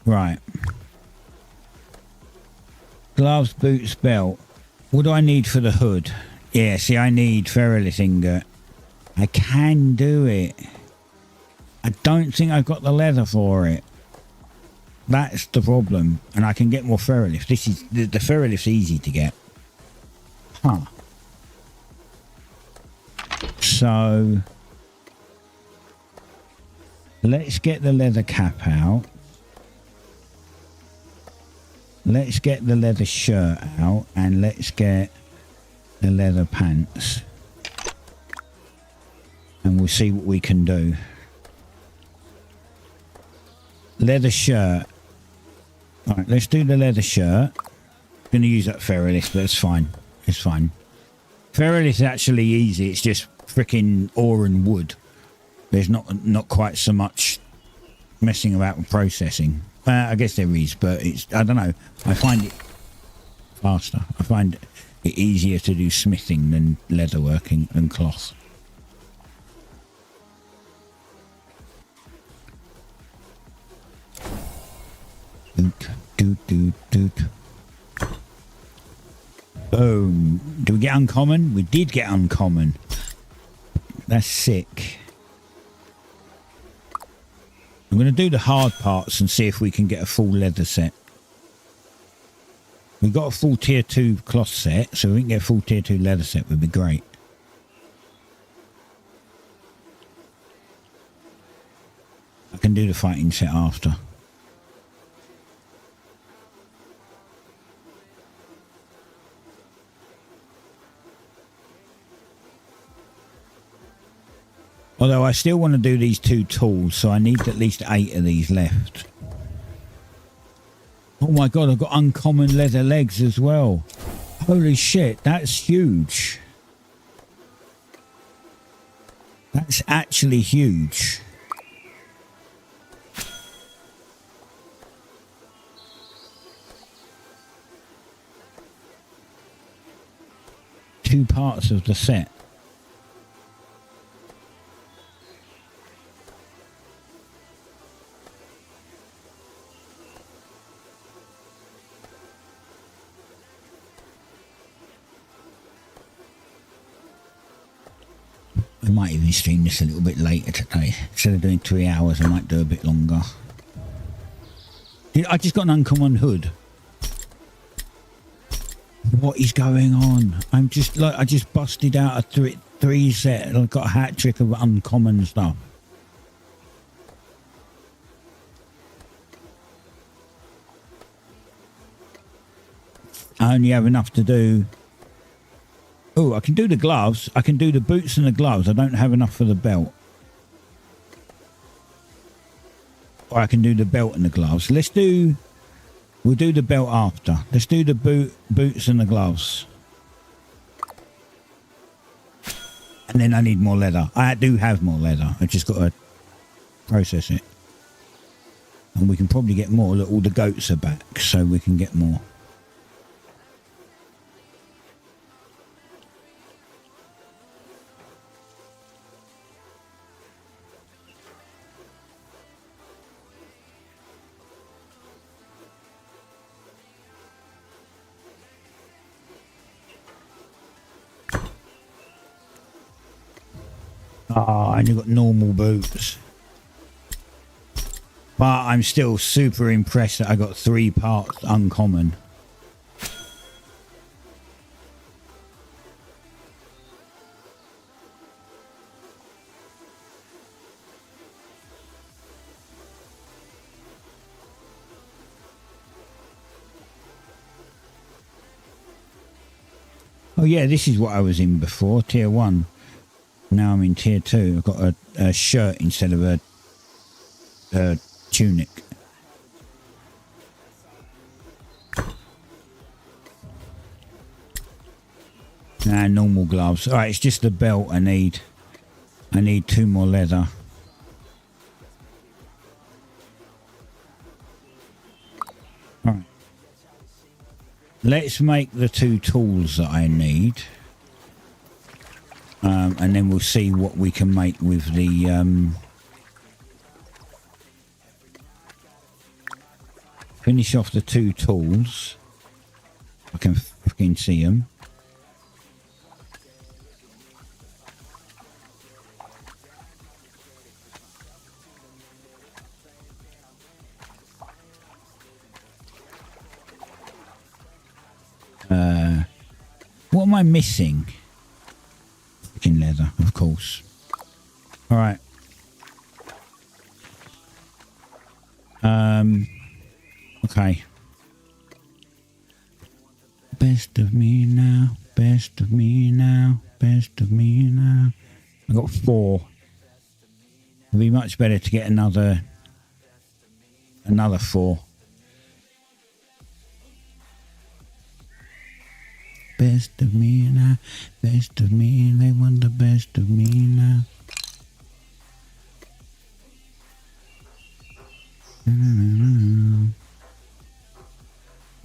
Right. Gloves, boots, belt. What do I need for the hood? Yeah, see, I need ferrolith ingot. I can do it. I don't think I've got the leather for it. That's the problem. And I can get more ferrolith. This is the ferrolith's easy to get. Huh. So let's get the leather cap out. Let's get the leather shirt out and let's get the leather pants. And we'll see what we can do. Leather shirt. Alright, let's do the leather shirt. I'm going to use that ferrolith, but it's fine. It's fine. Ferrolith is actually easy. It's just freaking ore and wood. There's not quite so much messing about with processing. I guess there is, but it's, I don't know. I find it faster. I find it easier to do smithing than leatherworking and cloth. Boom. Do we get uncommon? We did get uncommon. That's sick. I'm going to do the hard parts and see if we can get a full leather set. We've got a full tier 2 cloth set, so if we can get a full tier 2 leather set would be great. I can do the fighting set after. Although I still want to do these 2 tools, so I need at least 8 of these left. Oh my god, I've got uncommon leather legs as well. Holy shit, that's huge. That's actually huge. Two parts of the set. I might even stream this a little bit later today. Instead of doing 3 hours, I might do a bit longer. I just got an uncommon hood. What is going on? I'm just like, I just busted out a three set and I've got a hat trick of uncommon stuff. I only have enough to do. Oh, I can do the gloves. I can do the boots and the gloves. I don't have enough for the belt. Or I can do the belt and the gloves. We'll do the belt after. Let's do the boots and the gloves. And then I need more leather. I do have more leather. I just got to process it. And we can probably get more. Look, all the goats are back, so we can get more. Oh, I only got normal boots. But I'm still super impressed that I got 3 parts uncommon. Oh yeah, this is what I was in before, tier 1. Now I'm in tier 2. I've got a shirt instead of a tunic. Nah, normal gloves. Alright, it's just the belt I need. I need 2 more leather. Alright. Let's make the 2 tools that I need. And then we'll see what we can make with the... finish off the 2 tools. I can fucking see them. What am I missing? Fucking leather, of course. All right. Okay. Best of me now. Best of me now. Best of me now. I got 4. It'd be much better to get another 4. Best of me now, best of me, they want the best of me now. They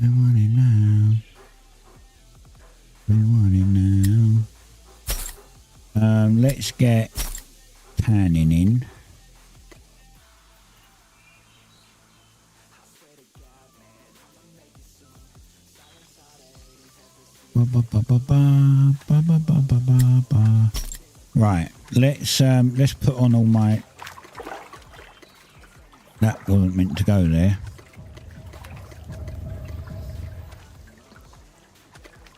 want it now. They want it now. Let's get tanning in. Right, let's put on all my... That wasn't meant to go there.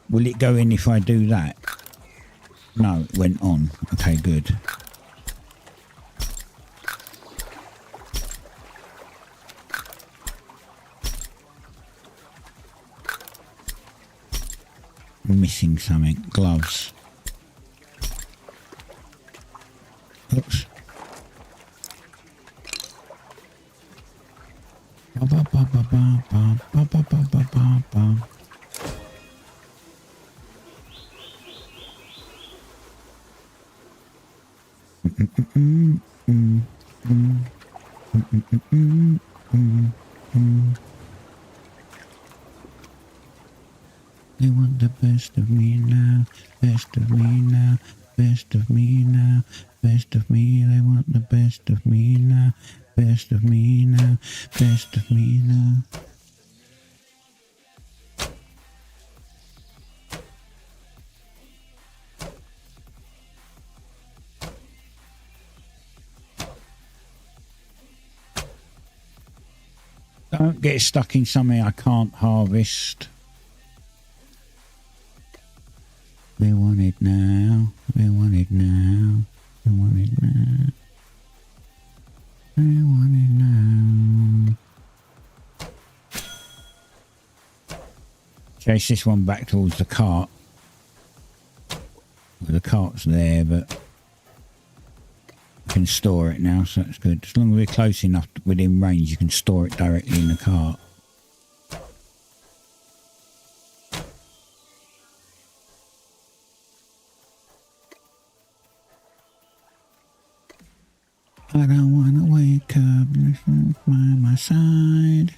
Will it go in if I do that? No, it went on. Okay, good. Missing something. Gloves. Oops. They want the best of me now, best of me now, best of me now, best of me. They want the best of me now, best of me now, best of me now. Don't get stuck in something I can't harvest. They want it now. They want it now. They want it now. They want it now. Chase this one back towards the cart. The cart's there, but I can store it now, so that's good. As long as we're close enough within range, you can store it directly in the cart. I don't want to wake up by my side.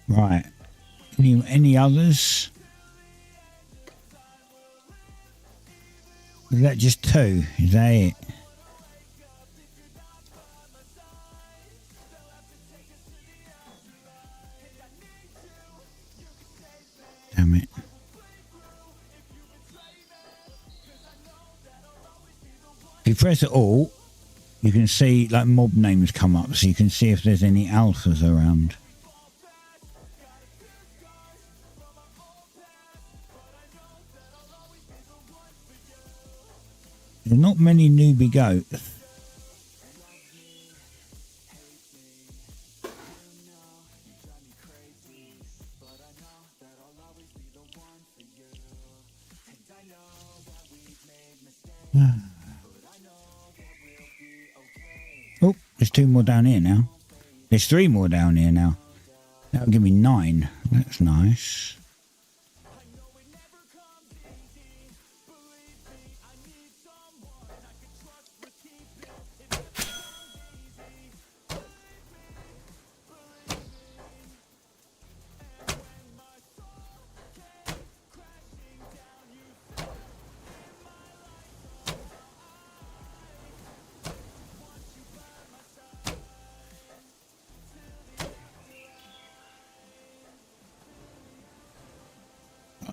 Right. Any others? Is that just 2? Is that it? Damn it. If you press it all, you can see like mob names come up, so you can see if there's any alphas around. There's not many newbie goats. Oh, there's 2 more down here now. There's 3 more down here now. That'll give me 9. That's nice.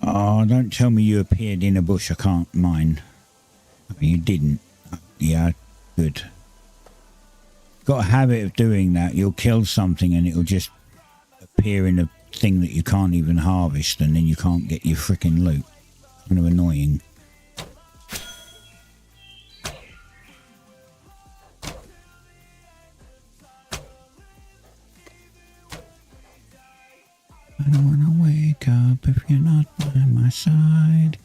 Oh, don't tell me you appeared in a bush I can't mine. You didn't. Yeah, good. Got a habit of doing that. You'll kill something and it'll just appear in a thing that you can't even harvest, and then you can't get your freaking loot. Kind of annoying. I don't want to wake up if you're not by my side.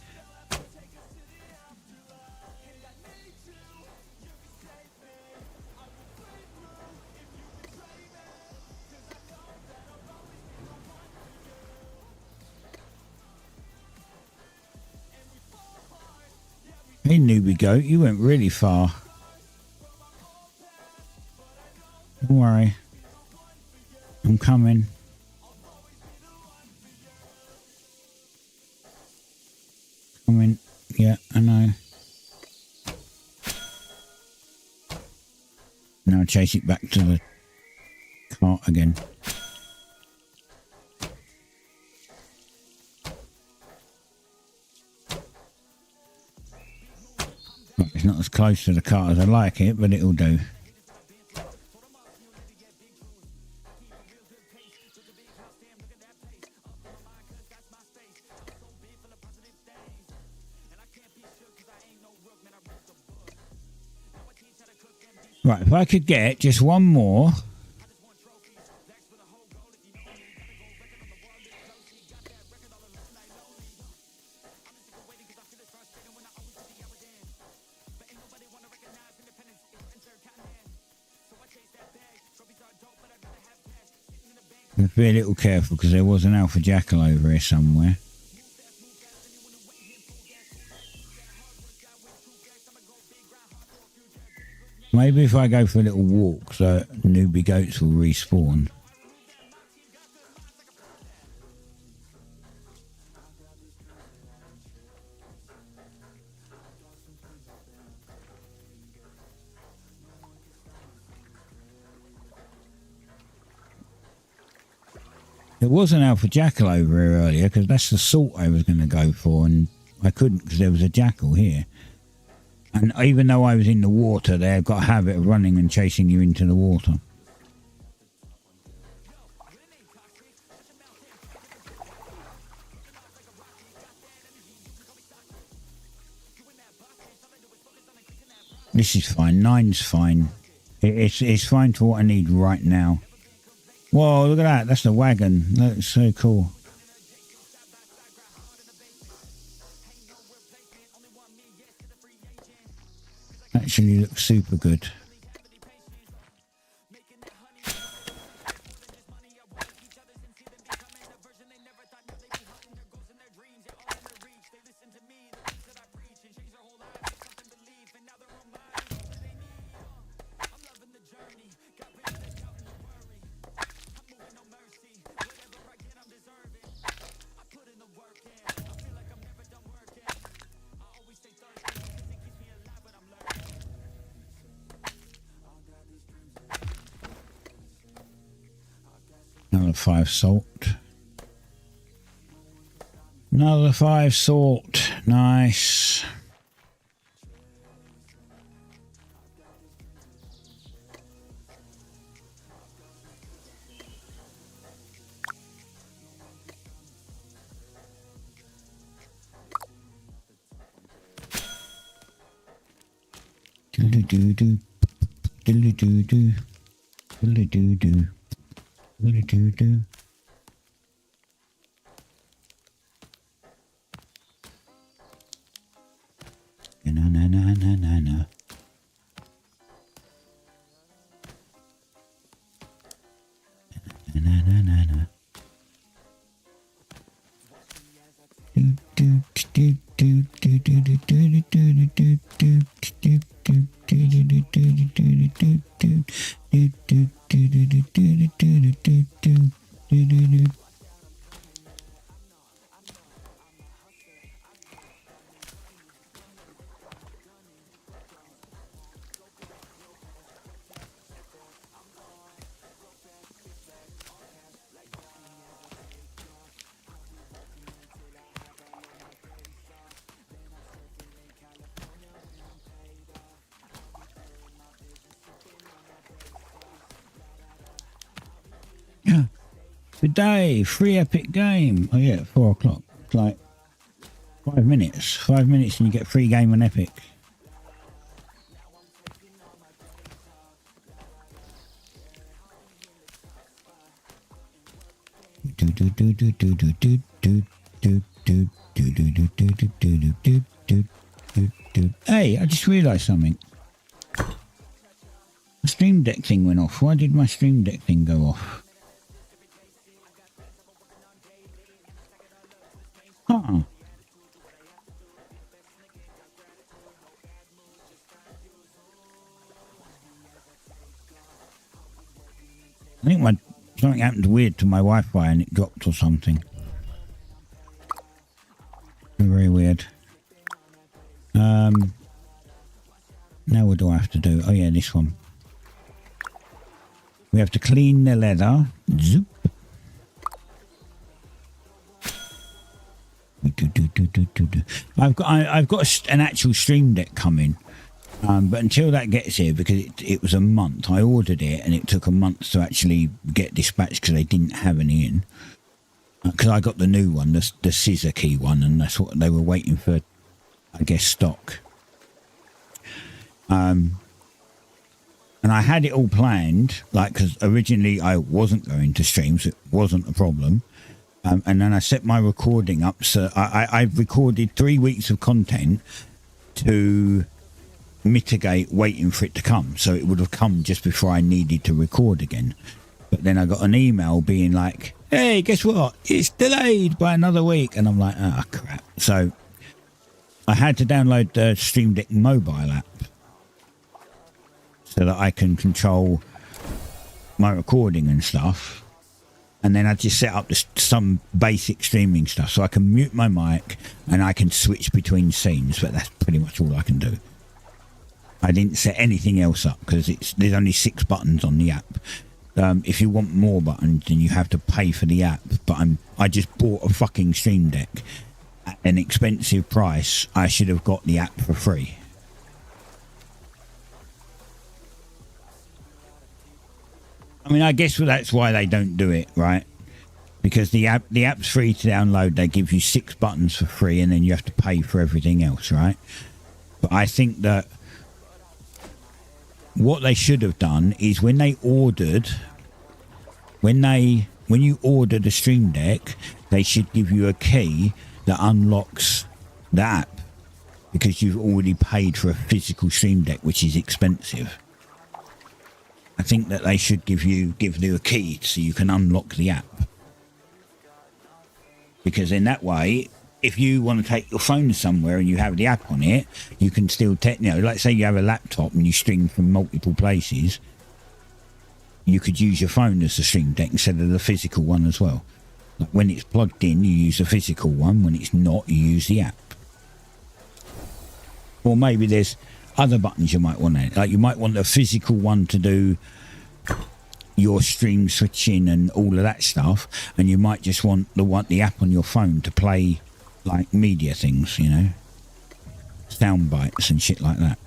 Hey, newbie goat, you went really far. Don't worry. I'm coming. Coming. Yeah, I know. Now chase it back to the cart again. Well, it's not as close to the cart as I like it, but it'll do. Right, if I could get just one more. Be a little careful because there was an alpha jackal over here somewhere. Maybe if I go for a little walk, so newbie goats will respawn. There was an alpha jackal over here earlier because that's the salt I was going to go for, and I couldn't because there was a jackal here. And even though I was in the water, they've got a habit of running and chasing you into the water. This is fine. 9's fine. It's fine for what I need right now. Whoa, look at that. That's the wagon. That's so cool. Actually looks super good. Another 5 salt. Another 5 salt. Nice. Do-do-do-do. Do-do-do-do. Do-do-do-do. Do-do-do-do. Na-na-na-na-na-na. Na-na-na-na-na. Today, free epic game. Oh yeah, 4 o'clock. It's like 5 minutes. 5 minutes and you get free game on Epic. Hey, I just realised something. The Stream Deck thing went off. Why did my Stream Deck thing go off? Huh. I think something happened weird to my Wi-Fi and it dropped or something. Very weird. Now what do I have to do? Oh yeah, this one. We have to clean the leather. Zoop. I've got an actual Stream Deck coming, but until that gets here, because it was a month. I ordered it and it took a month to actually get dispatched because they didn't have any in. Because I got the new one, the scissor key one, and that's what they were waiting for, I guess, stock. And I had it all planned, like, because originally I wasn't going to stream, so it wasn't a problem. And then I set my recording up, so I've recorded 3 weeks of content to mitigate waiting for it to come. So it would have come just before I needed to record again. But then I got an email being like, hey, guess what? It's delayed by another week. And I'm like, oh, crap. So I had to download the Stream Deck mobile app so that I can control my recording and stuff. And then I just set up some basic streaming stuff so I can mute my mic and I can switch between scenes, but that's pretty much all I can do. I didn't set anything else up because there's only 6 buttons on the app. If you want more buttons, then you have to pay for the app. But I just bought a fucking Stream Deck at an expensive price. I should have got the app for free. I mean, I guess that's why they don't do it, right? Because the app's free to download. They give you 6 buttons for free, and then you have to pay for everything else, right? But I think that what they should have done is when you order the Stream Deck, they should give you a key that unlocks the app, because you've already paid for a physical Stream Deck, which is expensive. I think that they should give you a key so you can unlock the app. Because in that way, if you want to take your phone somewhere and you have the app on it, you can still like say you have a laptop and you stream from multiple places, you could use your phone as a Stream Deck instead of the physical one as well. Like when it's plugged in, you use the physical one. When it's not, you use the app. Or maybe there's other buttons you might want to, like you might want a physical one to do your stream switching and all of that stuff, and you might just want the app on your phone to play like media things, sound bites and shit like that.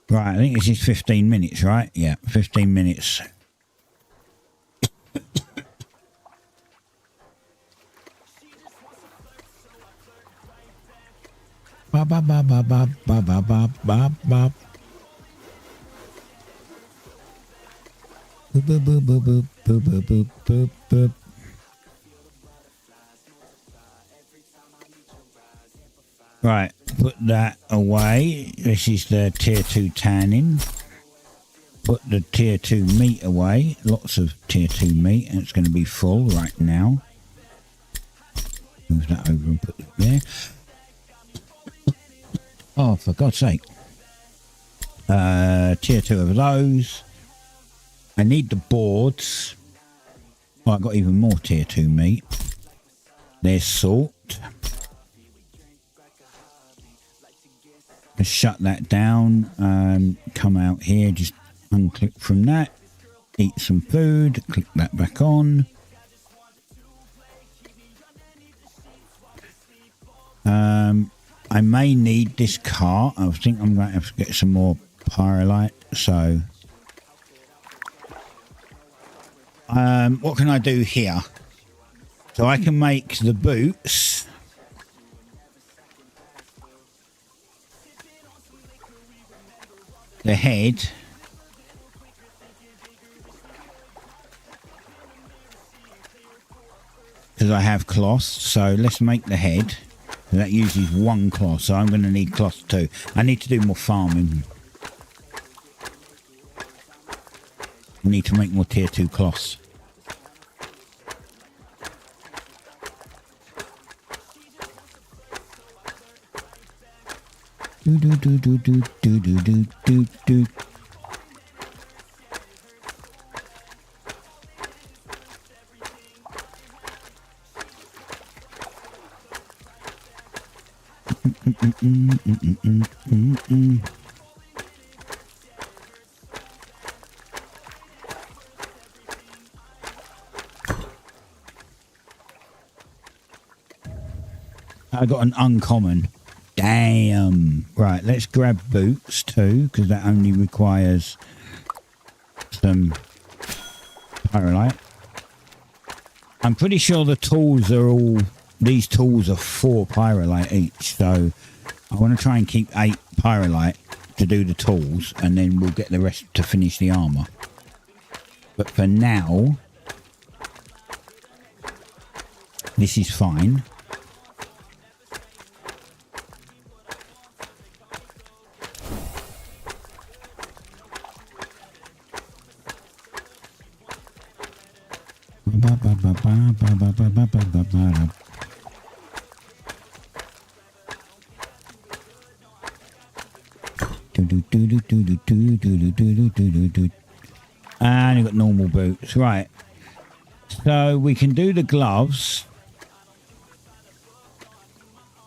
Right, I think this is 15 minutes, right? Yeah, 15 minutes. ba ba ba ba ba ba ba ba ba. Boop boop boop boop boop boop boop boop boop. Right, put that away. This is the tier 2 tanning. Put the tier 2 meat away. Lots of tier 2 meat, and it's going to be full right now. Move that over and put it there. Oh, for God's sake. Tier 2 of those. I need the boards. Oh, I've got even more tier 2 meat. There's salt. Just shut that down. Come out here, just unclick from that. Eat some food. Click that back on. I may need this cart. I think I'm going to have to get some more pyrolite. So, what can I do here? So I can make the boots. The head. Because I have cloth. So let's make the head. That uses one cloth, so I'm going to need cloth too. I need to do more farming. I need to make more tier 2 cloths. Do do do do do do do do do do. I got an uncommon. Damn. Right, let's grab boots too, because that only requires some pyrolite. I'm pretty sure the tools are all... These tools are 4 pyrolite each, so I want to try and keep 8 pyrolite to do the tools, and then we'll get the rest to finish the armor. But for now, this is fine. And you've got normal boots. Right. So we can do the gloves.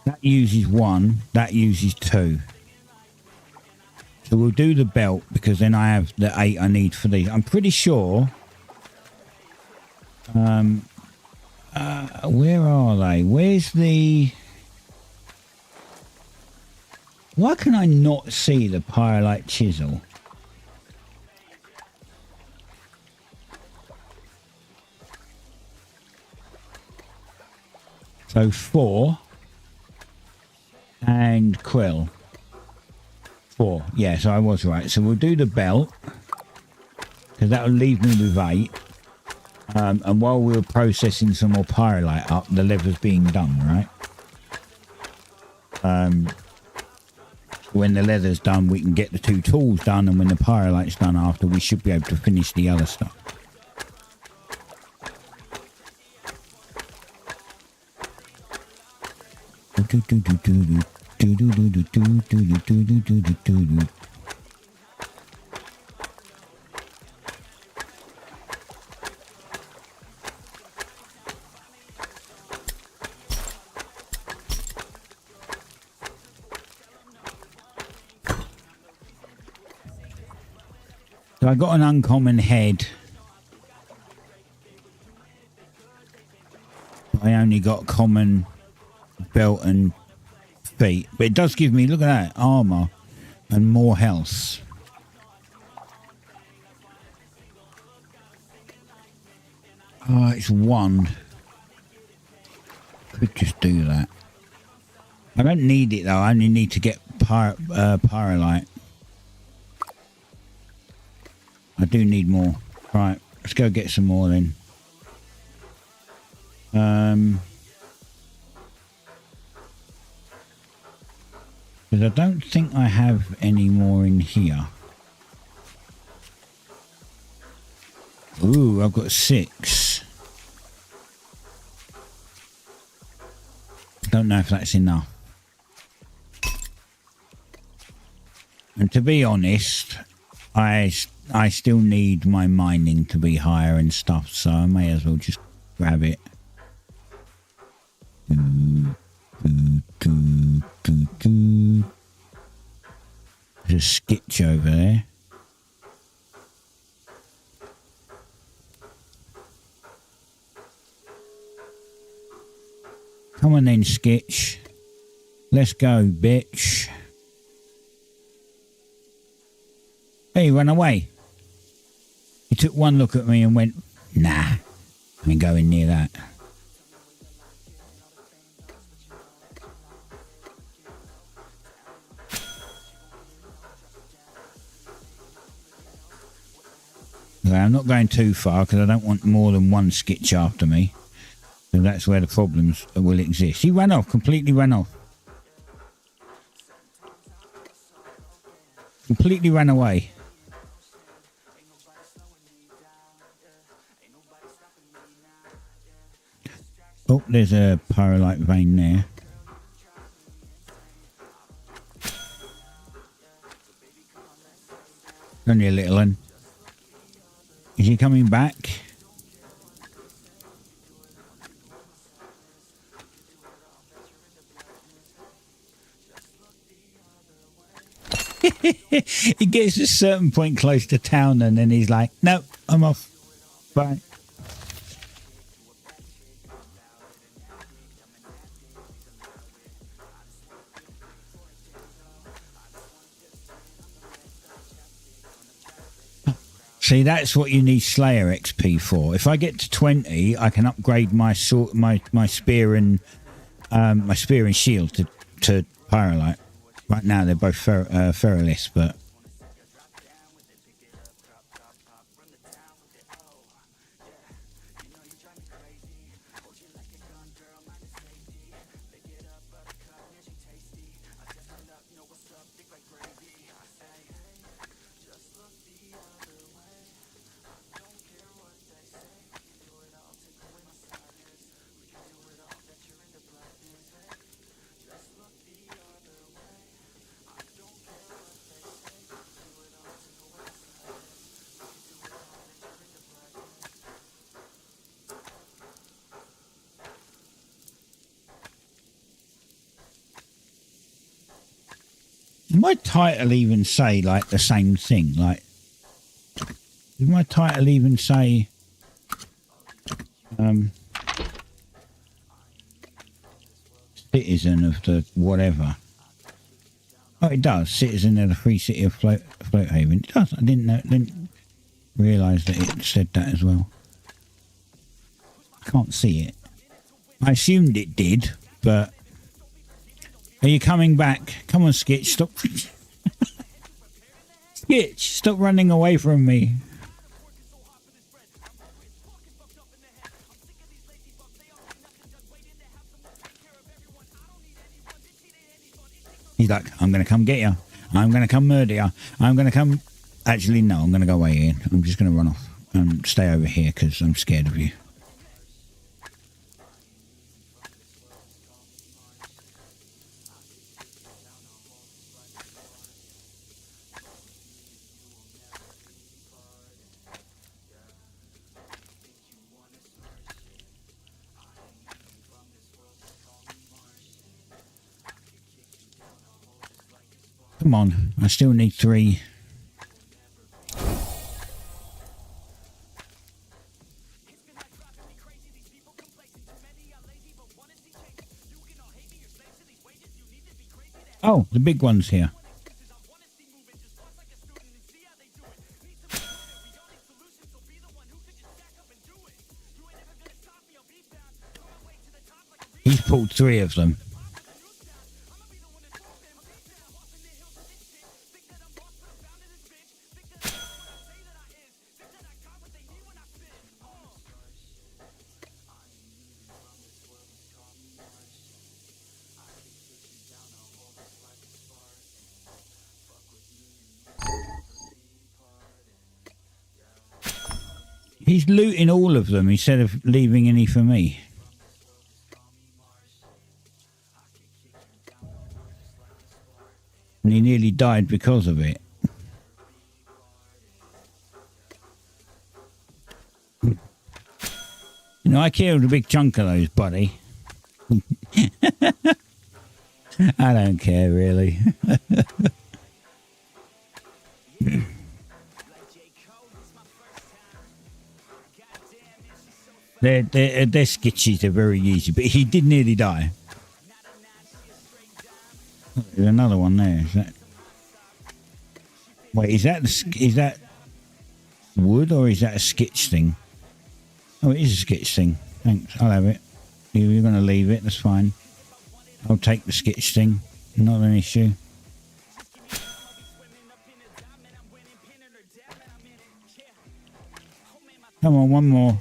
That uses 1. That uses 2. So we'll do the belt because then I have the 8 I need for these. I'm pretty sure... where are they? Where's the... Why can I not see the pyrolite chisel? So 4 and quill. 4. Yeah, so I was right. So we'll do the belt because that'll leave me with 8. And while we were processing some more pyrolite up, the leather's being done, right? When the leather's done, we can get the 2 tools done, and when the pyrolite's done after, we should be able to finish the other stuff. So I got an uncommon head. I only got common belt and feet. But it does give me, look at that, armor and more health. Oh, it's 1. Could just do that. I don't need it though. I only need to get pyrolite. I do need more. Right, let's go get some more then. Because I don't think I have any more in here. Ooh, I've got 6. Don't know if that's enough. And to be honest, I still need my mining to be higher and stuff, so I may as well just grab it. There's a sketch over there. Come on then, sketch. Let's go, bitch. Hey, run away. He took one look at me and went, nah, I ain't going near that. Okay, I'm not going too far because I don't want more than one sketch after me. So that's where the problems will exist. He ran off, completely ran off. Completely ran away. Oh, there's a pyrolite vein there. Only a little one. Is he coming back? He gets to a certain point close to town and then he's like, no, I'm off. Bye. See, that's what you need Slayer XP for. If I get to 20, I can upgrade my sword, my spear and shield to pyrolite. Right now they're both ferroless, but does my title even say like the same thing? Like, does my title even say citizen of the whatever? Oh, it does. Citizen of the Free City of Floathaven. It does. I didn't realise that it said that as well. I can't see it. I assumed it did, but are you coming back? Come on, Skitch, stop. Skitch, stop running away from me. He's like, I'm going to come get you. I'm going to come murder you. I'm going to come... Actually, no, I'm going to go away here. I'm just going to run off and stay over here because I'm scared of you. Come on, I still need 3. Oh, the big one's here. He's pulled 3 of them. He's looting all of them instead of leaving any for me. And he nearly died because of it. You know, I killed a big chunk of those, buddy. I don't care, really. Their sketches are very easy, but he did nearly die. There's another one there. Is that? Wait, is that wood or is that a sketch thing? Oh, it is a sketch thing. Thanks, I'll have it. You're going to leave it, that's fine. I'll take the sketch thing. Not an issue. Come on, one more.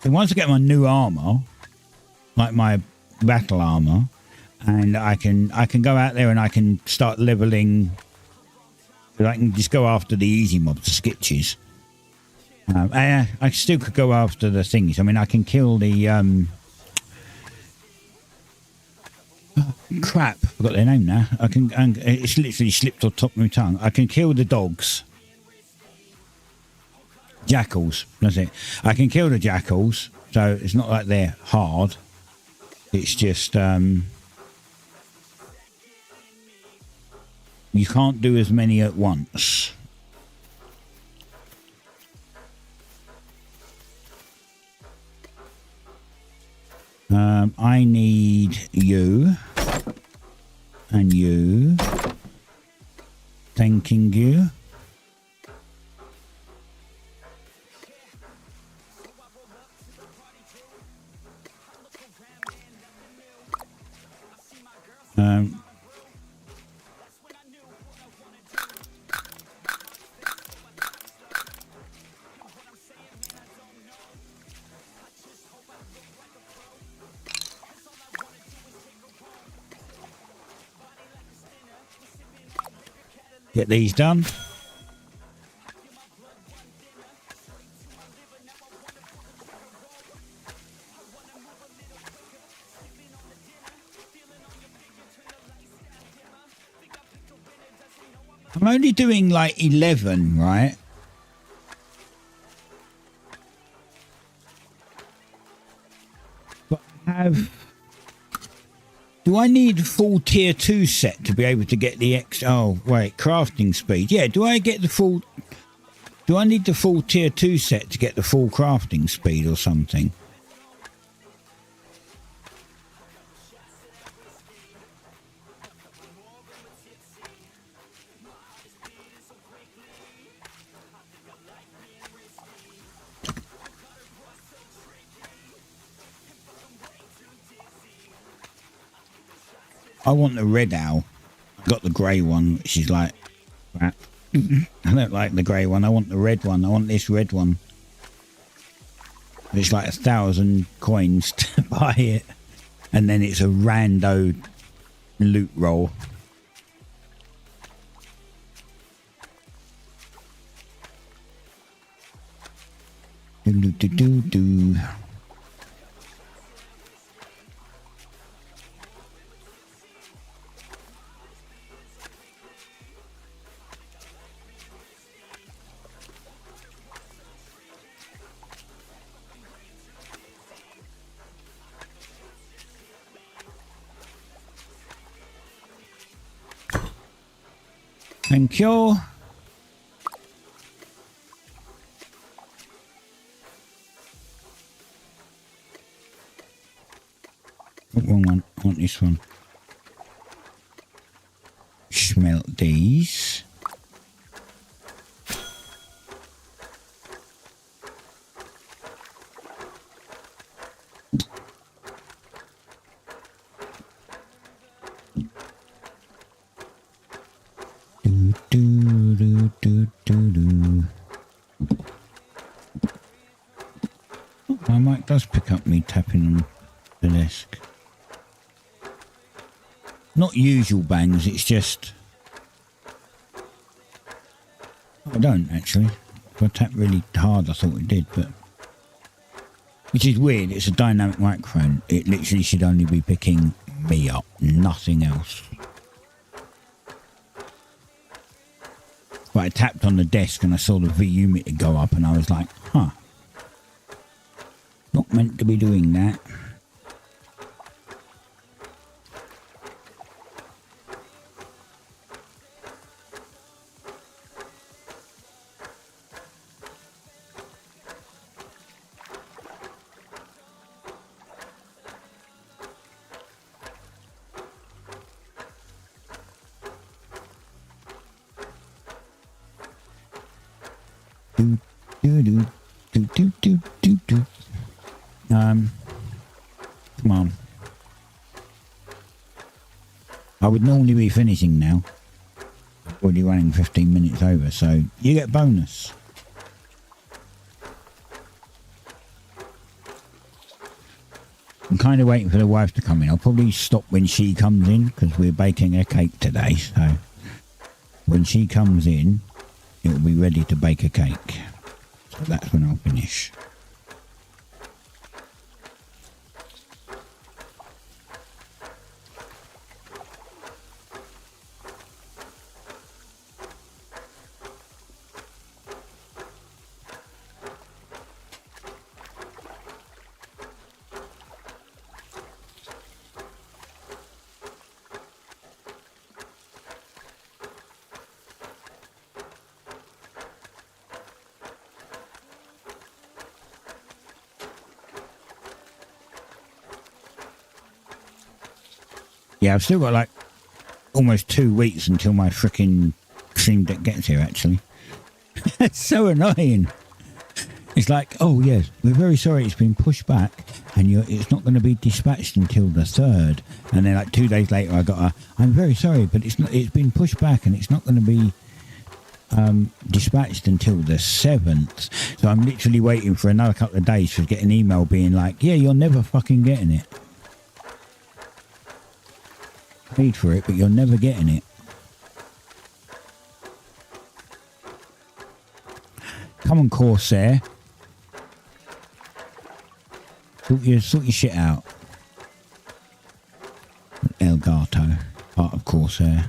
So once I get my new armor, like my battle armor, and I can go out there and I can start leveling. I can just go after the easy mobs, the sketches. I still could go after the things. I mean, I can kill the crap. I've got their name now. I can. It's literally slipped on top of my tongue. I can kill the dogs. Jackals, that's it. I can kill the jackals, so it's not like they're hard. It's just you can't do as many at once. I need you and you. Thanking you. Get these done. I'm only doing like 11, right? But do I need a full tier 2 set to be able to get the oh wait, crafting speed? Yeah, do I need the full tier 2 set to get the full crafting speed or something? I want the red owl. I got the grey one, which is like crap. I don't like the grey one. I want the red one. I want this red one. It's like 1,000 coins to buy it, and then it's a rando loot roll. Do. Thank you. Wrong one. I want this one. Smelt these. Why am That does pick up me tapping on the desk. Not usual bangs, it's just... I don't, actually. If I tap really hard, I thought it did, but... Which is weird, it's a dynamic microphone. It literally should only be picking me up, nothing else. But I tapped on the desk and I saw the VU meter go up and I was like, huh. Not meant to be doing that. Come on. I would normally be finishing now. Already running 15 minutes over, so you get bonus. I'm kind of waiting for the wife to come in. I'll probably stop when she comes in because we're baking a cake today. So when she comes in, it'll be ready to bake a cake. So that's when I'll finish. Yeah, I've still got like almost 2 weeks until my freaking Stream Deck gets here, actually. It's so annoying. It's like, oh yes, we're very sorry it's been pushed back and it's not going to be dispatched until the 3rd. And then like 2 days later I got I'm very sorry, but it's been pushed back and it's not going to be dispatched until the 7th. So I'm literally waiting for another couple of days to get an email being like, yeah, you're never fucking getting it. Paid for it, but you're never getting it. Come on, Corsair. Sort your shit out. Elgato, part of Corsair.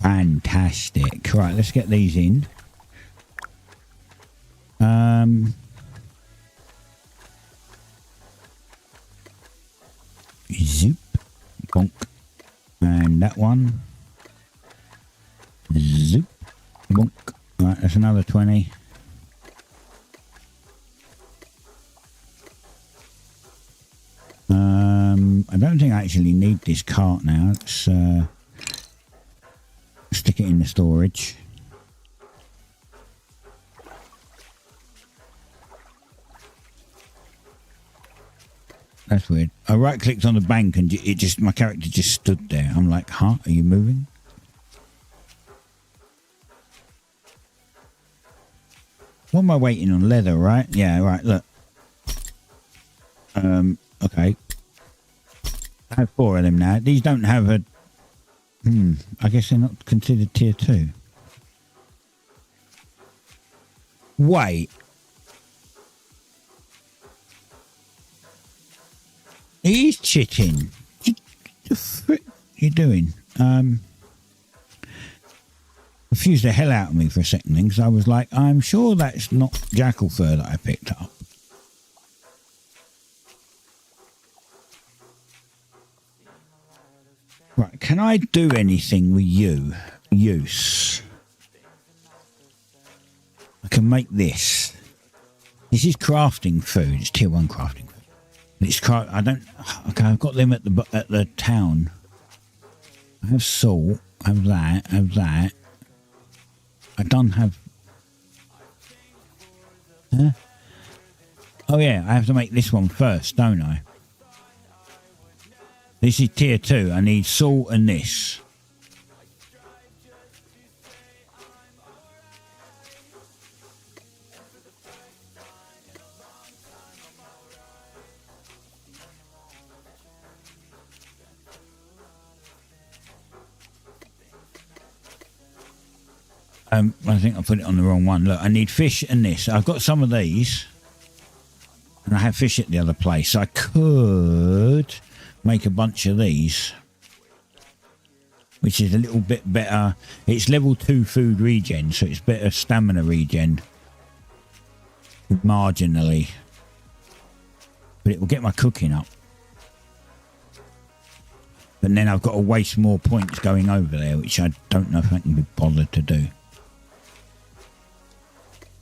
Fantastic. Right, let's get these in. Zoop. Bonk. And that one. Zoop. Bonk. Right, that's another 20. I don't think I actually need this cart now. Let's stick it in the storage. That's weird. I right clicked on the bank and my character just stood there. I'm like, huh? Are you moving? What am I waiting on? Leather, right? Yeah, right, look. Okay. I have 4 of them now. These don't have a... I guess they're not considered tier 2. Wait. He's chitting. What the frick are you doing? Confused the hell out of me for a second then, because I was like, I'm sure that's not jackal fur that I picked up. Right, can I do anything with you? Use. I can make this. This is crafting food. It's tier 1 crafting food. It's I don't. Okay, I've got them at the town. I have salt. I have that. I have that. I don't have. Huh? Oh yeah, I have to make this one first, don't I? This is tier 2. I need salt and this. I think I put it on the wrong one. Look, I need fish and this. I've got some of these. And I have fish at the other place. So I could make a bunch of these. Which is a little bit better. It's level 2 food regen. So it's better stamina regen. Marginally. But it will get my cooking up. But then I've got to waste more points going over there. Which I don't know if I can be bothered to do.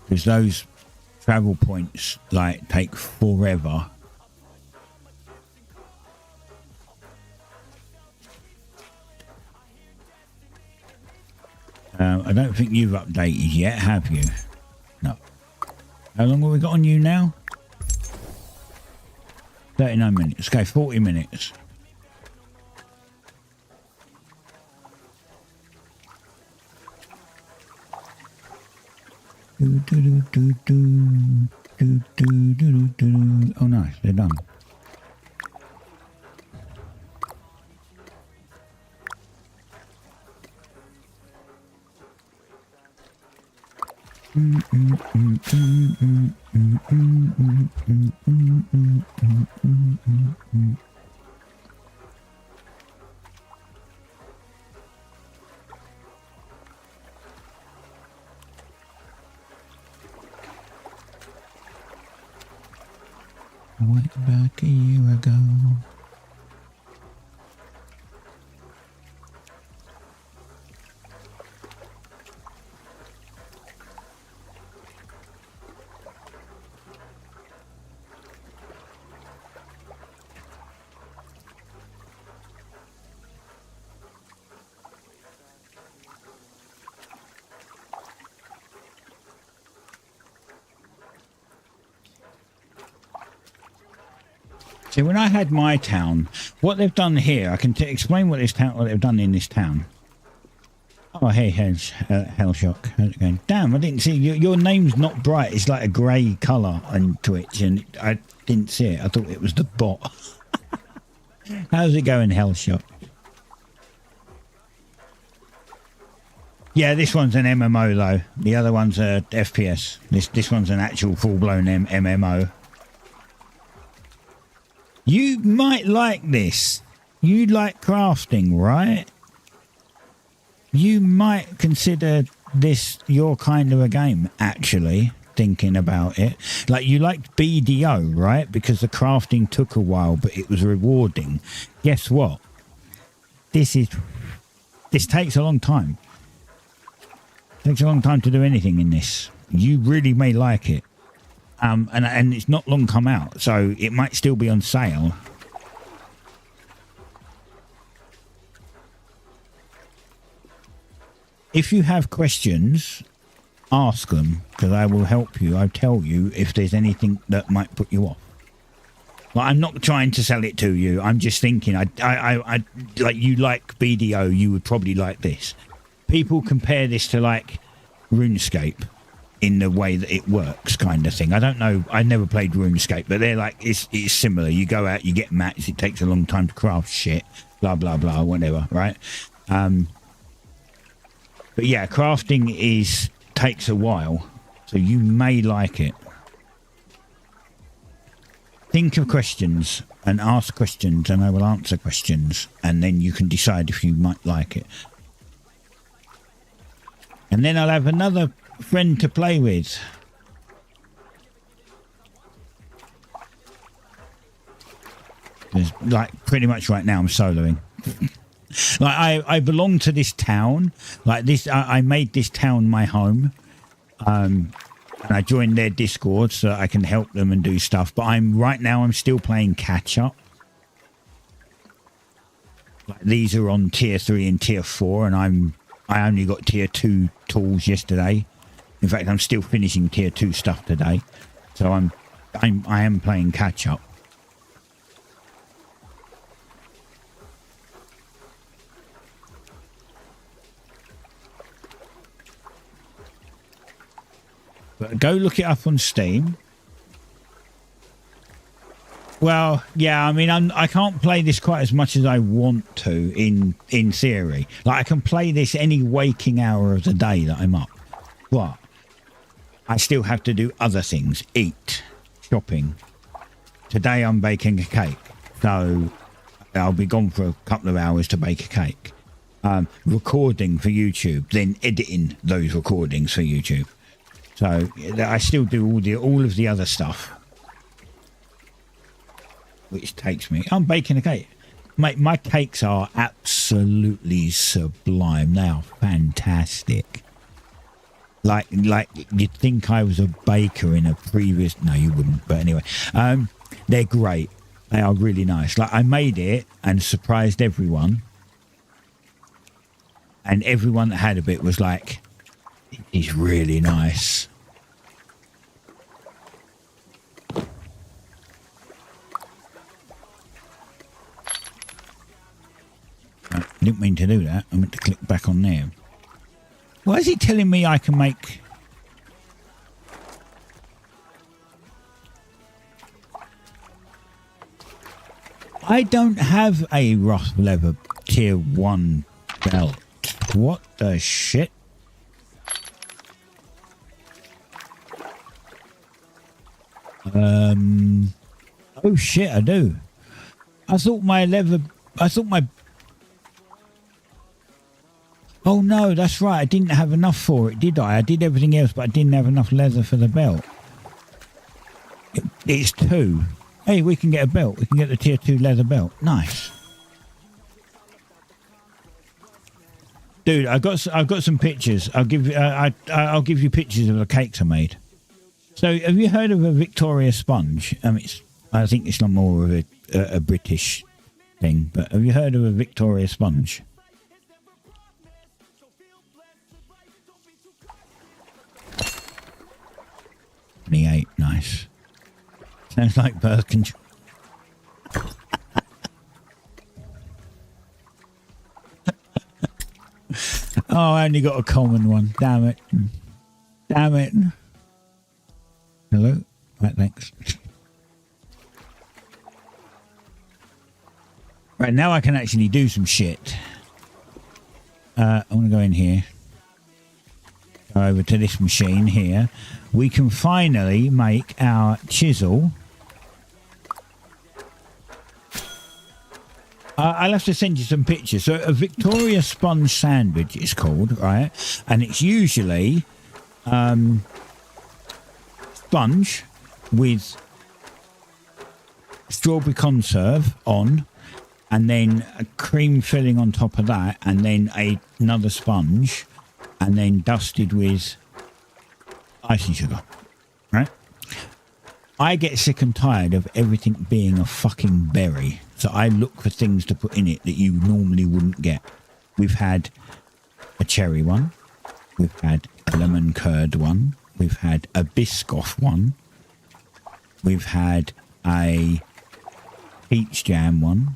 Because those travel points like take forever. I don't think you've updated yet, have you? No. How long have we got on you now? 39 minutes. Okay, 40 minutes. Oh nice, they're done. I went back a year ago. See, when I had my town, what they've done here, I can explain what they've done in this town. Oh, hey, Hellshock. How's it going? Damn, I didn't see your name's not bright. It's like a grey colour on Twitch, and I didn't see it. I thought it was the bot. How's it going, Hellshock? Yeah, this one's an MMO though. The other one's a FPS. This one's an actual full-blown MMO. You might like this. You like crafting, right? You might consider this your kind of a game, actually, thinking about it. Like, you liked BDO, right? Because the crafting took a while, but it was rewarding. Guess what? This takes a long time. It takes a long time to do anything in this. You really may like it. And it's not long come out, so it might still be on sale. If you have questions, ask them, because I will help you. I'll tell you if there's anything that might put you off. Like, I'm not trying to sell it to you. I'm just thinking, I like, you like BDO, you would probably like this. People compare this to like RuneScape in the way that it works, kind of thing. I don't know. I never played RuneScape, but they're like, it's similar. You go out, you get mats. It takes a long time to craft shit. Blah blah blah, whatever. Right. But yeah, crafting takes a while, so you may like it. Think of questions and ask questions, and I will answer questions, and then you can decide if you might like it. And then I'll have another friend to play with. Like, pretty much right now I'm soloing. Like, I belong to this town. Like, this, I made this town my home. And I joined their Discord so that I can help them and do stuff. But right now I'm still playing catch up. Like, these are on tier 3 and tier 4, and I only got tier 2 tools yesterday. In fact, I'm still finishing tier 2 stuff today, so I am playing catch up. But go look it up on Steam. Well, yeah, I mean, I can't play this quite as much as I want to in theory. Like, I can play this any waking hour of the day that I'm up. But I still have to do other things. Eat. Shopping. Today I'm baking a cake. So I'll be gone for a couple of hours to bake a cake. Recording for YouTube. Then editing those recordings for YouTube. So I still do all of the other stuff. Which takes me... I'm baking a cake. Mate, my cakes are absolutely sublime. They are fantastic. Like you'd think I was a baker in a previous... No, you wouldn't. But anyway. They're great. They are really nice. Like, I made it and surprised everyone. And everyone that had a bit was like, it's really nice. I didn't mean to do that. I meant to click back on there. Why is it telling me I can make... I don't have a rough leather tier 1 belt. What the shit? Oh shit, I do. I thought my... Oh no, that's right. I didn't have enough for it, did I? I did everything else, but I didn't have enough leather for the belt. It's 2. Hey, we can get a belt. We can get the tier 2 leather belt. Nice. Dude, I've got some pictures. I'll give you pictures of the cakes I made. So, have you heard of a Victoria sponge? I think it's not more of a British thing, but have you heard of a Victoria sponge? Nice. Sounds like birth control. Oh, I only got a common one. Damn it. Damn it. Hello? Right, thanks. Right, now I can actually do some shit. I want to go in here. Go over to this machine here. We can finally make our chisel. I'll have to send you some pictures. So a Victoria sponge sandwich is called, right? And it's usually sponge with strawberry conserve on, and then a cream filling on top of that, and then another sponge, and then dusted with icing sugar, right? I get sick and tired of everything being a fucking berry, so I look for things to put in it that you normally wouldn't get. We've had a cherry one, we've had a lemon curd one, we've had a Biscoff one, we've had a peach jam one.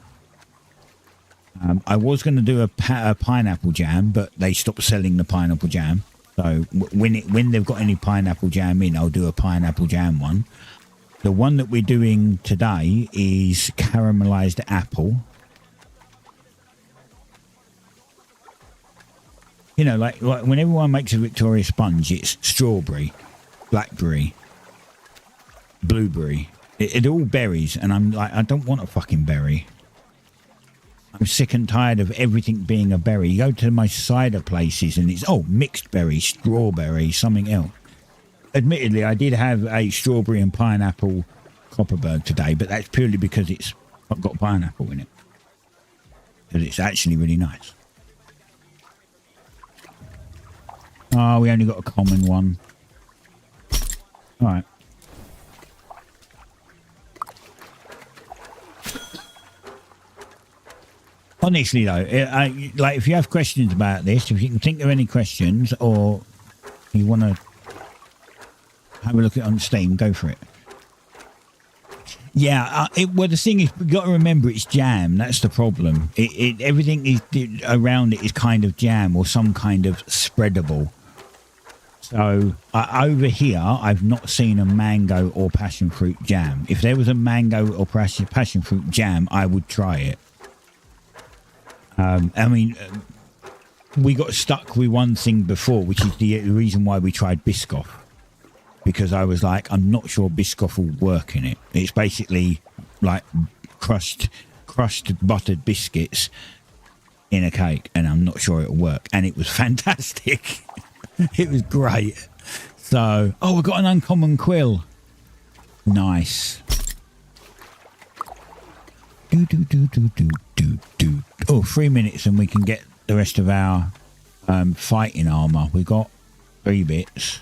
I was going to do a pineapple jam, but they stopped selling the pineapple jam. So when they've got any pineapple jam in, I'll do a pineapple jam one. The one that we're doing today is caramelized apple. You know, like when everyone makes a Victoria sponge, it's strawberry, blackberry, blueberry. It's all berries, and I'm like, I don't want a fucking berry. I'm sick and tired of everything being a berry. You go to my cider places and it's, mixed berry, strawberry, something else. Admittedly, I did have a strawberry and pineapple Copperberg today, but that's purely because it's got pineapple in it. Because it's actually really nice. Oh, we only got a common one. All right. Honestly, though, like if you have questions about this, if you can think of any questions, or you want to have a look at it on Steam. Go for it. Yeah, well, the thing is, you've got to remember it's jam. That's the problem. Everything is around it is kind of jam or some kind of spreadable. So over here, I've not seen a mango or passion fruit jam. If there was a mango or passion fruit jam, I would try it. I mean, we got stuck with one thing before, which is the reason why we tried Biscoff. Because I was like, I'm not sure Biscoff will work in it. It's basically like crushed buttered biscuits in a cake, and I'm not sure it'll work. And it was fantastic. It was great. So, oh, we've got an uncommon quill. Nice. Oh, 3 minutes and we can get the rest of our fighting armor. We got 3 bits.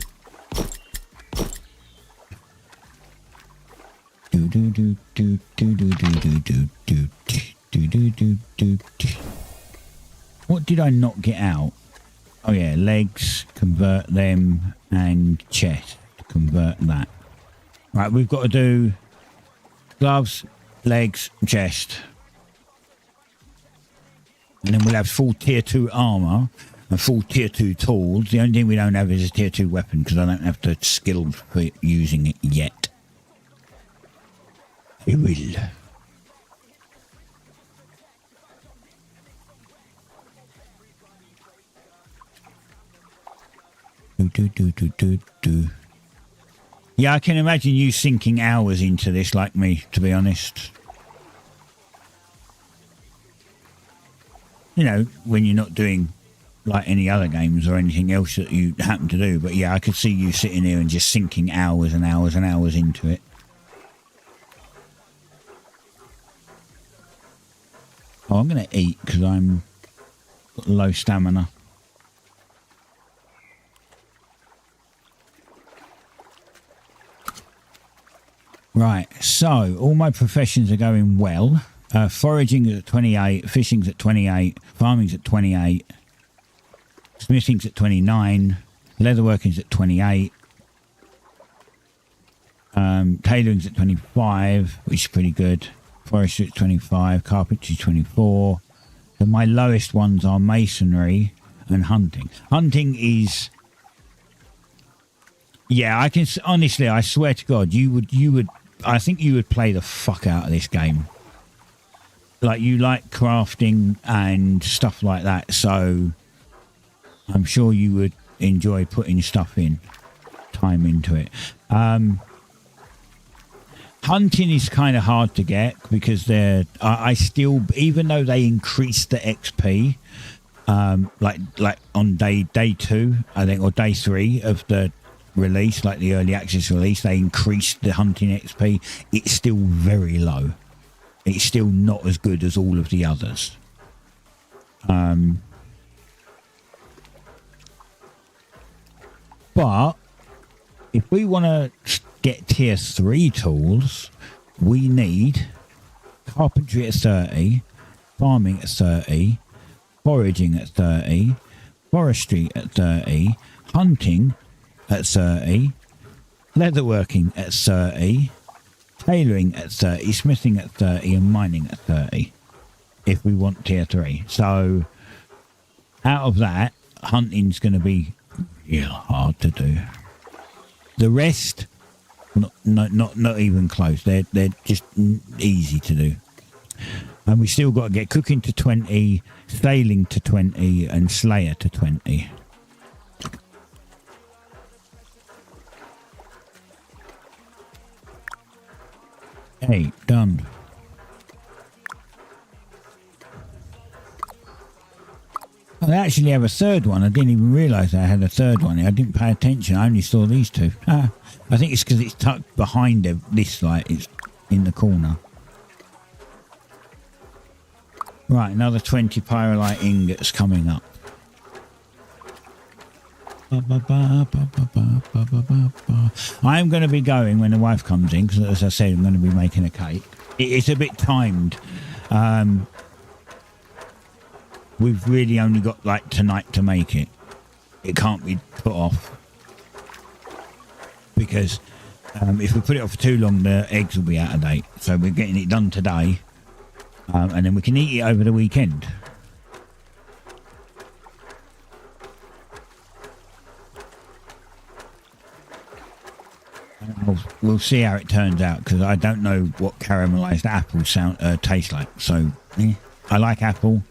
What did I not get out? Oh yeah, legs, convert them, and chest, convert that. Right, we've got to do gloves, legs, chest. And then we'll have full tier 2 armour and full tier 2 tools. The only thing we don't have is a tier 2 weapon because I don't have the skill for using it yet. We will. Yeah, I can imagine you sinking hours into this like me, to be honest. You know, when you're not doing like any other games or anything else that you happen to do. But yeah, I could see you sitting here and just sinking hours and hours and hours into it. Oh, I'm going to eat because I'm low stamina. Right, so all my professions are going well. Foraging is at 28, fishing's at 28, farming's at 28, smithing's at 29, leatherworking's at 28, tailoring's at 25, which is pretty good. Forestry at 25, carpentry 24. So my lowest ones are masonry and hunting. Hunting is, yeah, I can honestly, I swear to God, you would. I think you would play the fuck out of this game. Like, you like crafting and stuff like that, so I'm sure you would enjoy putting time into it. Hunting is kind of hard to get because I still, even though they increased the XP, like on day 2, I think, or day 3 of the release, like the early access release, they increased the hunting XP. It's still very low. It's still not as good as all of the others. But if we want to get tier 3 tools, we need carpentry at 30, farming at 30, foraging at 30, forestry at 30, hunting at 30, leatherworking at 30, tailoring at 30, smithing at 30, and mining at 30 if we want tier 3. So out of that, hunting's going to be real hard to do. The rest, not even close. They're just easy to do. And we still got to get cooking to 20, sailing to 20, and slayer to 20. Hey, done. I actually have a third one. I didn't even realise I had a third one. I didn't pay attention. I only saw these 2. I think it's because it's tucked behind this light. It's in the corner. Right, another 20 pyrolite ingots coming up. I'm going to be going when the wife comes in, because as I said, I'm going to be making a cake. It's a bit timed. We've really only got like tonight to make it. It can't be put off. because if we put it off for too long, the eggs will be out of date. So we're getting it done today, and then we can eat it over the weekend. We'll see how it turns out, because I don't know what caramelized apple tastes like. So I like apple.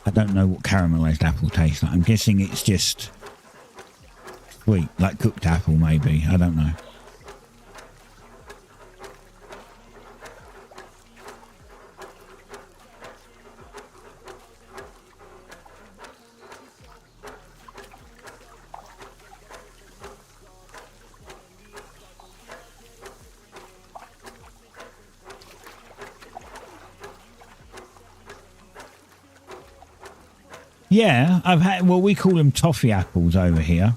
I don't know what caramelized apple tastes like. I'm guessing it's just sweet, like cooked apple maybe. I don't know. Yeah, I've had, well, we call them toffee apples over here.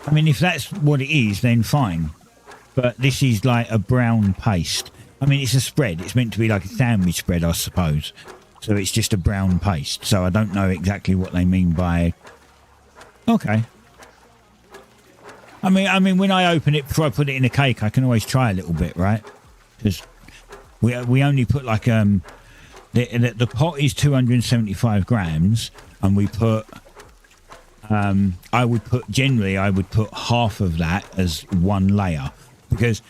I mean, if that's what it is, then fine. But this is like a brown paste. I mean, it's a spread. It's meant to be like a sandwich spread, I suppose. So it's just a brown paste. So I don't know exactly what they mean by... Okay. I mean, when I open it, before I put it in a cake, I can always try a little bit, right? Because we only put like... The pot is 275 grams, and we put, I would put half of that as one layer, because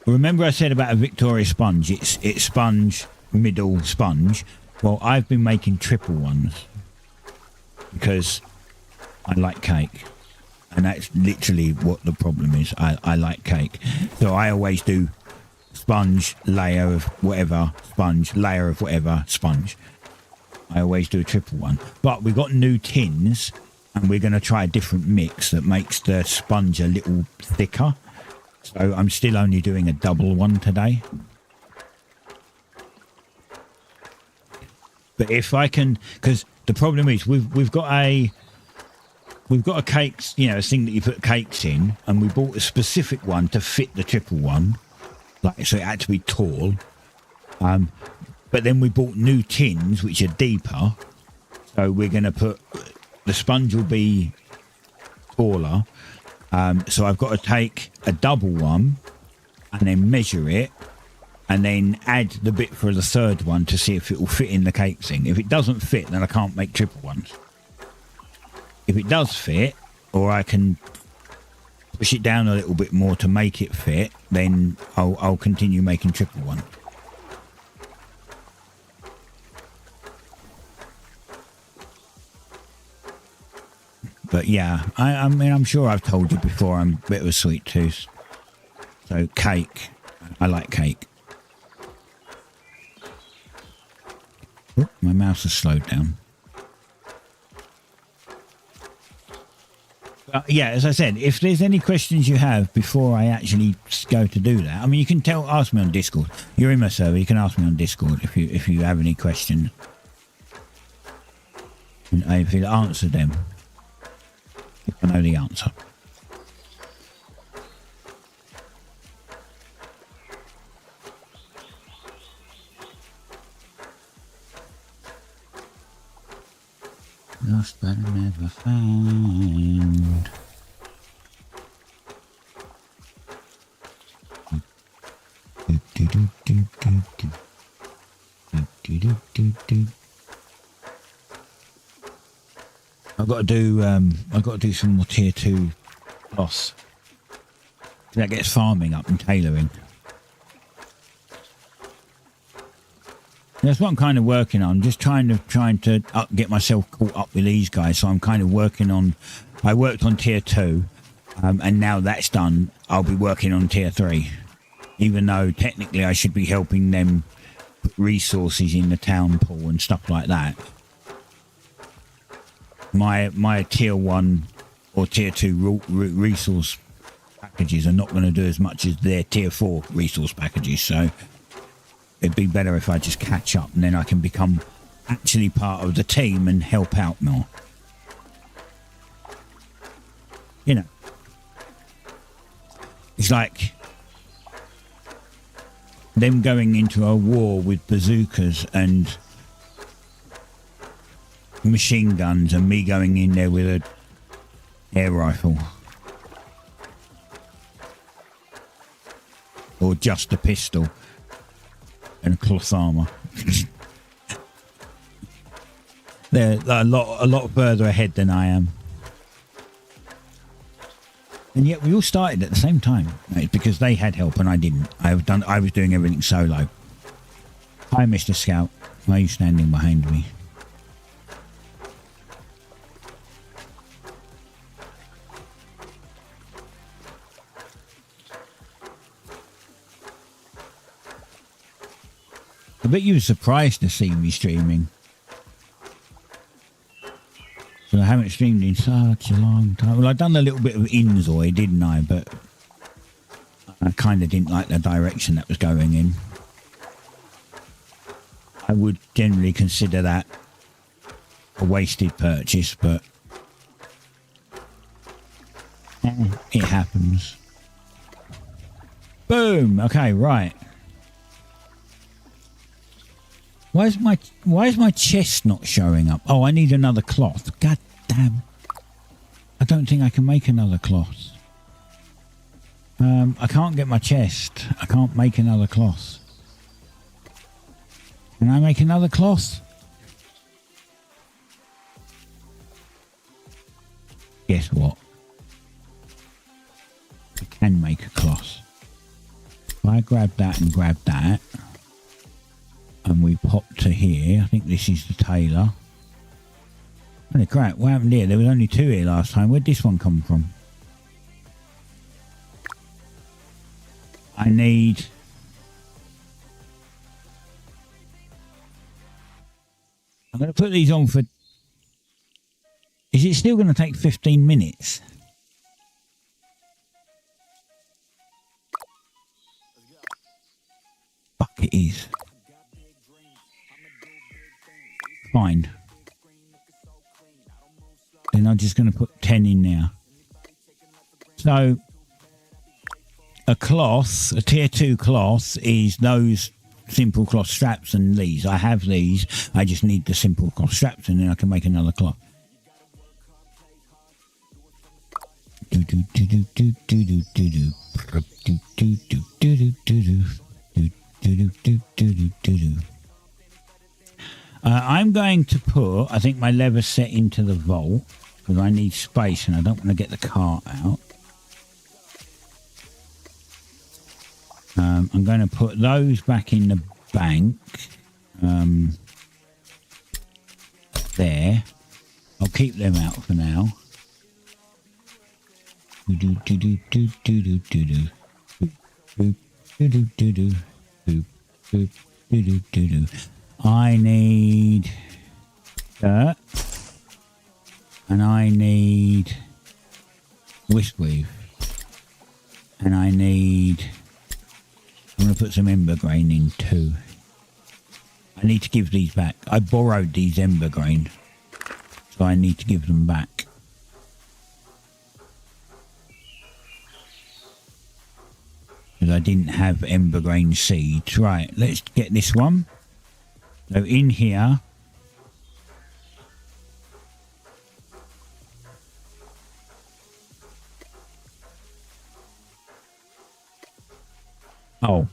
remember I said about a Victoria sponge, it's sponge, middle sponge. Well, I've been making triple ones because I like cake, and that's literally what the problem is. I like cake, so I always do sponge, layer of whatever, sponge, layer of whatever, sponge. I always do a triple one. But we've got new tins, and we're going to try a different mix that makes the sponge a little thicker. So I'm still only doing a double one today. But if I can, because the problem is we've got a cake, you know, a thing that you put cakes in, and we bought a specific one to fit the triple one. Like, so it had to be tall, but then we bought new tins which are deeper, so we're going to put the sponge will be taller, so I've got to take a double one and then measure it and then add the bit for the third one to see if it will fit in the cake thing. If it doesn't fit, then I can't make triple ones. If it does fit, or I can push it down a little bit more to make it fit, then I'll continue making triple one. But yeah, I mean, I'm sure I've told you before, I'm a bit of a sweet tooth. So cake, I like cake. Oh, my mouse has slowed down. Yeah, as I said, if there's any questions you have before I actually go to do that, I mean, you can ask me on Discord. You're in my server. You can ask me on Discord if you have any questions, and if you'll answer them, if I know the answer. Lost but never found. I've got to do some more tier 2 boss. That gets farming up and tailoring. That's what I'm kind of working on. Just trying to get myself caught up with these guys. So I'm kind of working on. I worked on tier 2, and now that's done. I'll be working on tier 3, even though technically I should be helping them put resources in the town pool and stuff like that. My tier 1 or tier 2 resource packages are not going to do as much as their tier 4 resource packages. So it'd be better if I just catch up, and then I can become actually part of the team and help out more. You know, it's like them going into a war with bazookas and machine guns, and me going in there with a air rifle. or just a pistol and a cloth armor. They're a lot further ahead than I am. And yet we all started at the same time. It's because they had help and I didn't. I was doing everything solo. Hi, Mr. Scout. Why are you standing behind me? I bet you were surprised to see me streaming. So I haven't streamed in such a long time. Well, I've done a little bit of Inzoi, didn't I? But I kind of didn't like the direction that was going in. I would generally consider that a wasted purchase, but it happens. Boom! Okay, right. Why is my chest not showing up? Oh, I need another cloth. God damn. I don't think I can make another cloth. I can't get my chest. I can't make another cloth. Can I make another cloth? Guess what? I can make a cloth. If I grab that and grab that, and we pop to here. I think this is the tailor. Holy crap, what happened here? There was only 2 here last time. Where'd this one come from? I'm going to put these on for... Is it still going to take 15 minutes? Fuck, it is. Fine. Then I'm just going to put 10 in there. So, a cloth, a tier 2 cloth, is those simple cloth straps and these. I have these. I just need the simple cloth straps and then I can make another cloth. I'm going to put, I think, my leather set into the vault because I need space and I don't want to get the cart out. I'm going to put those back in the bank. There. I'll keep them out for now. I need dirt and I need wisp weave and I need, I'm going to put some ember grain in too. I need to give these back. I borrowed these ember grain, so I need to give them back. Because I didn't have ember grain seeds. Right, let's get this one. So in here, oh,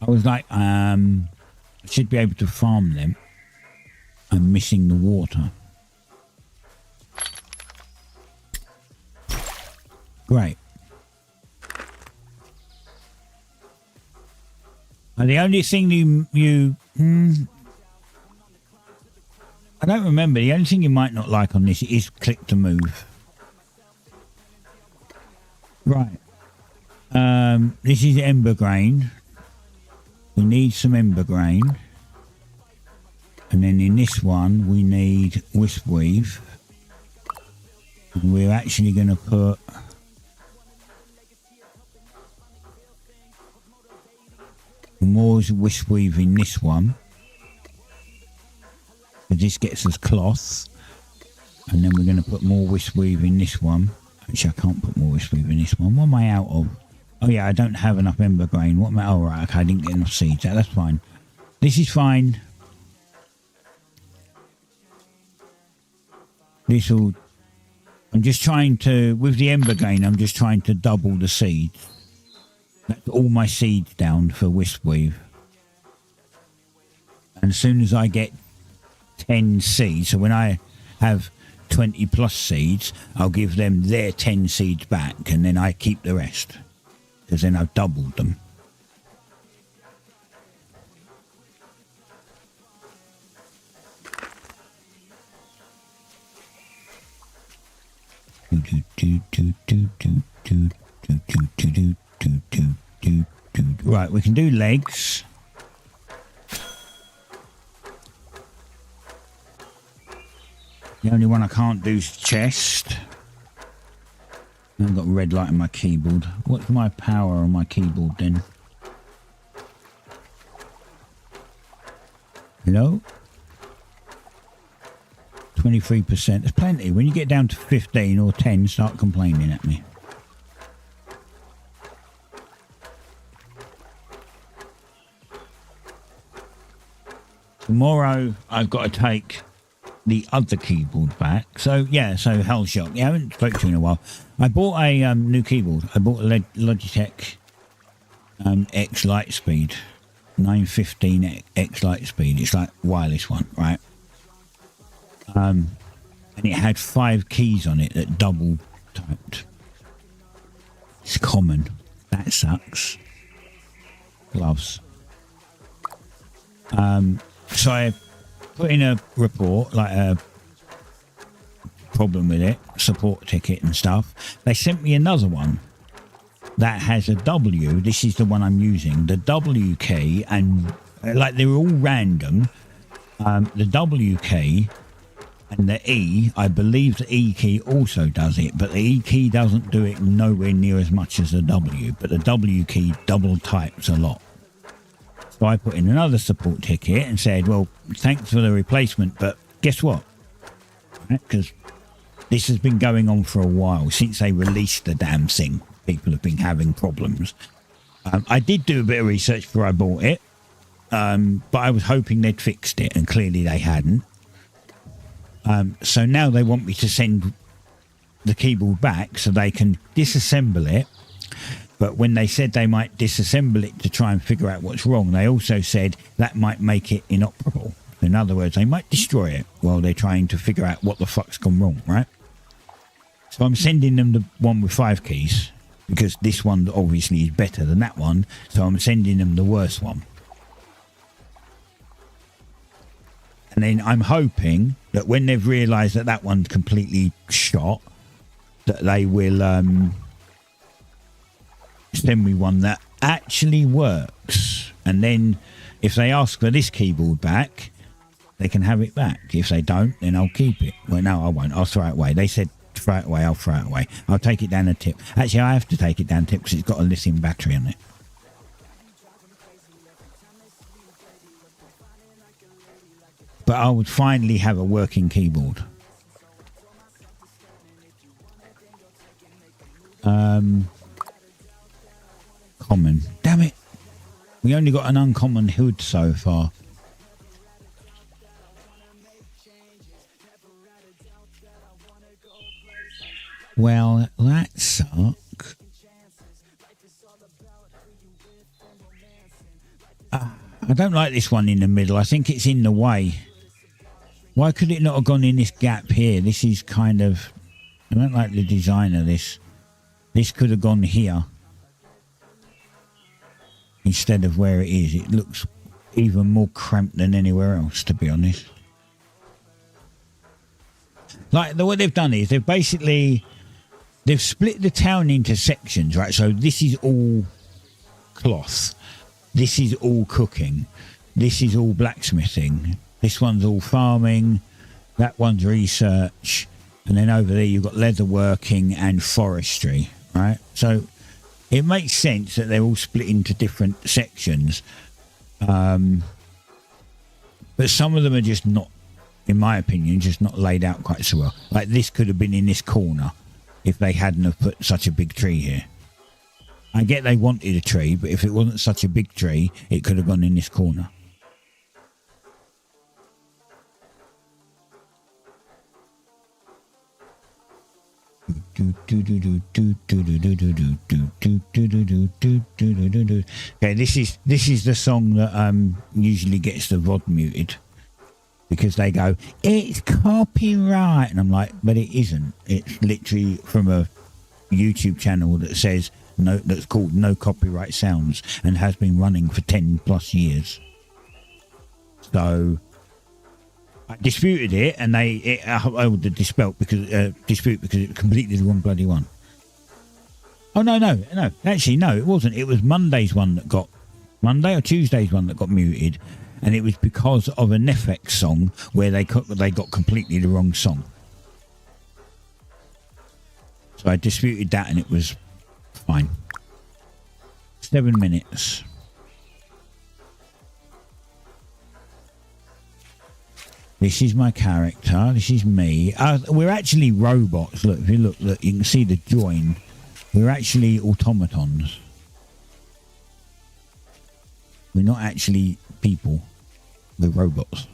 I was like, I should be able to farm them. I'm missing the water. Great. And the only thing I don't remember. The only thing you might not like on this is click to move. Right. This is ember grain. We need some ember grain. And then in this one, we need wisp weave. And we're actually going to put... more wisp weave in this one. So this gets us cloth. And then we're going to put more wisp weave in this one. Actually, I can't put more wisp weave in this one. What am I out of? Oh yeah, I don't have enough ember grain. What am I? Oh right, okay, I didn't get enough seeds. That's fine. This is fine. This will... I'm just trying to... with the ember grain, I'm just trying to double the seeds. That's all my seeds down for Wispweave. And as soon as I get 10 seeds, so when I have 20 plus seeds, I'll give them their 10 seeds back, and then I keep the rest, because then I've doubled them. Right, we can do legs. The only one I can't do is chest. I've got a red light on my keyboard. What's my power on my keyboard then? Hello? 23%. That's plenty. When you get down to 15 or 10, start complaining at me. Tomorrow, I've got to take the other keyboard back. So, yeah, so Hellshot. Yeah, I haven't spoken to you in a while. I bought a new keyboard. I bought a Logitech X Lightspeed. 915 X Lightspeed. It's like wireless one, right? And it had 5 keys on it that double typed. It's common. That sucks. Gloves. So I put in a report, like a problem with it, support ticket and stuff. They sent me another one that has a W. This is the one I'm using. The W key, and like they're all random. The W key and the E, I believe the E key also does it, but the E key doesn't do it nowhere near as much as the W. But the W key double types a lot. So I put in another support ticket and said, well, thanks for the replacement, but guess what? Because this has been going on for a while. Since they released the damn thing, people have been having problems. I did do a bit of research before I bought it, but I was hoping they'd fixed it, and clearly they hadn't. So now they want me to send the keyboard back so they can disassemble it. But when they said they might disassemble it to try and figure out what's wrong, they also said that might make it inoperable. In other words, they might destroy it while they're trying to figure out what the fuck's gone wrong, right? So I'm sending them the one with 5 keys, because this one obviously is better than that one. So I'm sending them the worst one. And then I'm hoping that when they've realised that that one's completely shot, that they will send me one that actually works. And then if they ask for this keyboard back, they can have it back. If they don't, then I'll keep it. Well, no, I won't. I'll throw it away. They said throw it away. I'll throw it away. I'll take it down a tip. Actually, I have to take it down a tip because it's got a lithium battery on it. But I would finally have a working keyboard. Common. Damn it. We only got an uncommon hood so far. Well, that sucks. I don't like this one in the middle. I think it's in the way. Why could it not have gone in this gap here? This is kind of... I don't like the design of this. This could have gone here instead of where it is. It looks even more cramped than anywhere else, to be honest. Like, what they've done is they've basically... They've split the town into sections, right? So this is all cloth. This is all cooking. This is all blacksmithing. This one's all farming. That one's research. And then over there you've got leatherworking and forestry, right? So it makes sense that they're all split into different sections. But some of them are just not, in my opinion, just not laid out quite so well. Like this could have been in this corner if they hadn't have put such a big tree here. I get they wanted a tree, but if it wasn't such a big tree, it could have gone in this corner. Okay, this is the song that usually gets the VOD muted because they go, it's copyright, and I'm like, but it isn't. It's literally from a YouTube channel that says no, that's called No Copyright Sounds and has been running for 10 plus years. So I disputed it, and I would dispute because it was completely the wrong bloody one. Oh no, actually no, it wasn't. It was Monday or Tuesday's one that got muted, and it was because of a Nefex song where they got completely the wrong song. So I disputed that, and it was fine. 7 minutes. This is my character. This is me. We're actually robots. Look, if you look, you can see the join. We're actually automatons. We're not actually people. We're robots.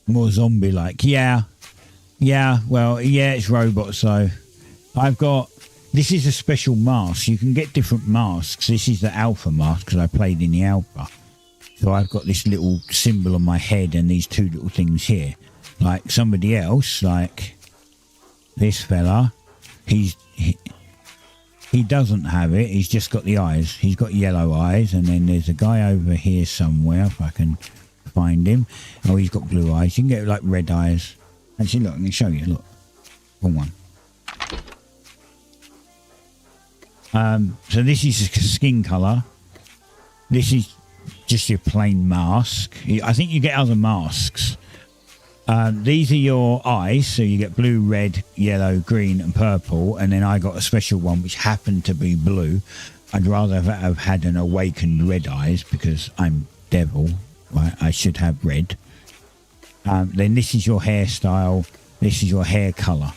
More zombie-like. Yeah, well, yeah, it's robots, so I've got... This is a special mask. You can get different masks. This is the alpha mask because I played in the alpha. So I've got this little symbol on my head and these two little things here. Like somebody else, like this fella, he doesn't have it. He's just got the eyes. He's got yellow eyes. And then there's a guy over here somewhere, if I can find him. Oh, he's got blue eyes. You can get like red eyes. Actually, look, I'm going to show you. Look. Wrong one. So this is skin colour. This is just your plain mask. I think you get other masks. These are your eyes, so you get blue, red, yellow, green and purple, and then I got a special one which happened to be blue. I'd rather have had an awakened red eyes because I'm devil. Right? I should have red. Then this is your hairstyle. This is your hair colour.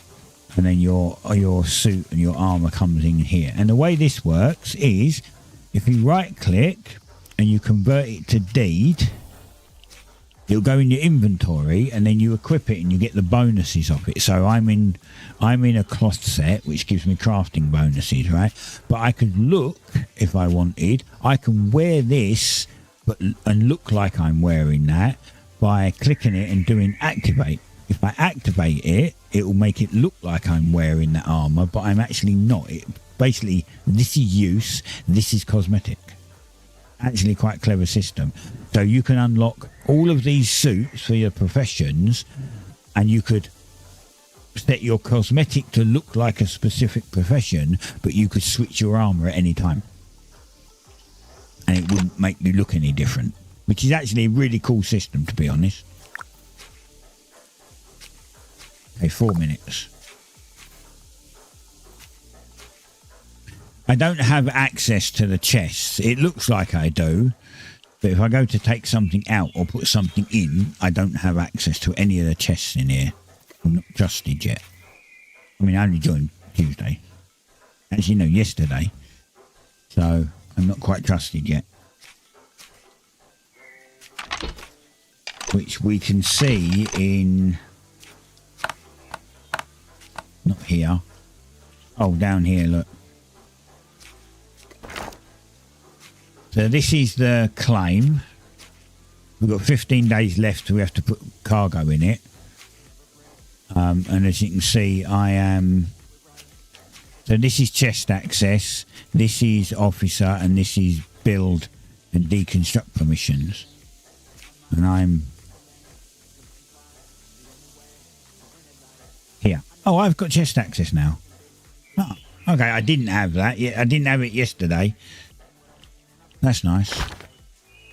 And then your suit and your armour comes in here. And the way this works is if you right click and you convert it to deed, it'll go in your inventory and then you equip it and you get the bonuses of it. So I'm in a cloth set which gives me crafting bonuses, right? But I could look, if I wanted, I can wear this and look like I'm wearing that by clicking it and doing activate. If I activate it, it will make it look like I'm wearing that armour, but I'm actually not. Basically, this is use, this is cosmetic. Actually quite a clever system. So you can unlock all of these suits for your professions, and you could set your cosmetic to look like a specific profession, but you could switch your armour at any time. And it wouldn't make you look any different, which is actually a really cool system, to be honest. Okay, 4 minutes. I don't have access to the chests. It looks like I do, but if I go to take something out or put something in, I don't have access to any of the chests in here. I'm not trusted yet. I mean, I only joined Tuesday. Actually, no, yesterday. So I'm not quite trusted yet. Which we can see in... Not here. Oh, down here, look. So this is the claim. We've got 15 days left. We have to put cargo in it. And as you can see, I am... So this is chest access. This is officer. And this is build and deconstruct permissions. And I'm... here. Oh, I've got chest access now. Oh, okay, I didn't have that. I didn't have it yesterday. That's nice.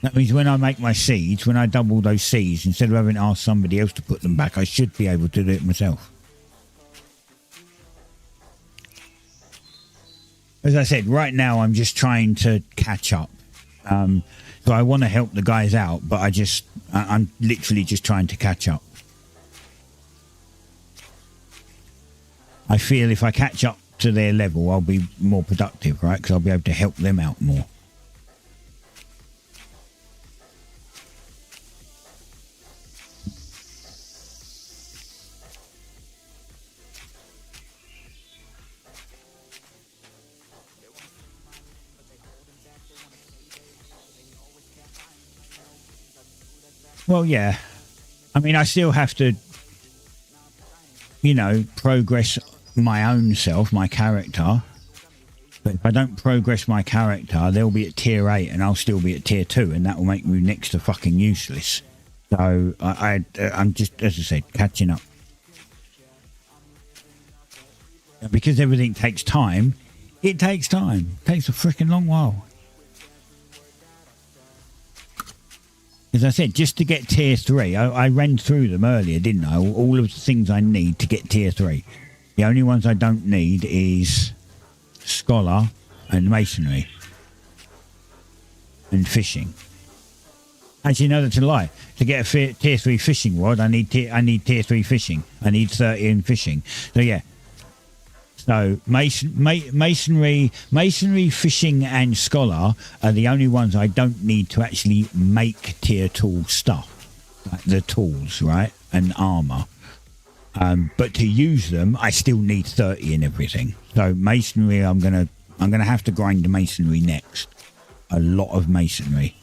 That means when I make my seeds, when I double those seeds, instead of having to ask somebody else to put them back, I should be able to do it myself. As I said, right now I'm just trying to catch up. So I want to help the guys out, but I'm literally just trying to catch up. I feel if I catch up to their level, I'll be more productive, right? Because I'll be able to help them out more. Well, yeah. I mean, I still have to, you know, progress my own self, my character. But if I don't progress my character, they'll be at tier 8 and I'll still be at tier 2, and that will make me next to fucking useless. So I'm just, as I said, catching up. Because everything takes time, it takes time. It takes a freaking long while. As I said, just to get tier 3, I ran through them earlier, didn't I? All of the things I need to get tier 3. The only ones I don't need is Scholar and Masonry. And Fishing. Actually, no, that's a lie. To get a tier 3 fishing rod, I need tier 3 fishing. I need 30 in fishing. So, yeah. So, masonry, fishing, and scholar are the only ones I don't need to actually make tier 2 stuff, like the tools, right, and armor. But to use them, I still need 30 in everything. So, masonry, I'm gonna have to grind the masonry next. A lot of masonry.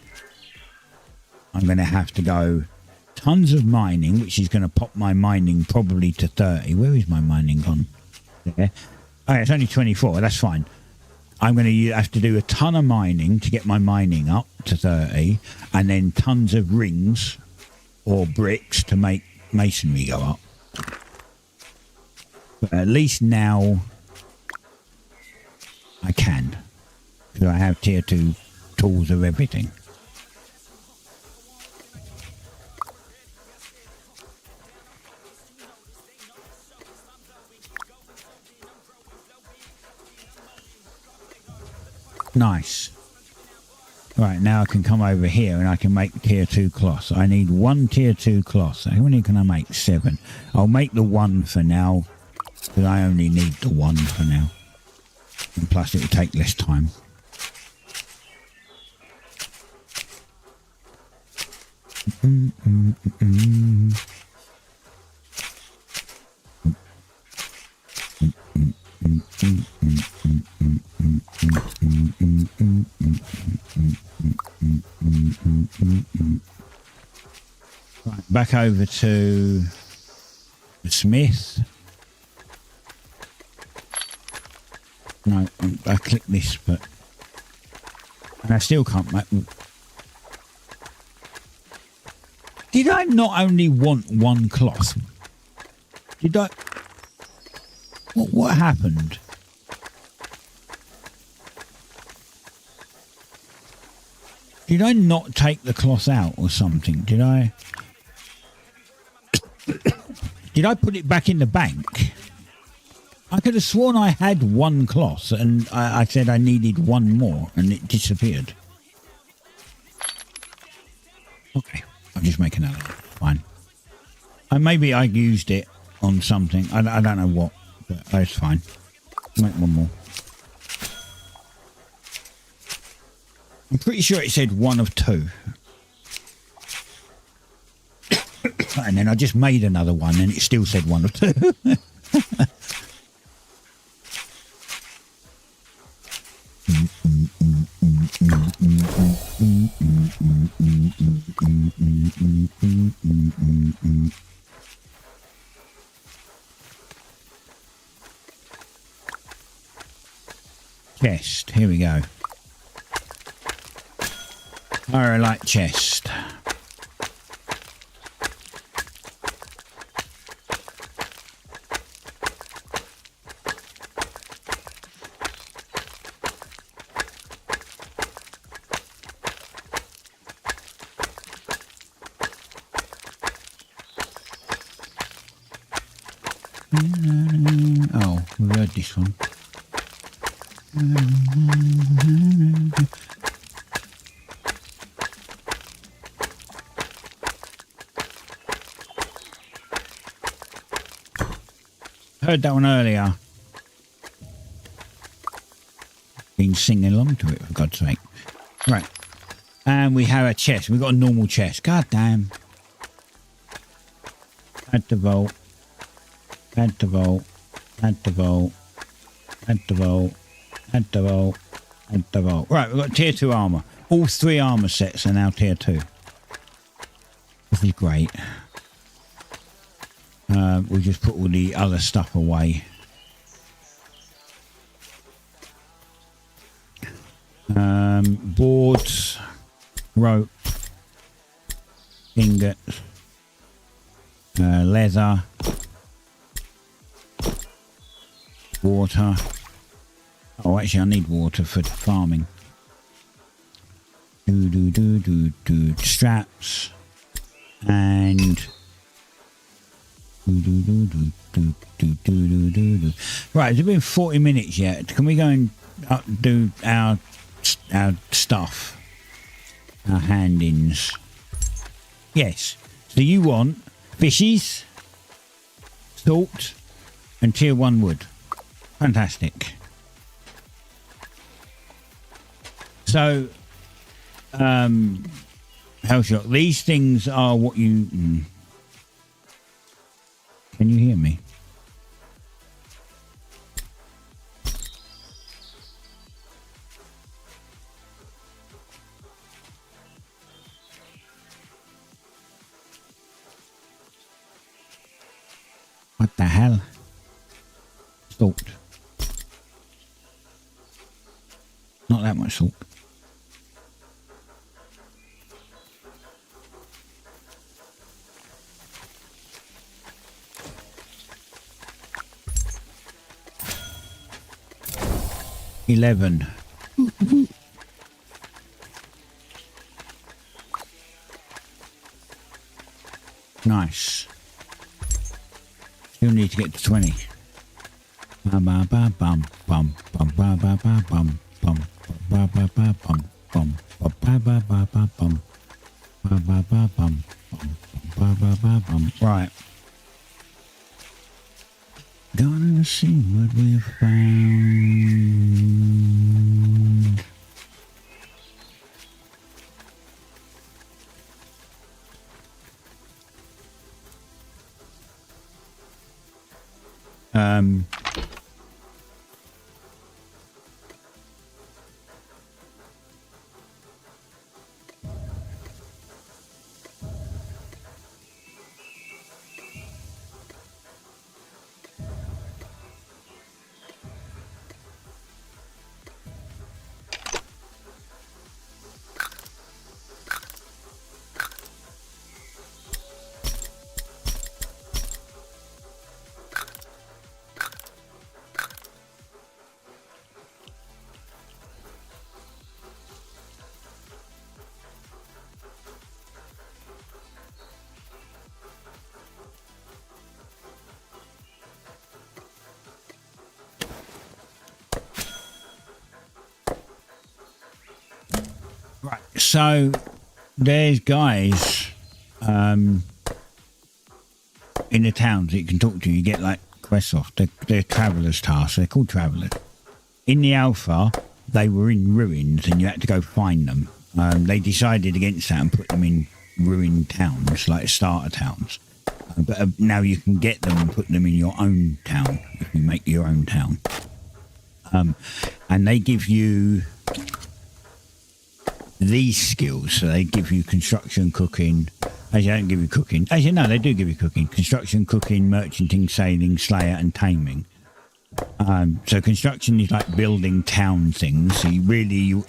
I'm gonna have to go tons of mining, which is gonna pop my mining probably to 30. Where is my mining gone? There. Oh, it's only 24. That's fine. I'm going to have to do a ton of mining to get my mining up to 30, and then tons of rings or bricks to make masonry go up. But at least now I can, because I have tier 2 tools of everything. Nice. Right, now I can come over here and I can make tier 2 cloths. I need 1 tier 2 cloth. How many can I make? 7. I'll make the 1 for now, because I only need the 1 for now. And plus it will take less time. Right, back over to the smith. No, I click this, but and I still can't make. Did I not only want 1 cloth? Did I? What happened? Did I not take the cloth out or something? Did I? Did I put it back in the bank? I could have sworn I had 1 cloth and I said I needed 1 more and it disappeared. Okay, I'll just make another one. Fine. Maybe I used it on something. I don't know what, but it's fine. Make 1 more. I'm pretty sure it said 1 of 2. And then I just made another one and it still said 1 of 2. Chest, here we go. Light chest. Oh, we heard this one. Heard that one earlier. and sing along to it, for God's sake. Right. And we have a chest. We've got a normal chest. God damn. Add the vault. Add the vault. Add the vault. Add the vault. Add the vault. Add the vault. Right, we've got tier 2 armour. All 3 armour sets are now tier 2. This is great. We'll just put all the other stuff away. Boards, rope, ingots, leather, water. Oh, actually, I need water for farming. Straps and. Right, it's been 40 minutes yet. Can we go and do our stuff, our hand-ins? Yes. So you want fishies, salt, and tier 1 wood. Fantastic. So, Hellshock, these things are what you. Can you hear me? What the hell? Salt. Not that much salt. $11. Nice. Still need to get to 20. Bum bum bum bum bum bum bum bum bum bum bum bum bum bum bum bum bum bum bum. Right. Gonna see what we've found. Right, so there's guys in the towns that you can talk to. You get like quests off. They're travelers' tasks. They're called travelers. In the alpha, they were in ruins and you had to go find them. They decided against that and put them in ruined towns, like starter towns. But now you can get them and put them in your own town if you make your own town. And they give you these skills. So they give you construction, cooking. Actually, they don't give you cooking. Actually, no, they do give you cooking. Construction, cooking, merchanting, sailing, slayer, and taming. So construction is like building town things. So you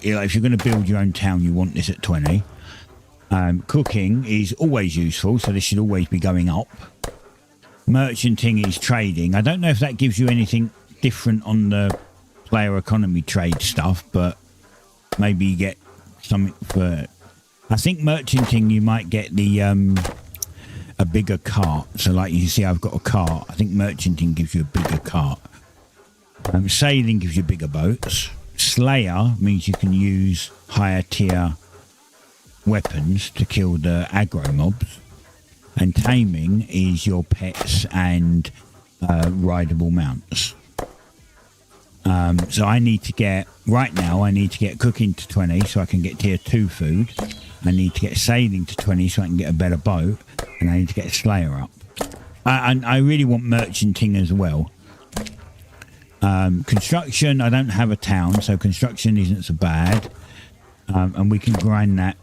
if you're going to build your own town, you want this at 20. Cooking is always useful, so this should always be going up. Merchanting is trading. I don't know if that gives you anything different on the player economy trade stuff, but maybe you get something for. I think merchanting you might get the a bigger cart. So like you see, I've got a cart. I think merchanting gives you a bigger cart. Sailing gives you bigger boats. Slayer means you can use higher tier weapons to kill the aggro mobs. And taming is your pets and rideable mounts. So I need to get, right now, I need to get cooking to 20 so I can get tier 2 food. I need to get sailing to 20 so I can get a better boat. And I need to get a slayer up. And I really want merchanting as well. Construction, I don't have a town, so construction isn't so bad. And we can grind that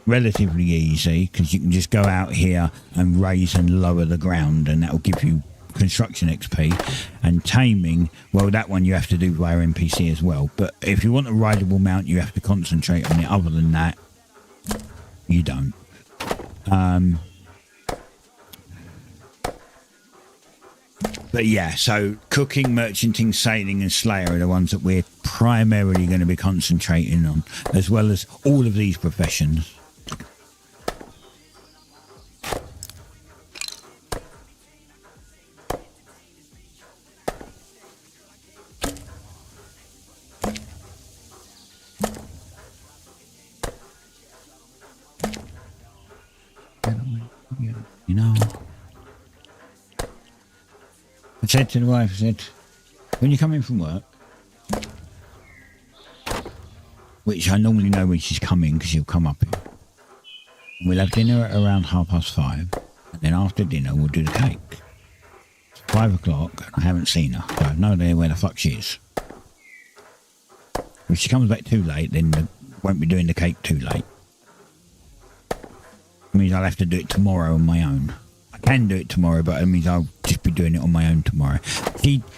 relatively easy because you can just go out here and raise and lower the ground and that will give you construction XP. And taming, well, that one you have to do via NPC as well. But if you want a rideable mount, you have to concentrate on it. Other than that, you don't. But yeah, so cooking, merchanting, sailing and slayer are the ones that we're primarily going to be concentrating on, as well as all of these professions. You know, I said to the wife, I said, when you come in from work, which I normally know when she's coming because she'll come up here, we'll have dinner at around 5:30, and then after dinner we'll do the cake. It's 5 o'clock and I haven't seen her, so I have no idea where the fuck she is. If she comes back too late, then I won't be doing the cake too late. It means I'll have to do it tomorrow on my own. I can do it tomorrow, but it means I'll just be doing it on my own tomorrow.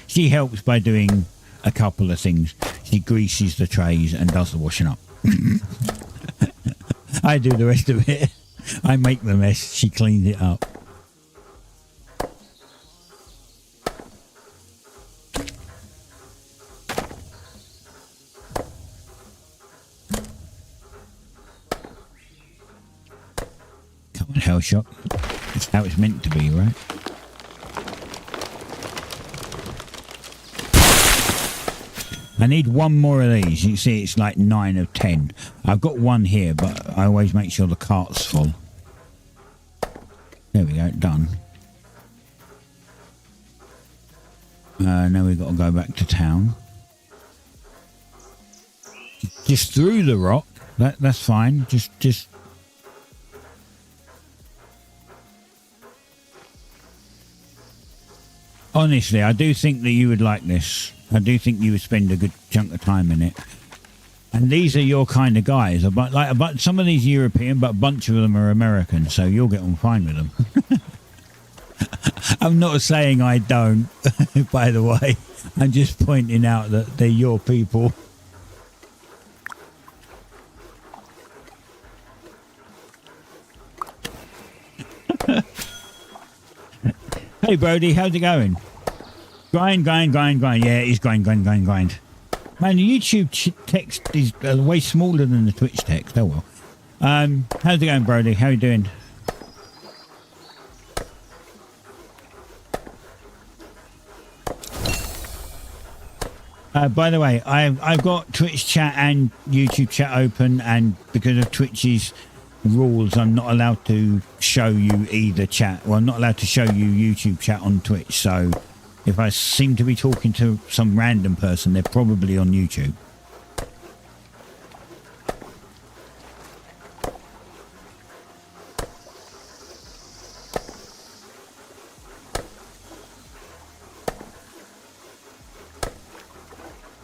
She helps by doing a couple of things. She greases the trays and does the washing up. I do the rest of it. I make the mess. She cleans it up. Hell shot. That's how it's meant to be, right? I need one more of these. You see it's like 9 of 10. I've got one here, but I always make sure the cart's full. There we go, done. Now we've got to go back to town. Just through the rock. That's fine. Just honestly, I do think that you would like this. I do think you would spend a good chunk of time in it. And these are your kind of guys. But some of these are European, but a bunch of them are American, so you'll get on fine with them. I'm not saying I don't, by the way. I'm just pointing out that they're your people. Hey Brody, how's it going? Grind. Yeah, it is grind. Man, the YouTube text is way smaller than the Twitch text. Oh well. How's it going, Brody? How you doing? By the way, I've got Twitch chat and YouTube chat open, and because of Twitch's rules, I'm not allowed to show you either chat. Well, I'm not allowed to show you YouTube chat on Twitch, so if I seem to be talking to some random person, they're probably on YouTube.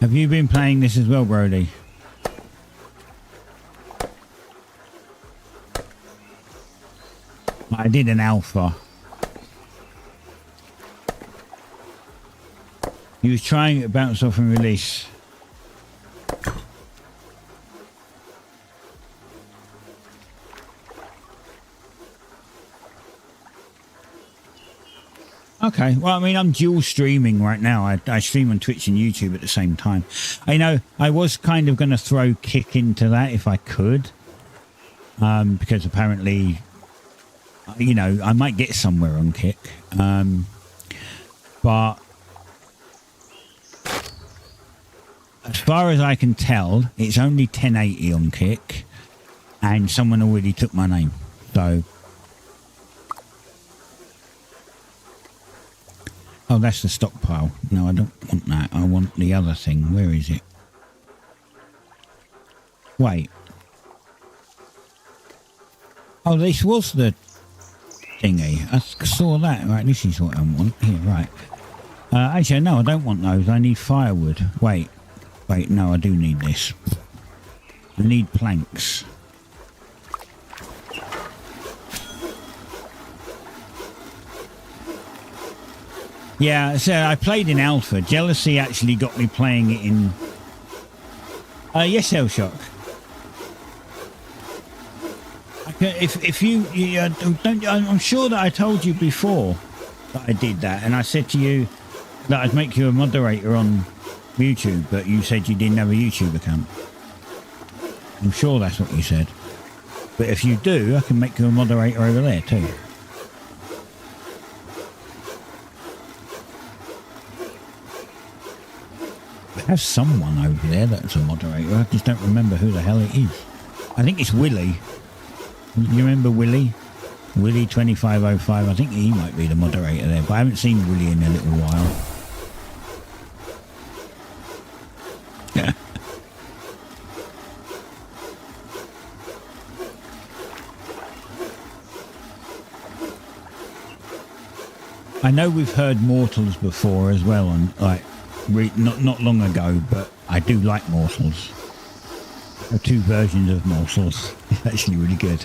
Have you been playing this as well, Brody? I did an alpha. He was trying to bounce off and release. Okay, well, I mean, I'm dual streaming right now. I stream on Twitch and YouTube at the same time. I know I was kind of going to throw Kick into that if I could. Because apparently, you know, I might get somewhere on Kick. But as far as I can tell, it's only 1080 on Kick. And someone already took my name. So Oh, that's the stockpile. No, I don't want that. I want the other thing. Where is it? Wait. Oh, this was the thingy. I saw that. Right, this is what I want. Here, right. Actually, no, I don't want those. I need firewood. Wait. Wait, no, I do need this. I need planks. Yeah, so I played in alpha. Jealousy actually got me playing it in... yes, Hellshock. If you don't, I'm sure that I told you before that I did that, and I said to you that I'd make you a moderator on YouTube, but you said you didn't have a YouTube account. I'm sure that's what you said. But if you do, I can make you a moderator over there too. I have someone over there that's a moderator. I just don't remember who the hell it is. I think it's Willie. You remember Willie? Willie 2505. I think he might be the moderator there, but I haven't seen Willie in a little while. Yeah. I know we've heard Mortals before as well, and like not long ago, but I do like Mortals. There are two versions of Mortals. It's actually really good.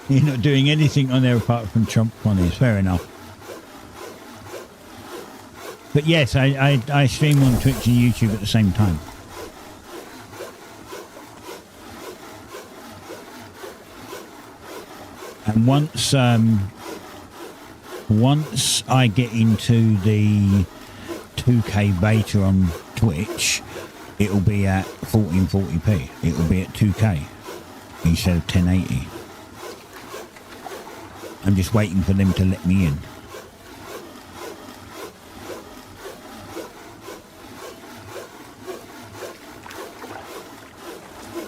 You're not doing anything on there apart from Trump funnies. Fair enough. But yes, I stream on Twitch and YouTube at the same time. And once I get into the 2K beta on Twitch, it'll be at 1440p. It'll be at 2K instead of 1080. I'm just waiting for them to let me in.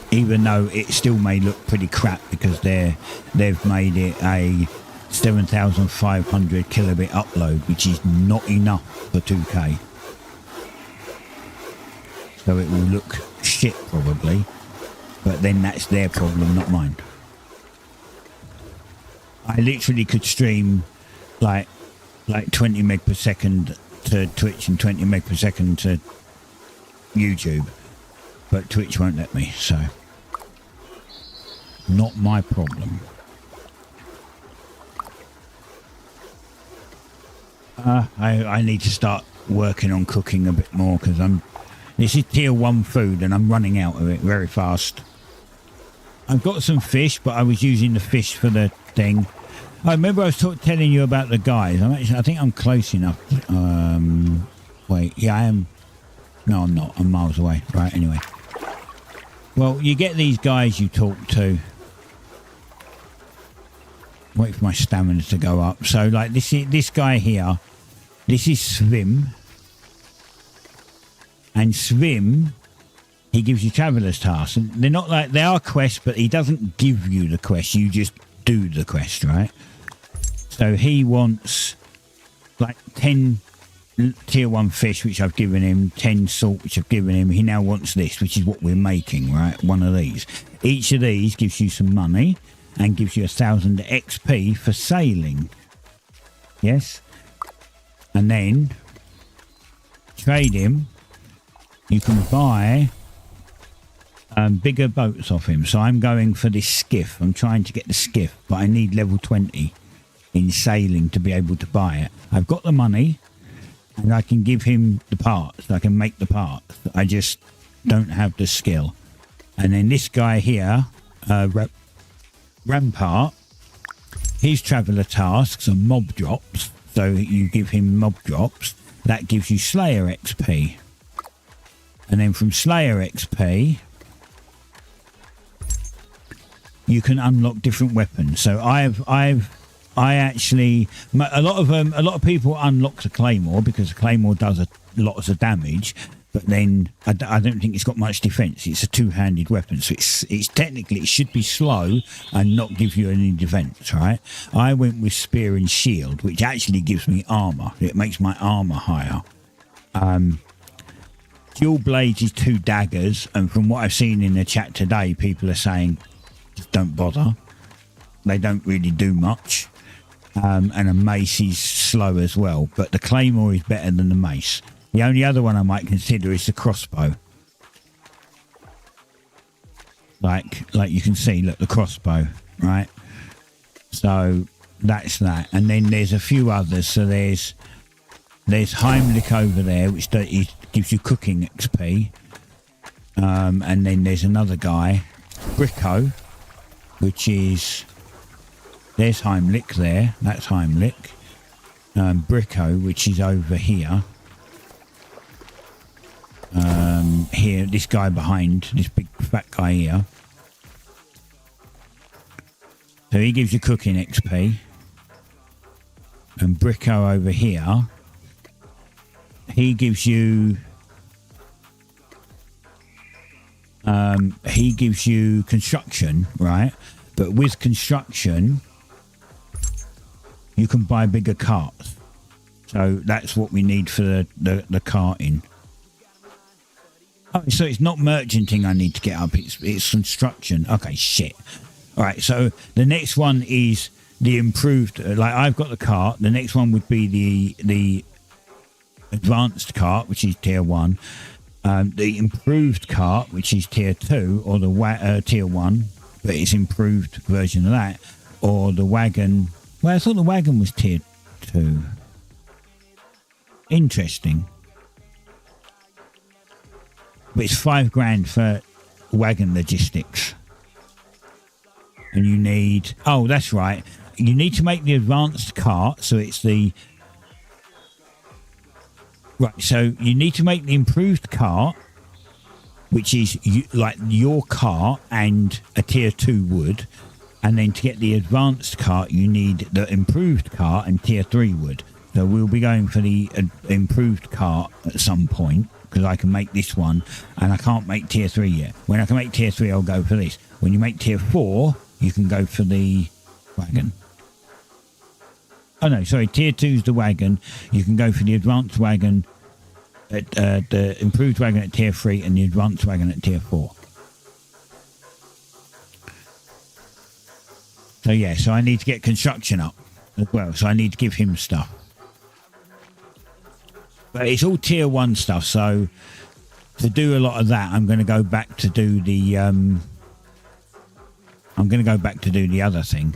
Even though it still may look pretty crap because they've made it a 7,500 kilobit upload, which is not enough for 2K. So it will look shit probably, but then that's their problem, not mine. I literally could stream like 20 meg per second to Twitch and 20 meg per second to YouTube, but Twitch won't let me, so not my problem. I need to start working on cooking a bit more because this is tier 1 food and I'm running out of it very fast. I've got some fish, but I was using the fish for the thing. I remember I was telling you about the guys. I think I'm close enough. Wait, yeah, I am. No, I'm not. I'm miles away. Right, anyway. Well, you get these guys you talk to. Wait for my stamina to go up. So, like, this guy here, this is Swim. And Swim, he gives you traveller's tasks. And they're not like, they are quests, but he doesn't give you the quest. You just do the quest, right? So he wants like 10 tier 1 fish, which I've given him, 10 salt, which I've given him. He now wants this, which is what we're making, right? One of these. Each of these gives you some money and gives you 1,000 XP for sailing. Yes? And then trade him. You can buy bigger boats off him. So I'm going for this skiff. I'm trying to get the skiff, but I need level 20 in sailing to be able to buy it. I've got the money and I can give him the parts. I can make the parts. I just don't have the skill. And then this guy here, Rampart, his traveller tasks are mob drops. So you give him mob drops. That gives you Slayer XP. And then from Slayer XP, you can unlock different weapons. So I actually, a lot of people unlock the Claymore because the Claymore does lots of damage. but then I don't think it's got much defense. It's a two-handed weapon, so it's technically it should be slow and not give you any defense, right? I went with spear and shield, which actually gives me armor. It makes my armor higher. Dual blades is 2 daggers, and from what I've seen in the chat today, people are saying just don't bother. They don't really do much. And a mace is slow as well, but the claymore is better than the mace. The only other one I might consider is the crossbow. Like you can see, look, the crossbow, right? So that's that. And then there's a few others. So there's Heimlich over there, which gives you cooking XP. And then there's another guy, Bricko, which is... There's Heimlich there. That's Heimlich. Bricko, which is over here. Here, this guy behind, this big fat guy here. So he gives you cooking XP. And Bricko over here, he gives you... he gives you construction, right? But with construction... you can buy bigger carts. So that's what we need for the carting. Oh, so it's not merchanting I need to get up. It's construction. Okay, shit. All right, so the next one is the improved... like, I've got the cart. The next one would be the advanced cart, which is tier 1. The improved cart, which is tier 2, or the tier 1, but it's improved version of that. Or the wagon... Well, I thought the wagon was tier 2. Interesting. But it's $5,000 for wagon logistics. And you need... Oh, that's right. You need to make the advanced cart, so it's the... Right, so you need to make the improved cart, which is like your cart and a tier 2 wood. And then to get the advanced cart, you need the improved cart and tier 3 wood. So we'll be going for the improved cart at some point, because I can make this one, and I can't make tier 3 yet. When I can make tier 3, I'll go for this. When you make tier 4, you can go for the wagon. Oh no, sorry, tier 2 is the wagon. You can go for the advanced wagon, at the improved wagon at tier 3, and the advanced wagon at tier 4. So yeah, so I need to get construction up as well. So I need to give him stuff. But it's all tier 1 stuff. So to do a lot of that, I'm going to go back to do the... I'm going to go back to do the other thing.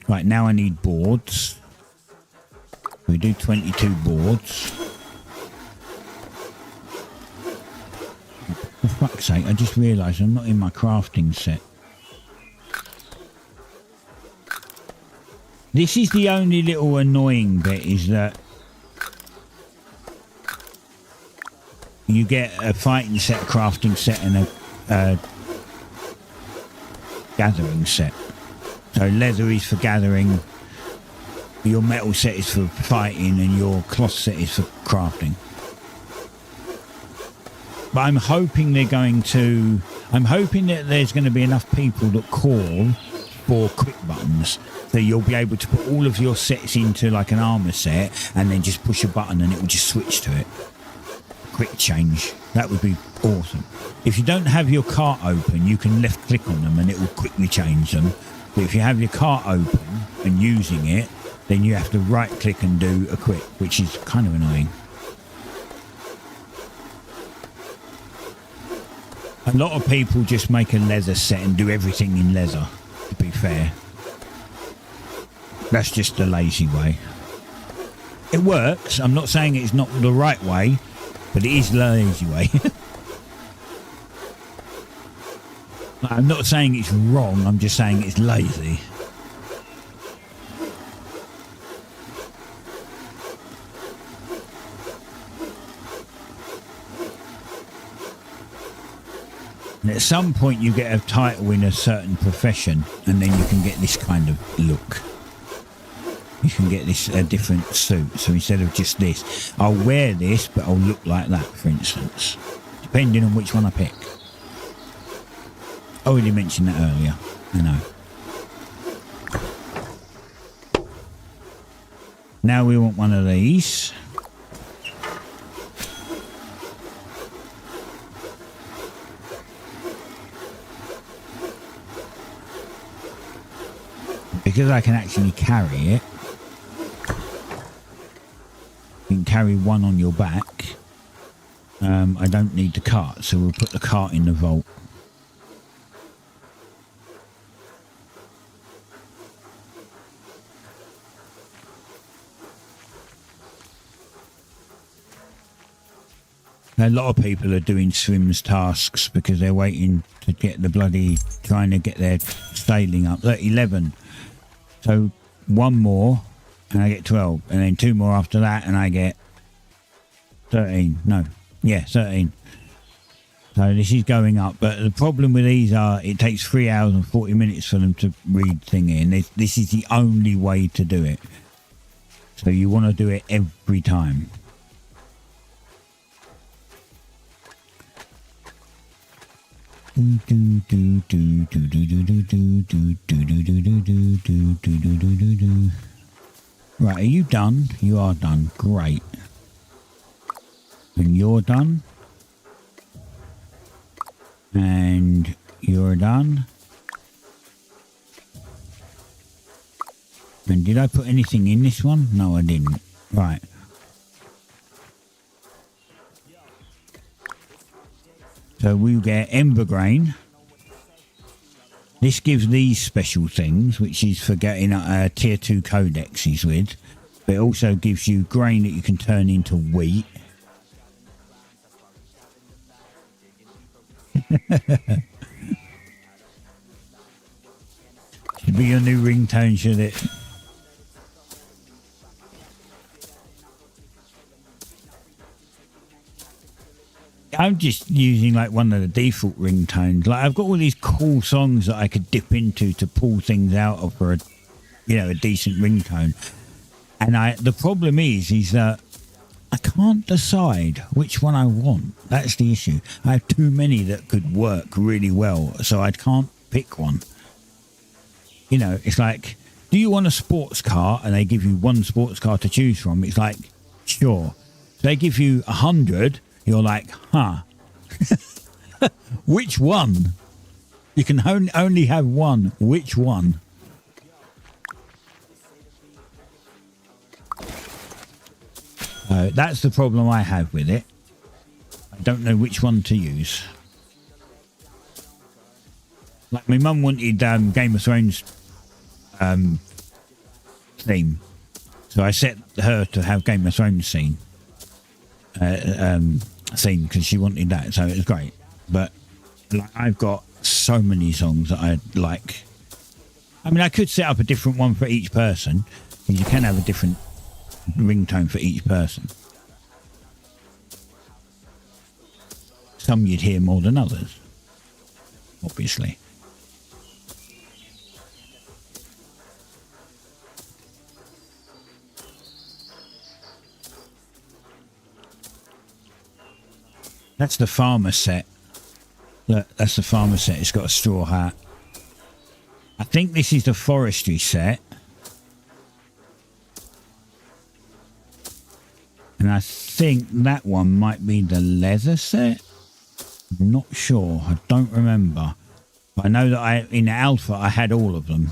Right, now I need boards. We do 22 boards. For fuck's sake, I just realised I'm not in my crafting set. This is the only little annoying bit, is that you get a fighting set, a crafting set, and a gathering set. So leather is for gathering, your metal set is for fighting, and your cloth set is for crafting. But I'm hoping that there's going to be enough people that call for quick buttons, so you'll be able to put all of your sets into like an armor set, and then just push a button and it will just switch to it. Quick change. That would be awesome. If you don't have your cart open, you can left click on them and it will quickly change them. But if you have your cart open and using it, then you have to right click and do a quick, which is kind of annoying. A lot of people just make a leather set and do everything in leather, to be fair. That's just the lazy way. It works. I'm not saying it's not the right way, but it is the lazy way. I'm not saying it's wrong, I'm just saying it's lazy. And at some point you get a title in a certain profession, and then you can get this kind of look. you can get this a different suit. So instead of just this, I'll wear this, but I'll look like that, for instance, depending on which one I pick. I already mentioned that earlier, I know. Now we want one of these. Because I can actually carry it, you can carry one on your back. I don't need the cart, so we'll put the cart in the vault. A lot of people are doing swims tasks because they're waiting to get the bloody, trying to get their sailing up. Look, 11. So one more and I get 12. And then two more after that and I get 13. No. Yeah, 13. So this is going up. But the problem with these are it takes 3 hours and 40 minutes for them to read thingy. And this is the only way to do it. So you want to do it every time. Right, are you done? You are done. Great. And you're done. And you're done. And did I put anything in this one? No, I didn't. Right. So we'll get Ember Grain. This gives these special things, which is for getting tier 2 codexes with. But it also gives you grain that you can turn into wheat. Should be your new ringtone, should it? I'm just using like one of the default ringtones. Like I've got all these cool songs that I could dip into to pull things out of for a, you know, a decent ringtone. And the problem is that I can't decide which one I want. That's the issue. I have too many that could work really well, so I can't pick one. You know, it's like, do you want a sports car? And they give you one sports car to choose from. It's like, sure. If they give you 100. You're like, huh? Which one? You can only have one. Which one? That's the problem I have with it. I don't know which one to use. Like my mum wanted Game of Thrones theme, so I set her to have Game of Thrones theme because she wanted that, so it was great. But like, I've got so many songs that I like. I mean, I could set up a different one for each person, because you can have a different ringtone for each person. Some you'd hear more than others, obviously. That's the farmer set. Look, that's the farmer set. It's got a straw hat. I think this is the forestry set. And I think that one might be the leather set. I'm not sure. I don't remember. But I know that in Alpha I had all of them.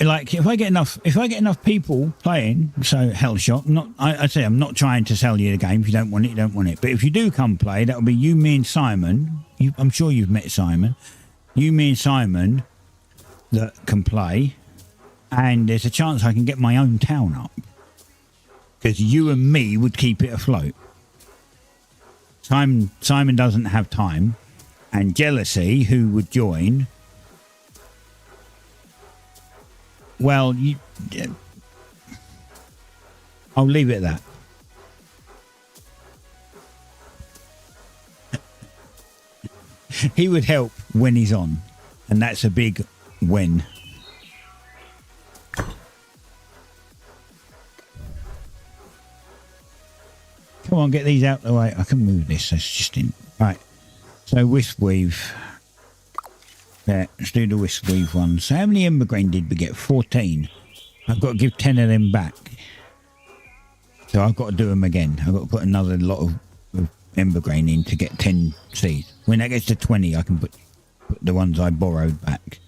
Like if I get enough people playing, so Hellshot, I say I'm not trying to sell you the game. If you don't want it, you don't want it. But if you do come play, that'll be you, me, and Simon. I'm sure you've met Simon. You, me, and Simon that can play. and there's a chance I can get my own town up. Because you and me would keep it afloat. Simon doesn't have time, and Jealousy, who would join, well, I'll leave it at that. He would help when he's on, and that's a big when. Come on, get these out of the way. I can move this. That's just in. Right. So Wisp Weave. Yeah, let's do the Wisp Weave one. So how many Ember Grain did we get? 14. I've got to give 10 of them back. So I've got to do them again. I've got to put another lot of Ember Grain in to get 10 seeds. When that gets to 20, I can put the ones I borrowed back.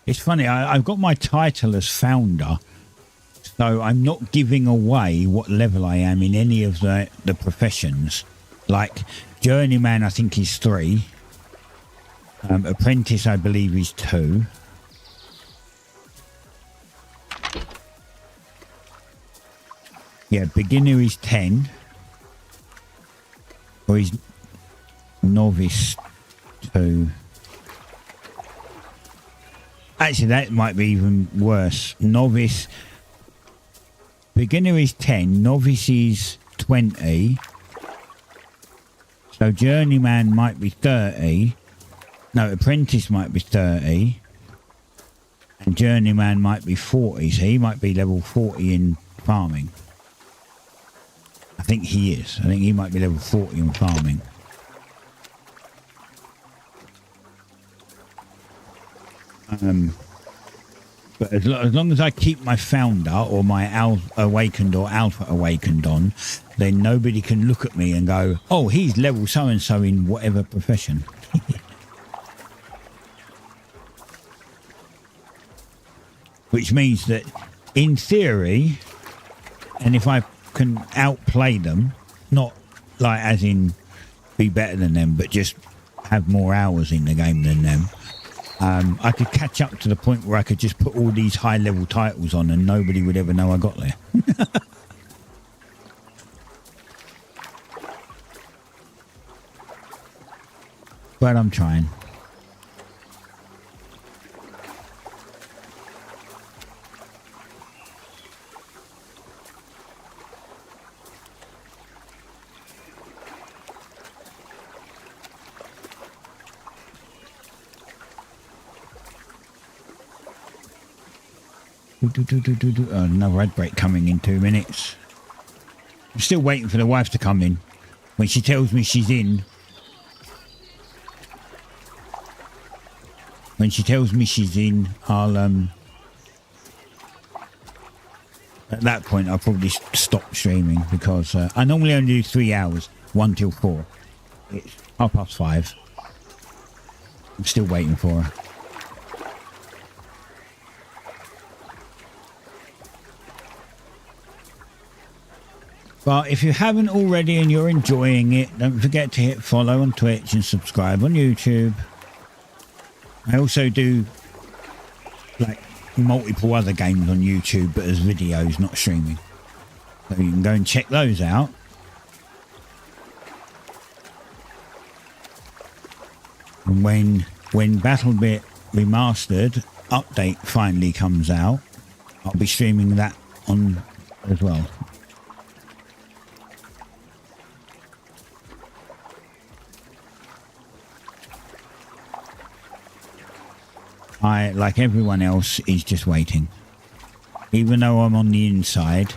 It's funny, I've got my title as founder, so I'm not giving away what level I am in any of the professions. Like, Journeyman, I think he's 3. Apprentice, I believe, is 2. Yeah, Beginner is 10. Or he's Novice 2. Actually, that might be even worse. Novice. Beginner is 10. Novice is 20. So Journeyman might be 30. No, Apprentice might be 30. And Journeyman might be 40. So he might be level 40 in farming. I think he is. I think he might be level 40 in farming. But as long as I keep my founder or my awakened or alpha awakened on, then nobody can look at me and go, oh, he's level so-and-so in whatever profession. Which means that in theory, and if I can outplay them, not like as in be better than them, but just have more hours in the game than them, I could catch up to the point where I could just put all these high-level titles on and nobody would ever know I got there. But I'm trying. Another ad break coming in 2 minutes. I'm still waiting for the wife to come in. When she tells me she's in. When she tells me she's in, I'll at that point I'll probably stop streaming because I normally only do 3 hours, 1 till 4. It's 5:30. I'm still waiting for her. But if you haven't already and you're enjoying it, don't forget to hit follow on Twitch and subscribe on YouTube. I also do like multiple other games on YouTube, but as videos, not streaming. So you can go and check those out. And when BattleBit Remastered update finally comes out, I'll be streaming that on as well. I, like everyone else, is just waiting. Even though I'm on the inside,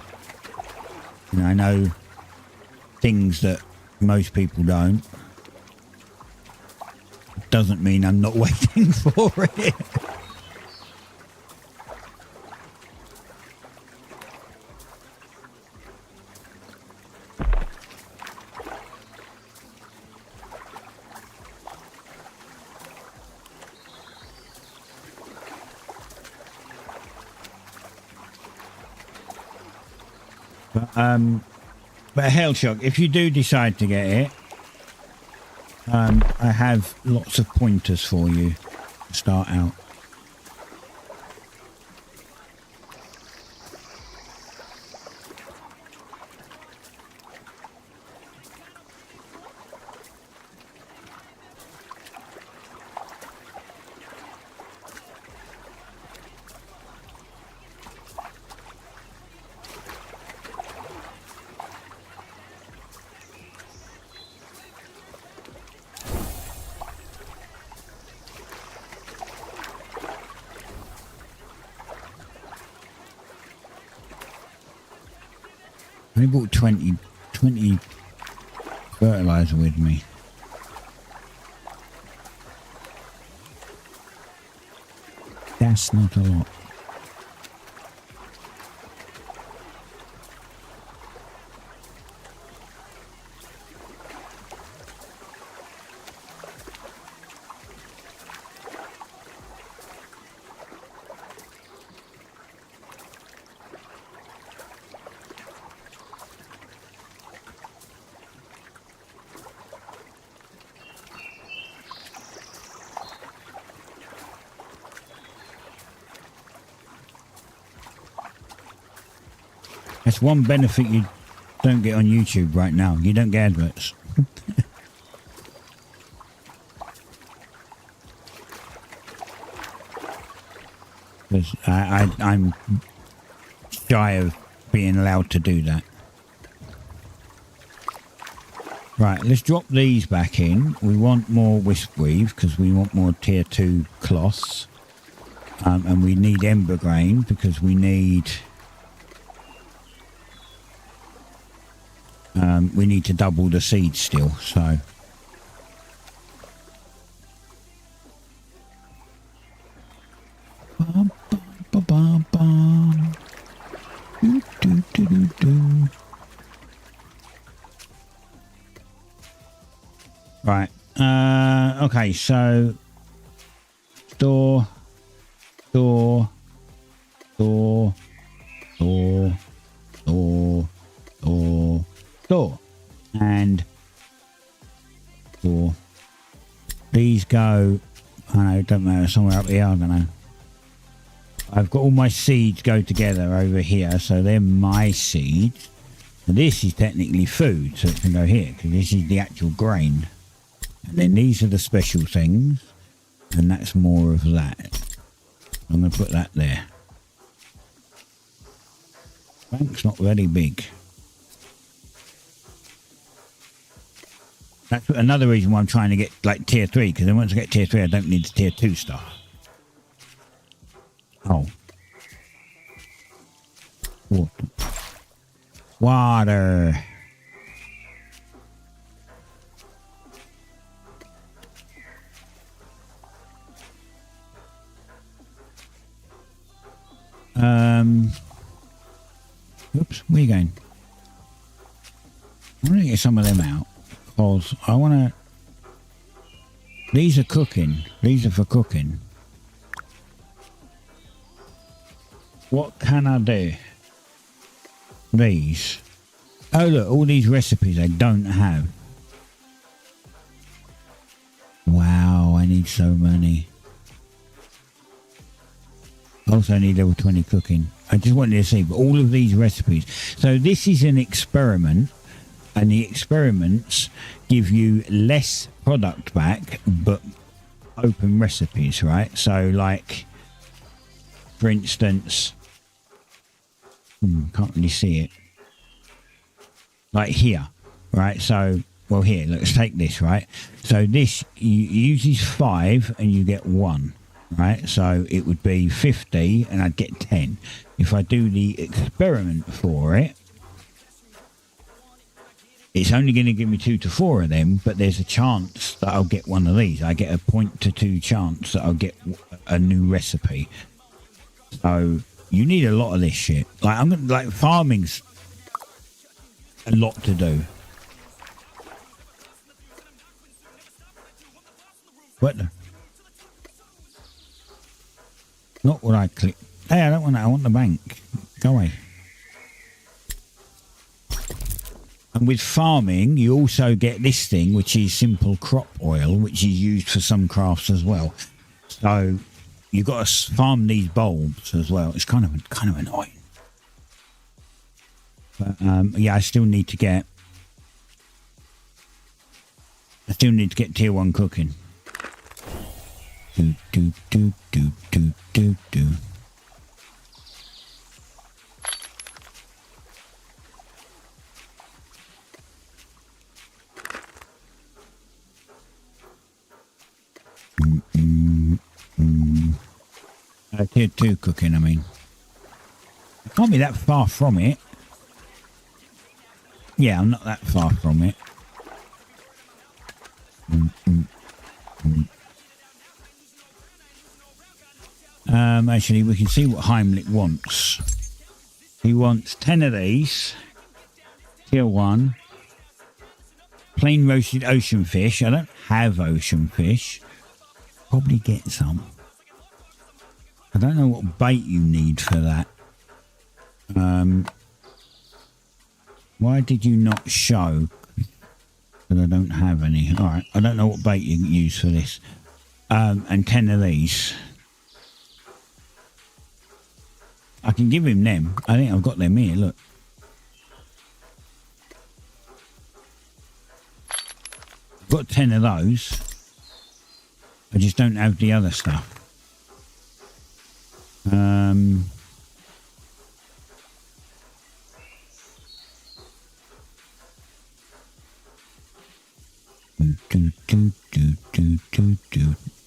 and I know things that most people don't, doesn't mean I'm not waiting for it. But Hell Shock, if you do decide to get it, I have lots of pointers for you to start out. I bought 20 fertilizer with me. That's not a lot. That's one benefit you don't get on YouTube right now. You don't get adverts. Because I'm shy of being allowed to do that. Right, let's drop these back in. We want more Wisp Weave because we want more tier 2 cloths. And we need Ember Grain because we need... we need to double the seeds still, so... Bum, bum, bum, bum, bum. Do, do, do, do, do. Right, okay, so... Door... And door. These go, I know, it don't matter, somewhere up here, I don't know. I've got all my seeds go together over here, so they're my seeds. And this is technically food, so it can go here, because this is the actual grain. And then these are the special things, and that's more of that. I'm going to put that there. Bank's not very big. That's another reason why I'm trying to get like tier 3, because then once I get tier 3 I don't need the tier 2 stuff. Oh. Water. Oops, where are you going? I want to get some of them out. Because I want to... These are cooking. These are for cooking. What can I do? These. Oh look, all these recipes I don't have. Wow, I need so many. Also need level 20 cooking. I just wanted to see, but all of these recipes. So this is an experiment. And the experiments give you less product back, but open recipes, right? So, like, for instance, can't really see it. Like here, right? So, well, here, let's take this, right? So this uses 5 and you get 1, right? So it would be 50 and I'd get 10. If I do the experiment for it, it's only going to give me 2 to 4 of them, but there's a chance that I'll get one of these. I get a 0.2 chance that I'll get a new recipe. So you need a lot of this shit. Like I'm gonna, like farming's a lot to do. What the? Not what I click. Hey, I don't want that. I want the bank. Go away. And with farming, you also get this thing, which is simple crop oil, which is used for some crafts as well. So you've got to farm these bulbs as well. It's kind of annoying. But yeah, I still need to get tier 1 cooking. Do. Tier 2 cooking, I mean. I can't be that far from it. Yeah, I'm not that far from it. Actually, we can see what Heimlich wants. He wants 10 of these. Tier 1. Plain roasted ocean fish. I don't have ocean fish. Probably get some. I don't know what bait you need for that. Why did you not show? Because I don't have any. Alright, I don't know what bait you can use for this. And 10 of these. I can give him them. I think I've got them here, look. I've got 10 of those. I just don't have the other stuff.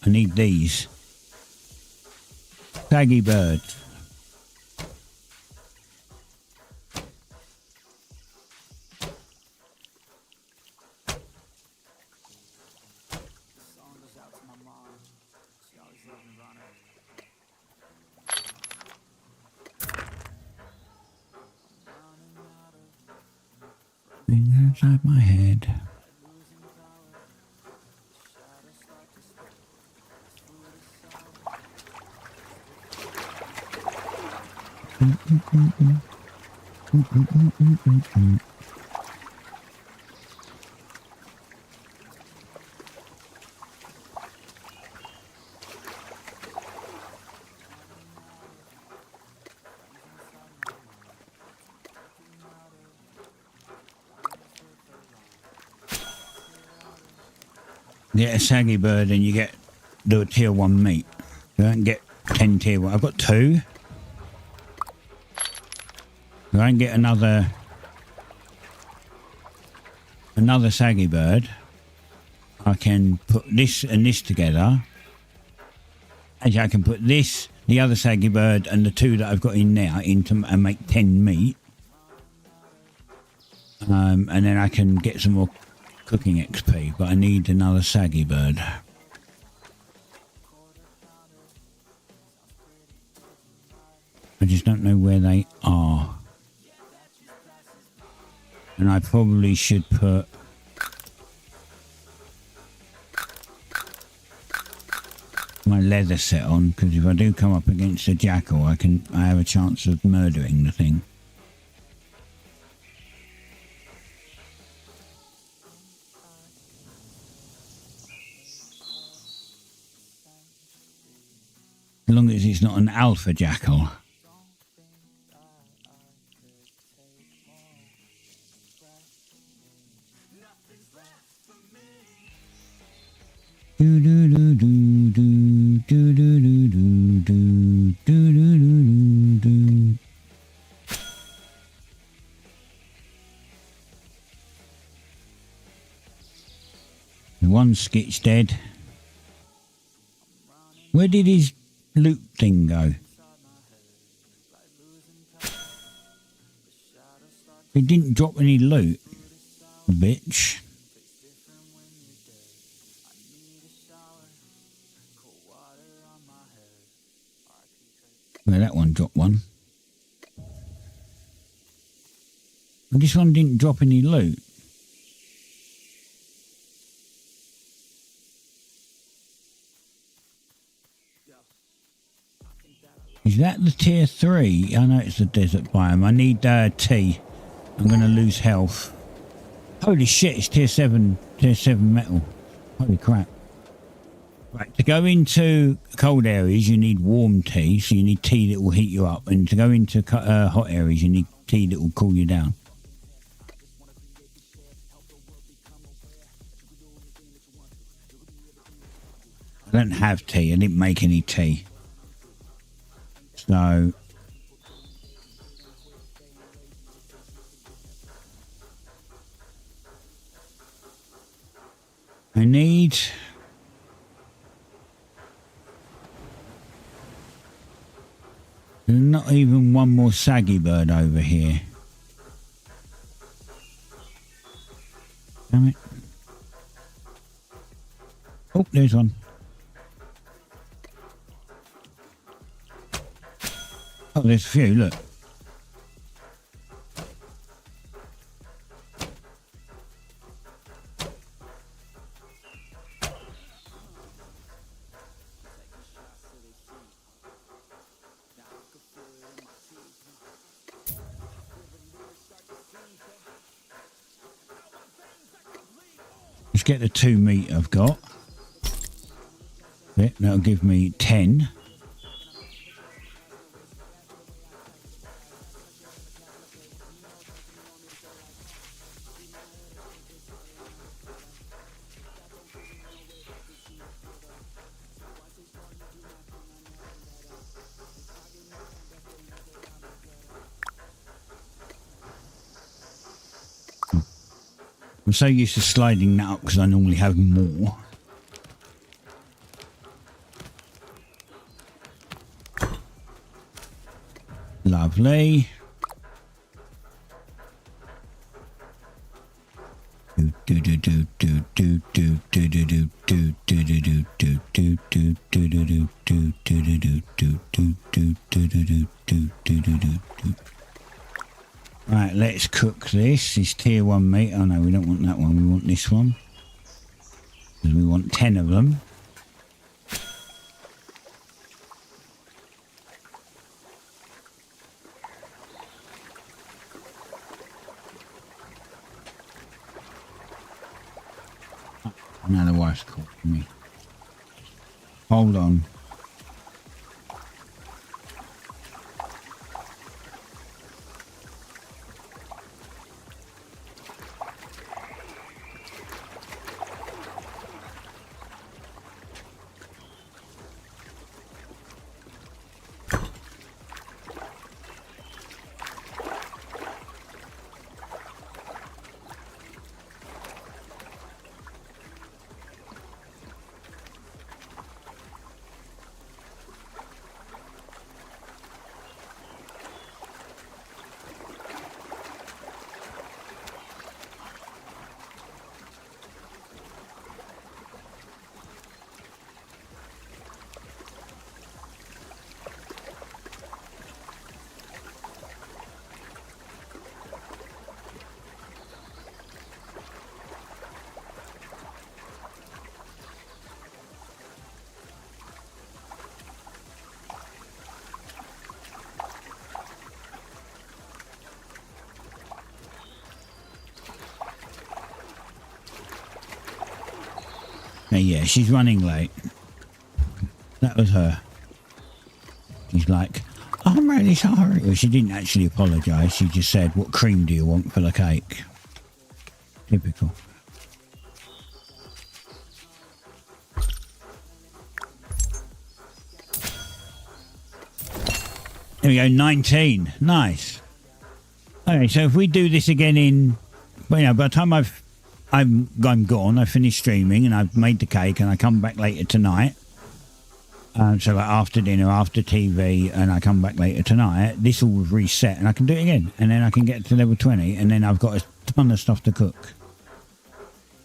I need these. Saggy birds. Inside my head. Get a saggy bird and you get the tier 1 meat. You don't get 10 tier 1. I've got 2. I don't get another saggy bird. I can put this and this together. Actually, I can put this, the other saggy bird, and the 2 that I've got in there into and make 10 meat. And then I can get some more cooking XP, but I need another saggy bird. I just don't know where they are. And I probably should put my leather set on, because if I do come up against a jackal, I have a chance of murdering the thing. As long as it's not an alpha jackal. Do do do do do do do do do do do do do. One skit's dead. Where did his loot thing go? He didn't drop any loot, bitch. Well, that one dropped one. But this one didn't drop any loot. Is that the tier 3? I know it's the desert biome. I need tea. I'm going to lose health. Holy shit, it's tier 7 metal. Holy crap. Right, to go into cold areas, you need warm tea, so you need tea that will heat you up. And to go into hot areas, you need tea that will cool you down. I don't have tea. I didn't make any tea. So... I need... There's not even one more saggy bird over here. Damn it. Oh, there's one. Oh, there's a few, look. Let's get the 2 meat I've got. That'll give me 10. I'm so used to sliding that up because I normally have more. Lovely. Right, let's cook this. It's tier 1 meat. Oh no, we don't want that one. We want this one. Because we want 10 of them. Now the wife's calling me. Hold on. Yeah, she's running late. That was her. She's like, I'm really sorry. Well, she didn't actually apologise. She just said, what cream do you want for the cake? Typical. There we go, 19. Nice. Okay, so if we do this again in... Well, you know, by the time I'm gone, I finish streaming and I've made the cake and I come back later tonight. So like after dinner, after TV, and I come back later tonight, this will reset and I can do it again. And then I can get to level 20 and then I've got a ton of stuff to cook.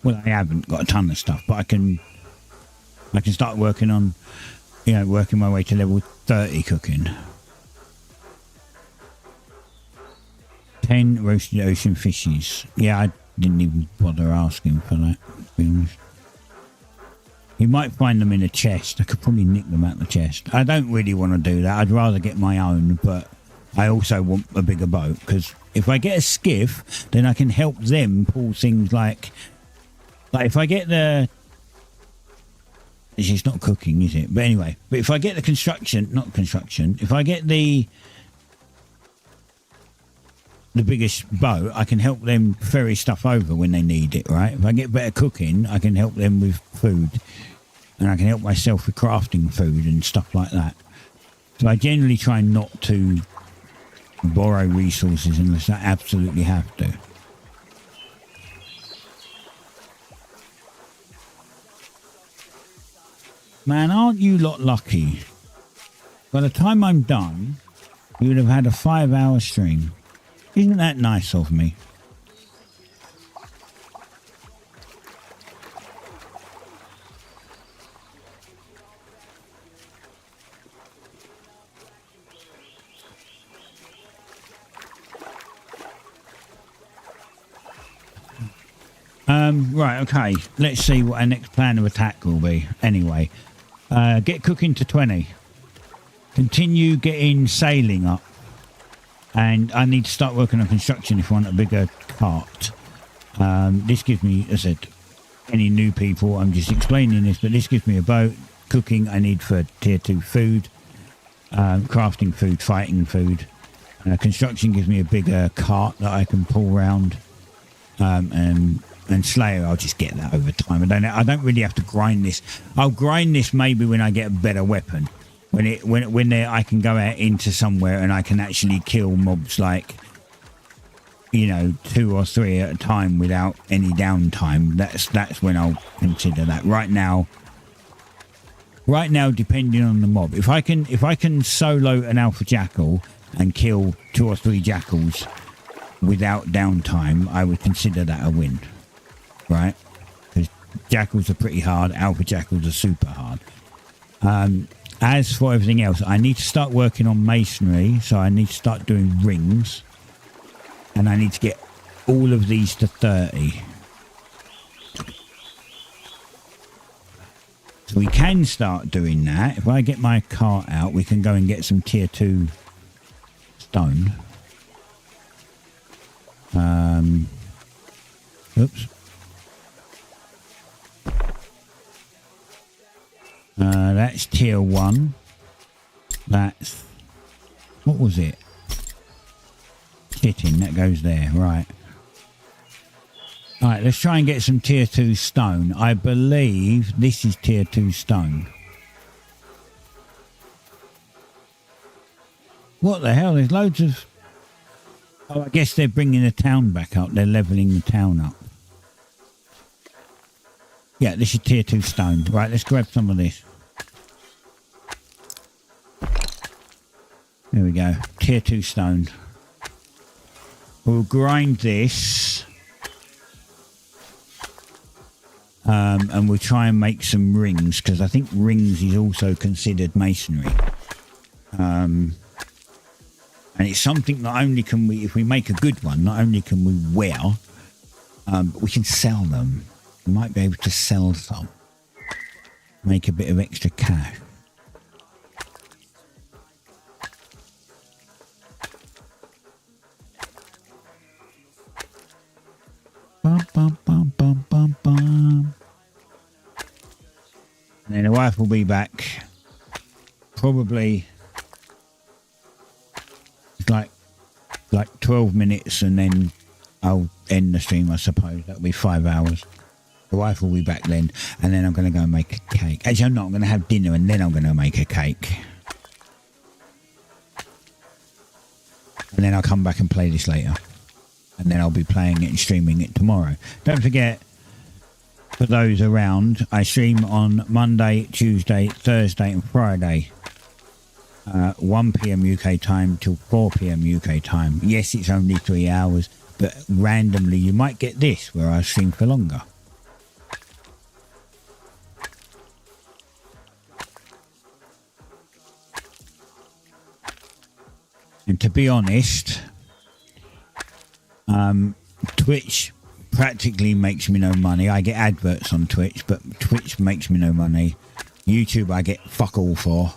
Well, I haven't got a ton of stuff, but I can start working on, you know, working my way to level 30 cooking. 10 roasted ocean fishes. Yeah, I didn't even bother asking for that, to be honest. You might find them in a chest. I could probably nick them out the chest. I don't really want to do that. I'd rather get my own, but I also want a bigger boat, because if I get a skiff, then I can help them pull things like if I get the... It's not cooking, is it? But anyway, but if I get the if I get the biggest boat, I can help them ferry stuff over when they need it, right? If I get better cooking, I can help them with food, and I can help myself with crafting food and stuff like that. So I generally try not to borrow resources unless I absolutely have to. Man, aren't you lot lucky? By the time I'm done, you would have had a 5-hour stream. Isn't that nice of me? Right, okay. Let's see what our next plan of attack will be. Anyway, get cooking to 20. Continue getting sailing up. And I need to start working on construction if I want a bigger cart. This gives me, as I said, any new people, I'm just explaining this, but this gives me a boat. Cooking I need for tier 2 food. Crafting food, fighting food. Construction gives me a bigger cart that I can pull around. And Slayer, I'll just get that over time. I don't really have to grind this. I'll grind this maybe when I get a better weapon. When I can go out into somewhere and I can actually kill mobs like, 2 or 3 at a time without any downtime. That's when I'll consider that. Right now, depending on the mob, if I can solo an alpha jackal and kill 2 or 3 jackals without downtime, I would consider that a win, right? Because jackals are pretty hard, alpha jackals are super hard. As for everything else, I need to start working on masonry, so I need to start doing rings, and I need to get all of these to 30. So we can start doing that. If I get my cart out, we can go and get some tier 2 stone. Oops. That's tier 1. That's... What was it? Kitting, that goes there, right. Alright, let's try and get some tier 2 stone. I believe this is tier 2 stone. What the hell? There's loads of... Oh, I guess they're bringing the town back up. They're levelling the town up. Yeah, this is tier 2 stone. Right, let's grab some of this. There we go. Tier 2 stone. We'll grind this. And we'll try and make some rings, because I think rings is also considered masonry. And it's something not only can we, if we make a good one, not only can we wear, but we can sell them. We might be able to sell some. Make a bit of extra cash. Bum, bum, bum, bum, bum, bum. And then the wife will be back. Probably like 12 minutes, and then I'll end the stream, I suppose. That'll be 5 hours. The wife will be back then, and then I'm going to go and make a cake. Actually, I'm not. I'm going to have dinner, and then I'm going to make a cake. And then I'll come back and play this later. And then I'll be playing it and streaming it tomorrow. Don't forget, for those around, I stream on Monday, Tuesday, Thursday and Friday. 1 PM UK time till 4 PM UK time. Yes, it's only 3 hours, but randomly you might get this where I stream for longer. And to be honest, Twitch practically makes me no money. I get adverts on Twitch, but Twitch makes me no money. YouTube I get fuck all for.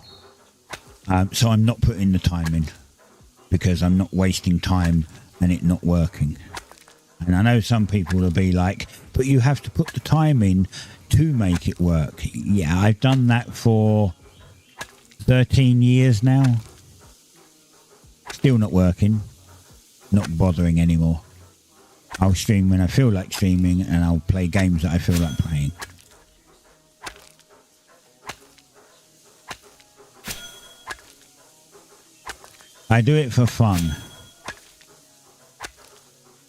So I'm not putting the time in. because I'm not wasting time and it not working. And I know some people will be like, but you have to put the time in to make it work. Yeah, I've done that for 13 years now. Still not working. Not bothering anymore. I'll stream when I feel like streaming, and I'll play games that I feel like playing. I do it for fun.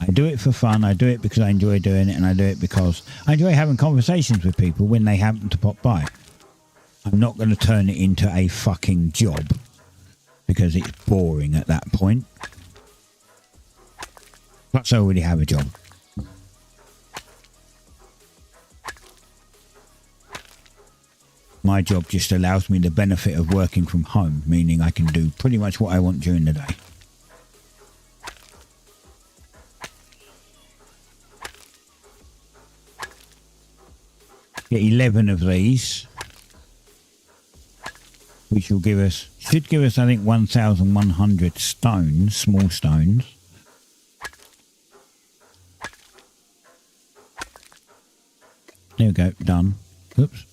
I do it for fun. I do it because I enjoy doing it, and I do it because I enjoy having conversations with people when they happen to pop by. I'm not going to turn it into a fucking job because it's boring at that point. Plus, I already have a job. My job just allows me the benefit of working from home, meaning I can do pretty much what I want during the day. Get 11 of these, which will give us, should give us, I think, 1,100 stones, small stones. There we go, done. Oops.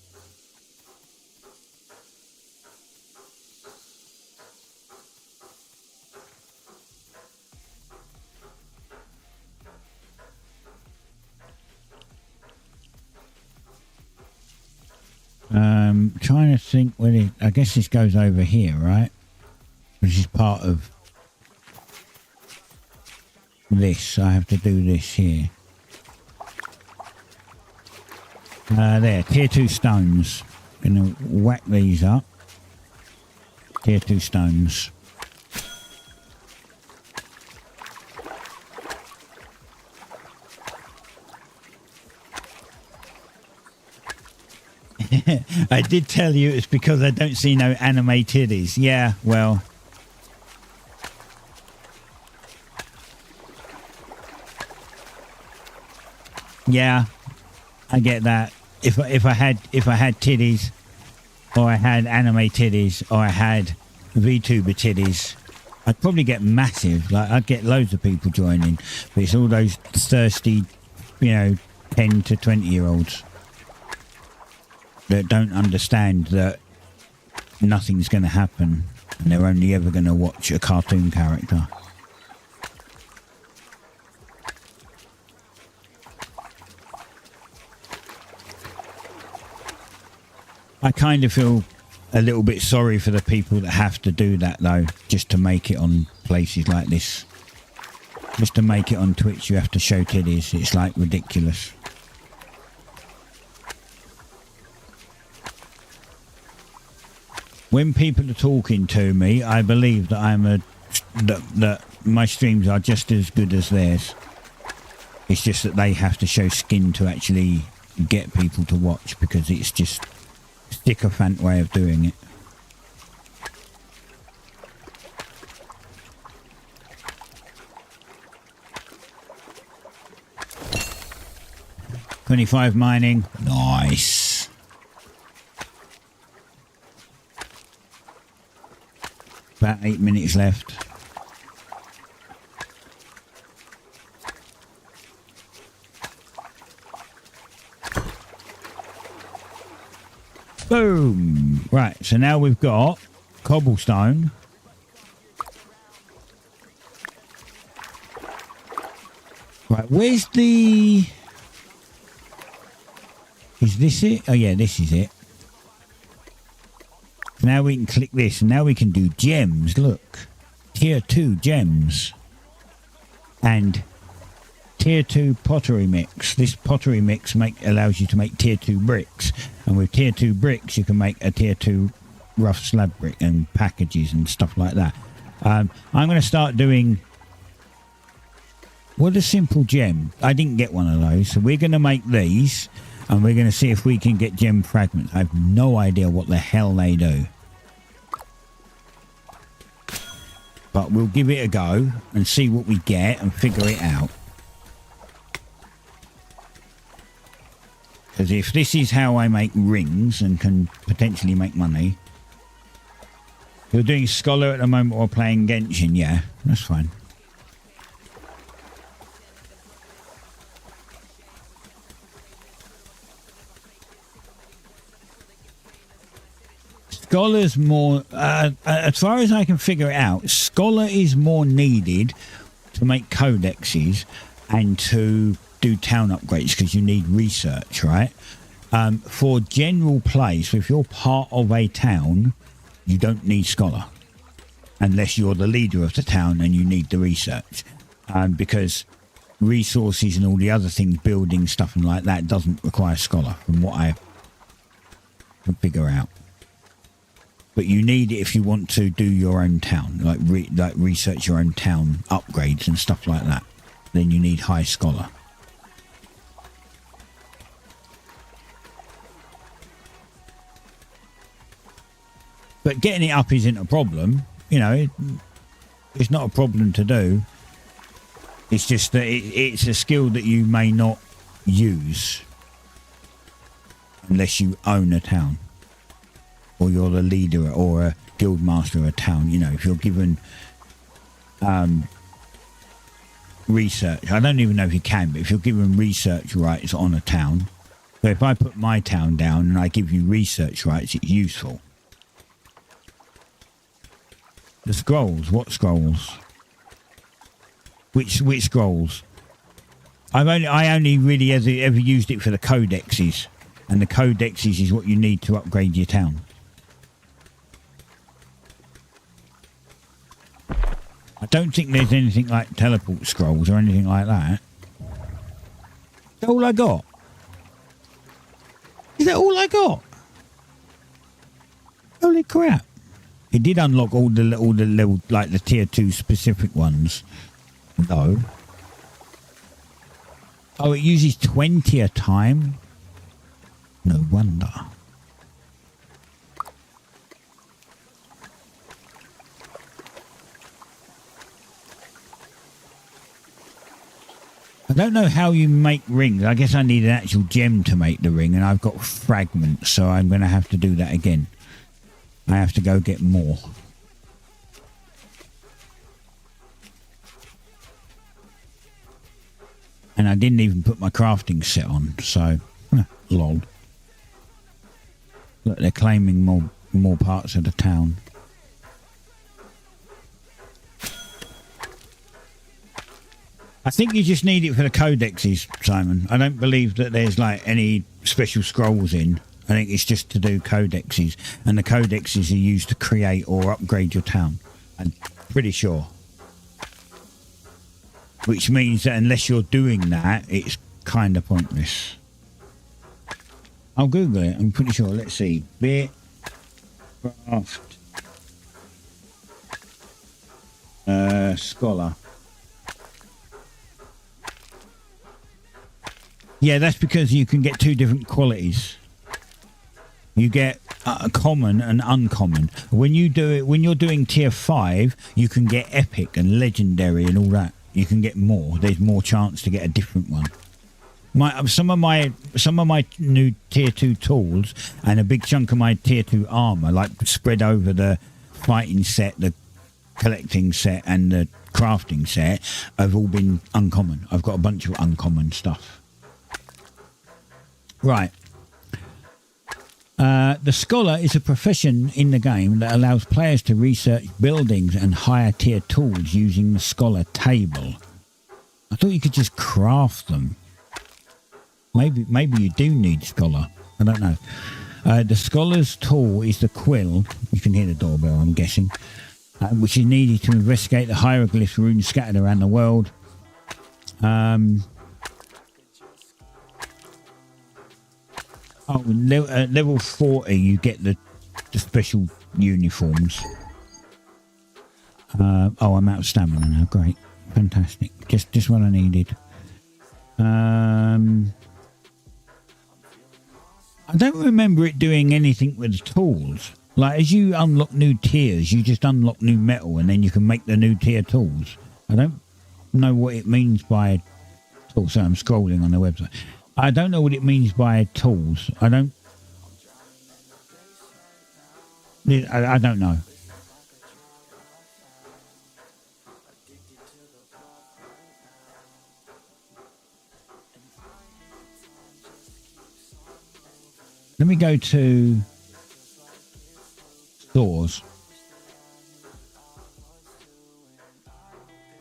Trying to think when I guess this goes over here, right? Which is part of this. I have to do this here. There, tier 2 stones. Gonna whack these up. Tier 2 stones. I did tell you it's because I don't see no anime titties. Yeah, well. Yeah, I get that. If I had titties, or I had anime titties, or I had VTuber titties, I'd probably get massive. Like, I'd get loads of people joining. But it's all those thirsty, 10 to 20-year-olds. That don't understand that nothing's going to happen and they're only ever going to watch a cartoon character. I kind of feel a little bit sorry for the people that have to do that, though, just to make it on places like this. Just to make it on Twitch, you have to show titties. It's like ridiculous. When people are talking to me, I believe that that my streams are just as good as theirs. It's just that they have to show skin to actually get people to watch, because it's just a sycophant way of doing it. $25 mining. Nice. About 8 minutes left. Boom! Right, so now we've got cobblestone. Right, where's the... Is this it? Oh yeah, this is it. Now we can click this, and now we can do gems. Look, tier 2 gems and tier 2 pottery mix. This pottery mix allows you to make tier 2 bricks, and with tier 2 bricks you can make a tier 2 rough slab brick and packages and stuff like that. I'm going to start doing... What a simple gem. I didn't get one of those, so we're going to make these, and we're going to see if we can get gem fragments. I have no idea what the hell they do. But we'll give it a go and see what we get and figure it out. Because if this is how I make rings and can potentially make money, You're doing Scholar at the moment or playing Genshin? Yeah, that's fine. Scholar's more, as far as I can figure it out, Scholar is more needed to make codexes and to do town upgrades because you need research, right? For general play, so if you're part of a town, you don't need Scholar unless you're the leader of the town and you need the research, because resources and all the other things, building stuff and like that, doesn't require Scholar from what I can figure out. But you need it if you want to do your own town, like research your own town upgrades and stuff like that. Then you need high Scholar. But getting it up isn't a problem. You know, it's not a problem to do. It's just that it's a skill that you may not use unless you own a town. Or you're the leader or a guild master of a town. You know, if you're given research, I don't even know if you can, but if you're given research rights on a town, so if I put my town down and I give you research rights, it's useful. The scrolls, what scrolls? Which scrolls? I only really ever used it for the codexes, and the codexes is what you need to upgrade your town. I don't think there's anything like teleport scrolls or anything like that. Is that all I got? Is that all I got? Holy crap. It did unlock all the level, like the tier 2 specific ones. No. Oh, it uses 20 a time? No wonder. I don't know how you make rings. I guess I need an actual gem to make the ring, and I've got fragments, so I'm going to have to do that again. I have to go get more. And I didn't even put my crafting set on, so lol. Look, they're claiming more parts of the town. I think you just need it for the codexes, Simon. I don't believe that there's like any special scrolls in. I think it's just to do codexes, and the codexes are used to create or upgrade your town. I'm pretty sure. Which means that unless you're doing that, it's kind of pointless. I'll Google it, I'm pretty sure. Let's see. Bitcraft Scholar. Yeah, that's because you can get two different qualities. You get common and uncommon. When you do it, when you're doing tier 5, you can get epic and legendary and all that. You can get more. There's more chance to get a different one. Some of my new tier 2 tools and a big chunk of my tier 2 armor, like spread over the fighting set, the collecting set, and the crafting set, have all been uncommon. I've got a bunch of uncommon stuff. Right. The Scholar is a profession in the game that allows players to research buildings and higher tier tools using the Scholar table. I thought you could just craft them. Maybe you do need Scholar. I don't know. The Scholar's tool is the quill. You can hear the doorbell, I'm guessing. Which is needed to investigate the hieroglyphs runes scattered around the world. Oh, level 40, you get the special uniforms. Oh, I'm out of stamina now. Great. Fantastic. Just what I needed. I don't remember it doing anything with the tools. Like, as you unlock new tiers, you just unlock new metal and then you can make the new tier tools. I don't know what it means by tools. So I'm scrolling on the website. I don't know what it means by tools. I don't know. Let me go to stores.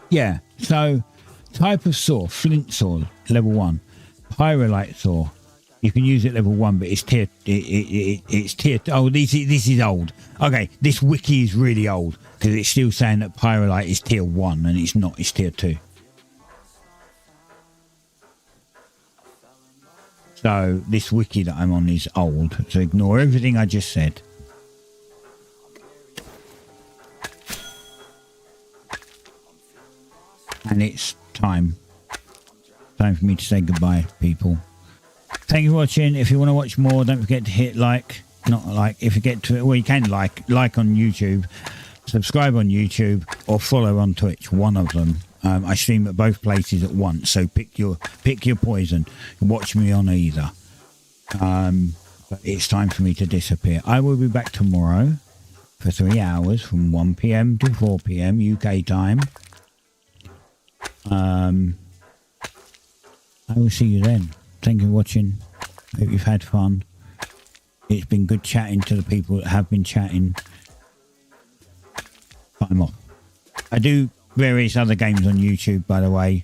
Yeah, so type of saw, flint saw, level 1. Pyrolite saw, you can use it level 1, but it's tier. It's tier. Oh, this is old. Okay, this wiki is really old because it's still saying that pyrolite is tier 1 and it's not. It's tier 2. So this wiki that I'm on is old. So ignore everything I just said. And it's time for me to say goodbye, people. Thank you for watching. If you want to watch more, don't forget to hit like. Not like, if you get to it, well, you can like on YouTube, subscribe on YouTube, or follow on Twitch. One of them. I stream at both places at once, so pick your poison. Watch me on either. But it's time for me to disappear. I will be back tomorrow for 3 hours from 1 p.m. to 4 p.m. UK time. I will see you then. Thank you for watching. Hope you've had fun. It's been good chatting to the people that have been chatting. I'm off. I do various other games on YouTube, by the way.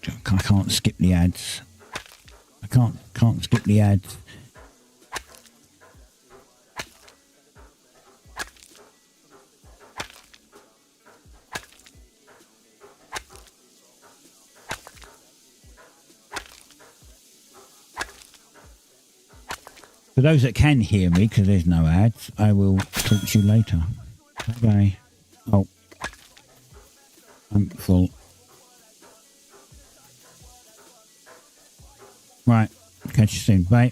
I can't skip the ads. I can't skip the ads. For those that can hear me, because there's no ads, I will talk to you later. Bye-bye. Oh. I'm full. Right. Catch you soon. Bye.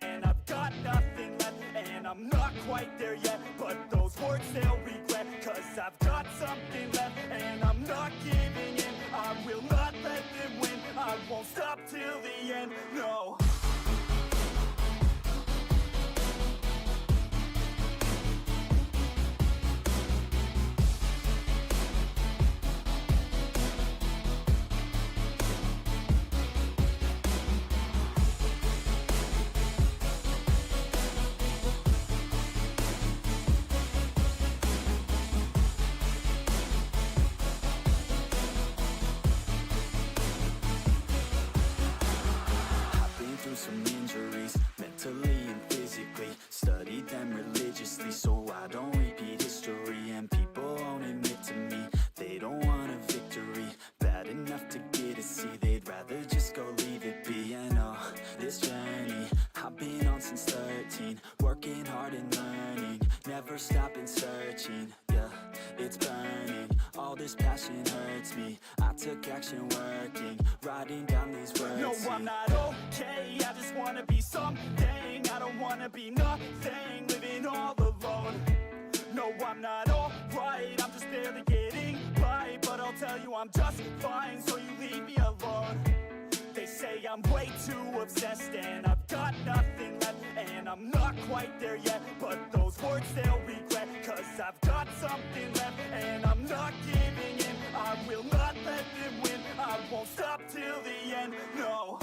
And I've got nothing left, and I'm not quite there yet, but those words they'll regret, 'cause I've got something left, and I'm not giving in. I will not let them win. I won't stop till the end. No. Some injuries, mentally and physically. Studied them religiously so I don't repeat history. And people won't admit to me they don't want a victory. Bad enough to get a C, they'd rather just go leave it be. And this journey I've been on since 13, working hard and learning, never stopping searching. Yeah, it's burning, all this passion hurts me. I took action working, writing down these words. No, I'm not okay, I just wanna be something. I don't wanna be nothing, living all alone. No, I'm not alright, I'm just barely getting by. But I'll tell you I'm just fine, so you leave me alone. They say I'm way too obsessed, and I've got nothing left, and I'm not quite there yet, but those words they'll regret, 'cause I've got something left, and I'm not giving in. I will not let them win. I won't stop till the end. No.